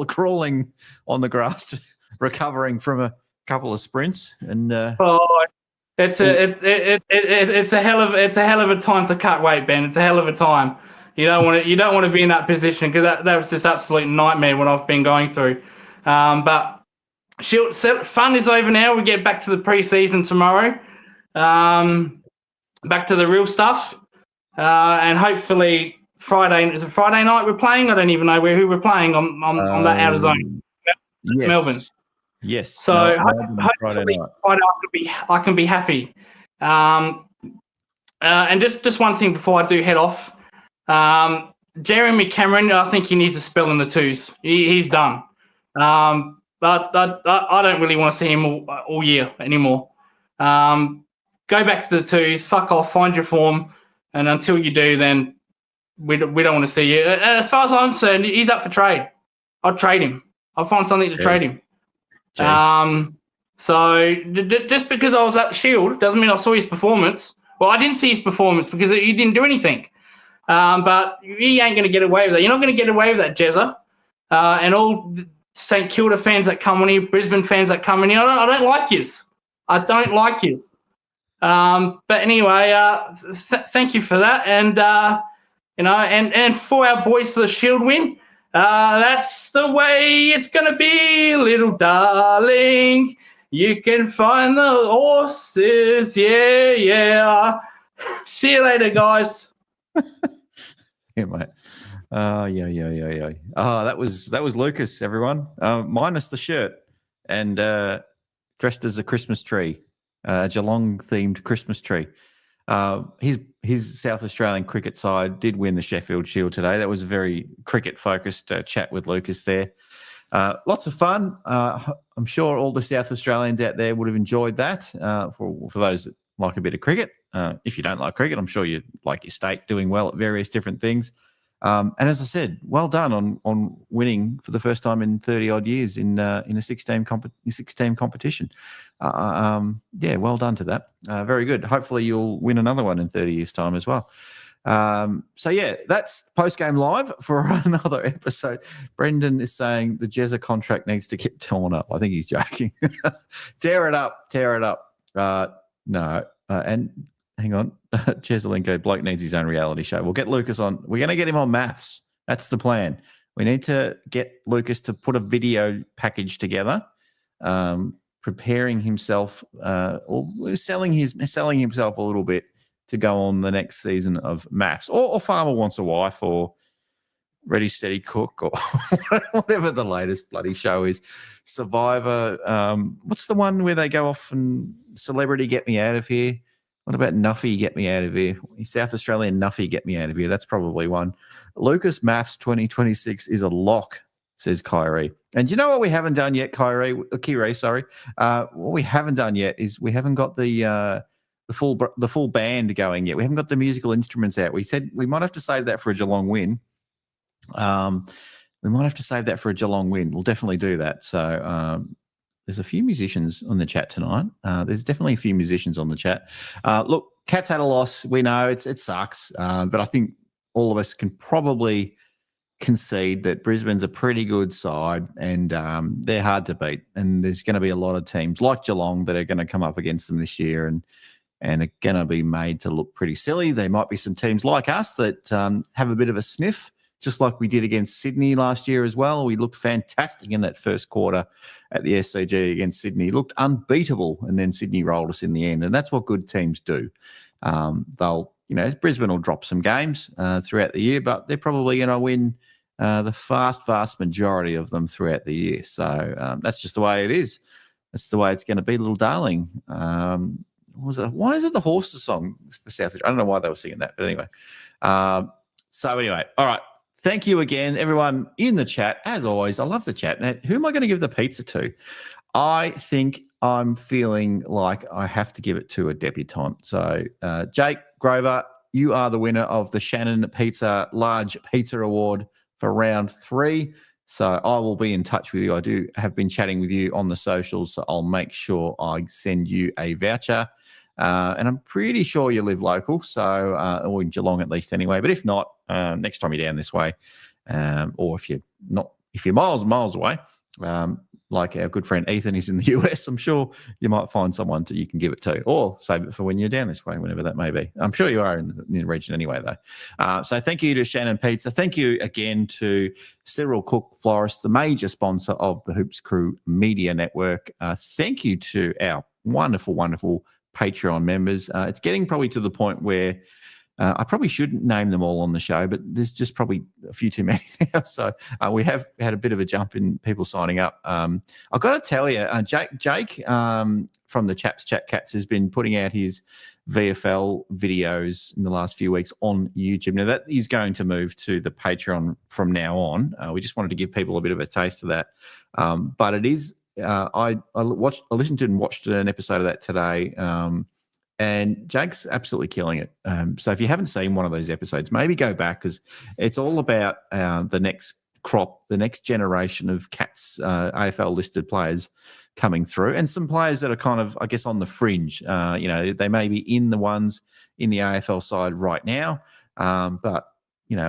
crawling on the grass, recovering from a couple of sprints, and it's a hell of a time to cut weight, Ben. It's a hell of a time. You don't want to be in that position, because that was just absolute nightmare what I've been going through. But fun is over now. We get back to the pre-season tomorrow. Back to the real stuff. And hopefully Friday, is it Friday night we're playing? I don't even know who we're playing on that outer zone. Yes. Melbourne. Yes. So hopefully Friday I can be happy. And just one thing before I do head off. Jeremy Cameron, I think he needs a spell in the twos. He's done. But I don't really want to see him all year anymore. Go back to the twos, fuck off, find your form, and until you do, then we don't want to see you. As far as I'm concerned, he's up for trade. I'll trade him. I'll find something to trade him. So just because I was at the Shield doesn't mean I saw his performance. Well, I didn't see his performance because he didn't do anything. But he ain't going to get away with that. You're not going to get away with that, Jezza. And all St Kilda fans that come on here, Brisbane fans that come in here, I don't like yous. I don't like yous. But anyway, thank you for that. And, and for our boys for the Shield win, that's the way it's going to be, little darling. You can find the horses, yeah. See you later, guys. Yeah, mate. Yeah. Oh, that was Lucas, everyone. Minus the shirt and dressed as a Christmas tree, Geelong themed Christmas tree. His South Australian cricket side did win the Sheffield Shield today. That was a very cricket focused chat with Lucas there. Lots of fun. I'm sure all the South Australians out there would have enjoyed that. For those that like a bit of cricket, if you don't like cricket, I'm sure you like your state doing well at various different things. And as I said, well done on winning for the first time in 30 odd years in a 6-team competition. Yeah, well done to that. Very good. Hopefully you'll win another one in 30 years' time as well. So yeah, that's Postgame Live for another episode. Brendan is saying the Jezza contract needs to get torn up. I think he's joking. Tear it up. No. And hang on. Chesalenko, bloke needs his own reality show. We'll get Lucas on. We're going to get him on maths. That's the plan. We need to get Lucas to put a video package together, preparing himself or selling himself a little bit to go on the next season of maths. Or Farmer Wants a Wife, or Ready, Steady, Cook, or whatever the latest bloody show is. Survivor. What's the one where they go off and Celebrity Get Me Out of Here? What about Nuffy Get Me Out of Here? South Australian Nuffy Get Me Out of Here. That's probably one. Lucas Maths 2026 is a lock, says Kyri. And you know what we haven't done yet, Kyri, sorry. What we haven't done yet is we haven't got the full band going yet. We haven't got the musical instruments out. We said we might have to save that for a Geelong win. We'll definitely do that. So there's a few musicians on the chat tonight. There's definitely a few musicians on the chat. Look, Cats had a loss. We know it sucks, but I think all of us can probably concede that Brisbane's a pretty good side, and they're hard to beat. And there's going to be a lot of teams like Geelong that are going to come up against them this year and are going to be made to look pretty silly. There might be some teams like us that have a bit of a sniff just like we did against Sydney last year as well. We looked fantastic in that first quarter at the SCG against Sydney. Looked unbeatable, and then Sydney rolled us in the end, and that's what good teams do. They'll, Brisbane will drop some games throughout the year, but they're probably going to win the vast majority of them throughout the year. So that's just the way it is. That's the way it's going to be, little darling. Why is it the Horses song for South? I don't know why they were singing that, but anyway. So anyway, all right. Thank you again, everyone in the chat. As always, I love the chat. Now, who am I going to give the pizza to? I think I'm feeling like I have to give it to a debutant. So, Jake Grover, you are the winner of the Shannon Pizza Large Pizza Award for round 3. So I will be in touch with you. I have been chatting with you on the socials, so I'll make sure I send you a voucher. And I'm pretty sure you live local, so or in Geelong at least anyway. But if not, next time you're down this way, or if you're miles away, like our good friend Ethan is in the US, I'm sure you might find someone you can give it to, or save it for when you're down this way, whenever that may be. I'm sure you are in the region anyway, though. So thank you to Shannon Pizza. Thank you again to Cyril Cook Florist, the major sponsor of the Hoops Crew Media Network. Thank you to our wonderful Patreon members. It's getting probably to the point where I probably shouldn't name them all on the show, but there's just probably a few too many now. So we have had a bit of a jump in people signing up. I've got to tell you, Jake from the Chaps Chat Cats has been putting out his VFL videos in the last few weeks on YouTube. Now, that is going to move to the Patreon from now on. We just wanted to give people a bit of a taste of that. But it is, I listened to and watched an episode of that today. And Jake's absolutely killing it. So if you haven't seen one of those episodes, maybe go back, because it's all about the next crop, the next generation of Cats AFL listed players coming through, and some players that are kind of, I guess, on the fringe. They may be in the ones in the AFL side right now, but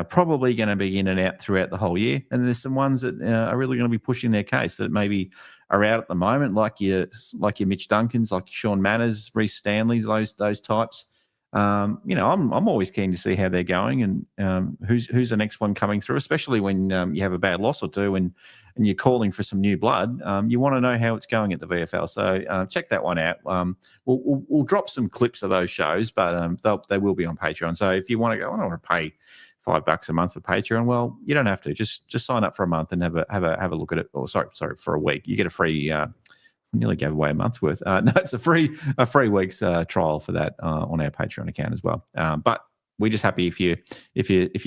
probably going to be in and out throughout the whole year. And there's some ones that are really going to be pushing their case that maybe are out at the moment, like your Mitch Duncans, like Sean Manners, Reece Stanley's, those types. I'm always keen to see how they're going, and who's the next one coming through, especially when you have a bad loss or two and you're calling for some new blood. You want to know how it's going at the VFL. So check that one out. We'll drop some clips of those shows, but they will be on Patreon. So if you want to go, I don't want to pay $5 a month for Patreon. Well, you don't have to. Just sign up for a month and have a look at it. Or sorry, for a week. You get a free. I nearly gave away a month's worth. No, it's a free week's trial for that on our Patreon account as well. But we're just happy if you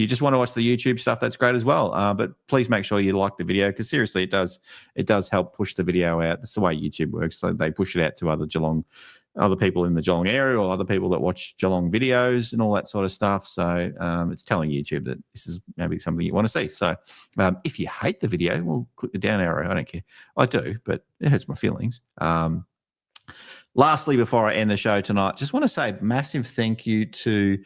just want to watch the YouTube stuff, that's great as well. But please make sure you like the video, because seriously, it does help push the video out. That's the way YouTube works. So they push it out to other people in the Geelong area, or other people that watch Geelong videos and all that sort of stuff. So it's telling YouTube that this is maybe something you want to see. So if you hate the video, well, click the down arrow. I don't care. I do, but it hurts my feelings. Lastly, before I end the show tonight, just want to say massive thank you to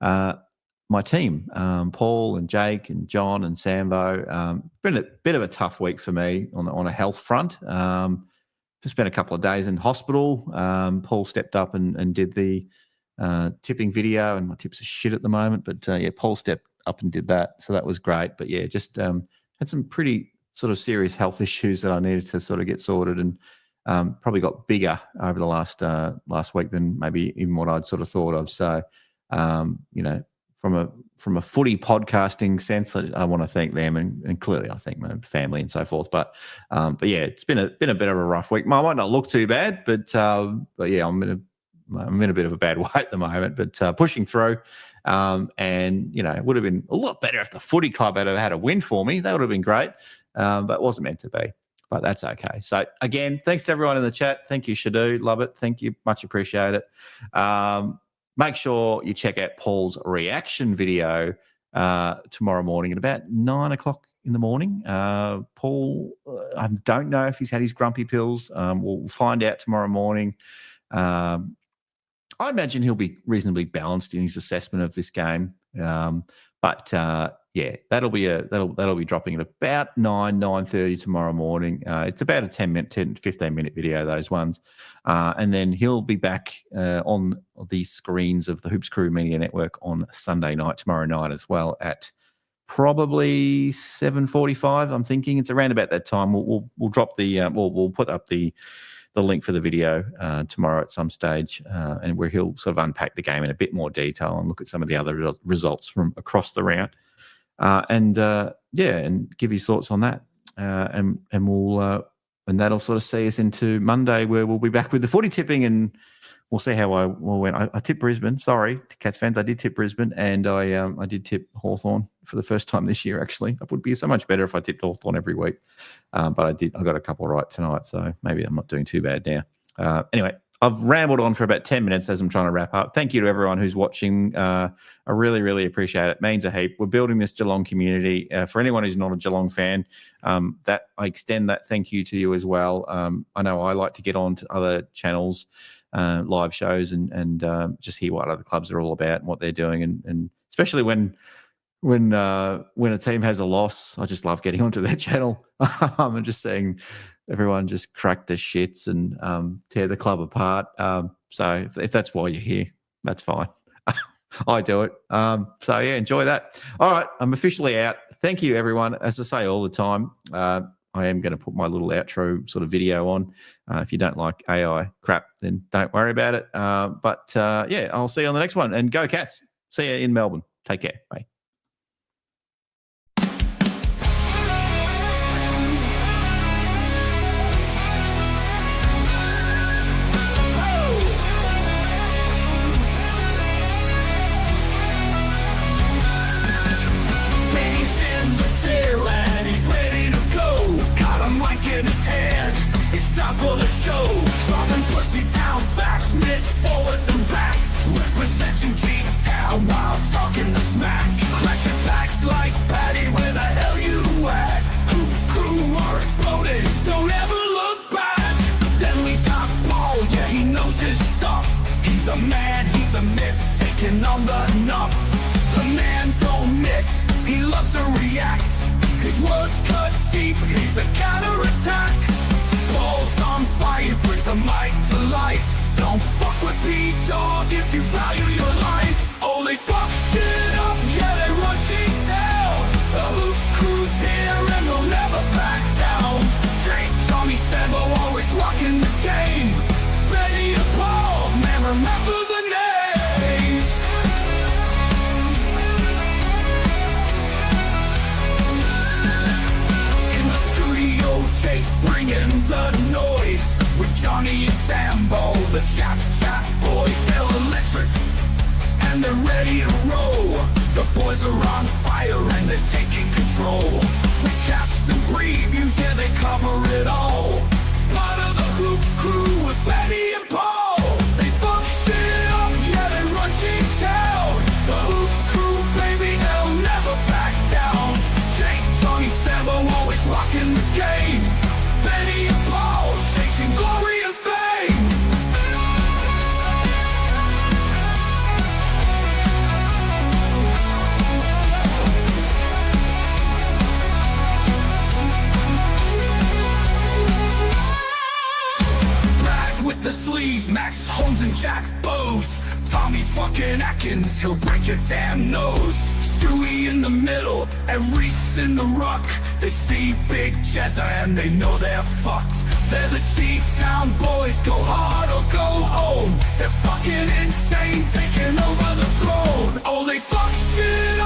my team, Paul and Jake and John and Sambo. Been a bit of a tough week for me on a health front. Just spent a couple of days in hospital. Paul stepped up and did the tipping video, and my tips are shit at the moment. But Paul stepped up and did that, so that was great. But just had some pretty sort of serious health issues that I needed to sort of get sorted, and probably got bigger over the last week than maybe even what I'd sort of thought of. So from a footy podcasting sense, I want to thank them, and clearly I thank my family and so forth. But it's been a bit of a rough week. I might not look too bad, but I'm in a bit of a bad way at the moment. But pushing through, and it would have been a lot better if the footy club had had a win for me. That would have been great, but it wasn't meant to be. But that's okay. So again, thanks to everyone in the chat. Thank you, Shadu. Love it. Thank you. Much appreciate it. Make sure you check out Paul's reaction video tomorrow morning at about 9 o'clock in the morning. Paul, I don't know if he's had his grumpy pills. We'll find out tomorrow morning. I imagine he'll be reasonably balanced in his assessment of this game. But that'll be dropping at about 9:30 tomorrow morning. It's about a 10 to 15 minute video, those ones. And then he'll be back on the screens of the Hoops Crew Media Network on Sunday night, tomorrow night as well, at probably 7:45. I'm thinking it's around about that time. We'll drop the we'll put up the link for the video tomorrow at some stage, and where he'll sort of unpack the game in a bit more detail and look at some of the other results from across the round, and give his thoughts on that, and we'll and that'll sort of see us into Monday, where we'll be back with the footy tipping, and we'll see how I went. I tipped Brisbane. Sorry, Cats fans, I did tip Brisbane, and I did tip Hawthorn for the first time this year. Actually, it would be so much better if I tipped Hawthorn every week, but I did. I got a couple right tonight, so maybe I'm not doing too bad now. Anyway, I've rambled on for about 10 minutes as I'm trying to wrap up. Thank you to everyone who's watching. I really, really appreciate it. It means a heap. We're building this Geelong community. For anyone who's not a Geelong fan, that I extend that thank you to you as well. I know I like to get on to other channels, live shows, and just hear what other clubs are all about and what they're doing, and especially when a team has a loss, I just love getting onto their channel and just seeing everyone just crack the shits and tear the club apart. So if that's why you're here, that's fine. I do it. So yeah, enjoy that. All right, I'm officially out. Thank you, everyone. As I say all the time, I am going to put my little outro sort of video on. If you don't like AI crap, then don't worry about it. But I'll see you on the next one. And go Cats. See you in Melbourne. Take care. Bye. It's time for the show. Dropping pussy down facts, mitts, forwards and backs. Representing G-Town while talking the smack. Crashing facts like Patty, where the hell you at? Hoops crew are exploding, don't ever look back. Then we got Paul, yeah, he knows his stuff. He's a man, he's a myth, taking on the nuffs. The man don't miss, he loves to react. His words cut deep, he's a counterattack. Balls on fire, brings the mic to life. Don't fuck with B-Dog if you value your life. Oh, they fuck shit up, yeah, they run G-Town. The Hoops crew's here and they'll never back down. Jake, Tommy, Sambo, always rocking the game. Betty and Paul, man, remember the names. In the studio, Jake's bringing the noise. With Johnny and Sambo, the chaps, chat boys, they're electric, and they're ready to roll. The boys are on fire and they're taking control. With Caps and previews, yeah, they cover it all. Part of the Hoops crew with Betty and Paul. They fuck shit up, yeah, they run G-Town. The Hoops crew, baby, they'll never back down. Jake, Johnny, Sambo, always rocking the game. Betty and Paul, chasing glory and fame. Brad with the sleeves, Max Holmes and Jack Bose. Tommy fucking Atkins, he'll break your damn nose. Stewie in the middle, and Reese in the ruck. They see Big Jezza and they know they're fucked. They're the G-Town boys, go hard or go home. They're fucking insane, taking over the throne. Oh, they fuck shit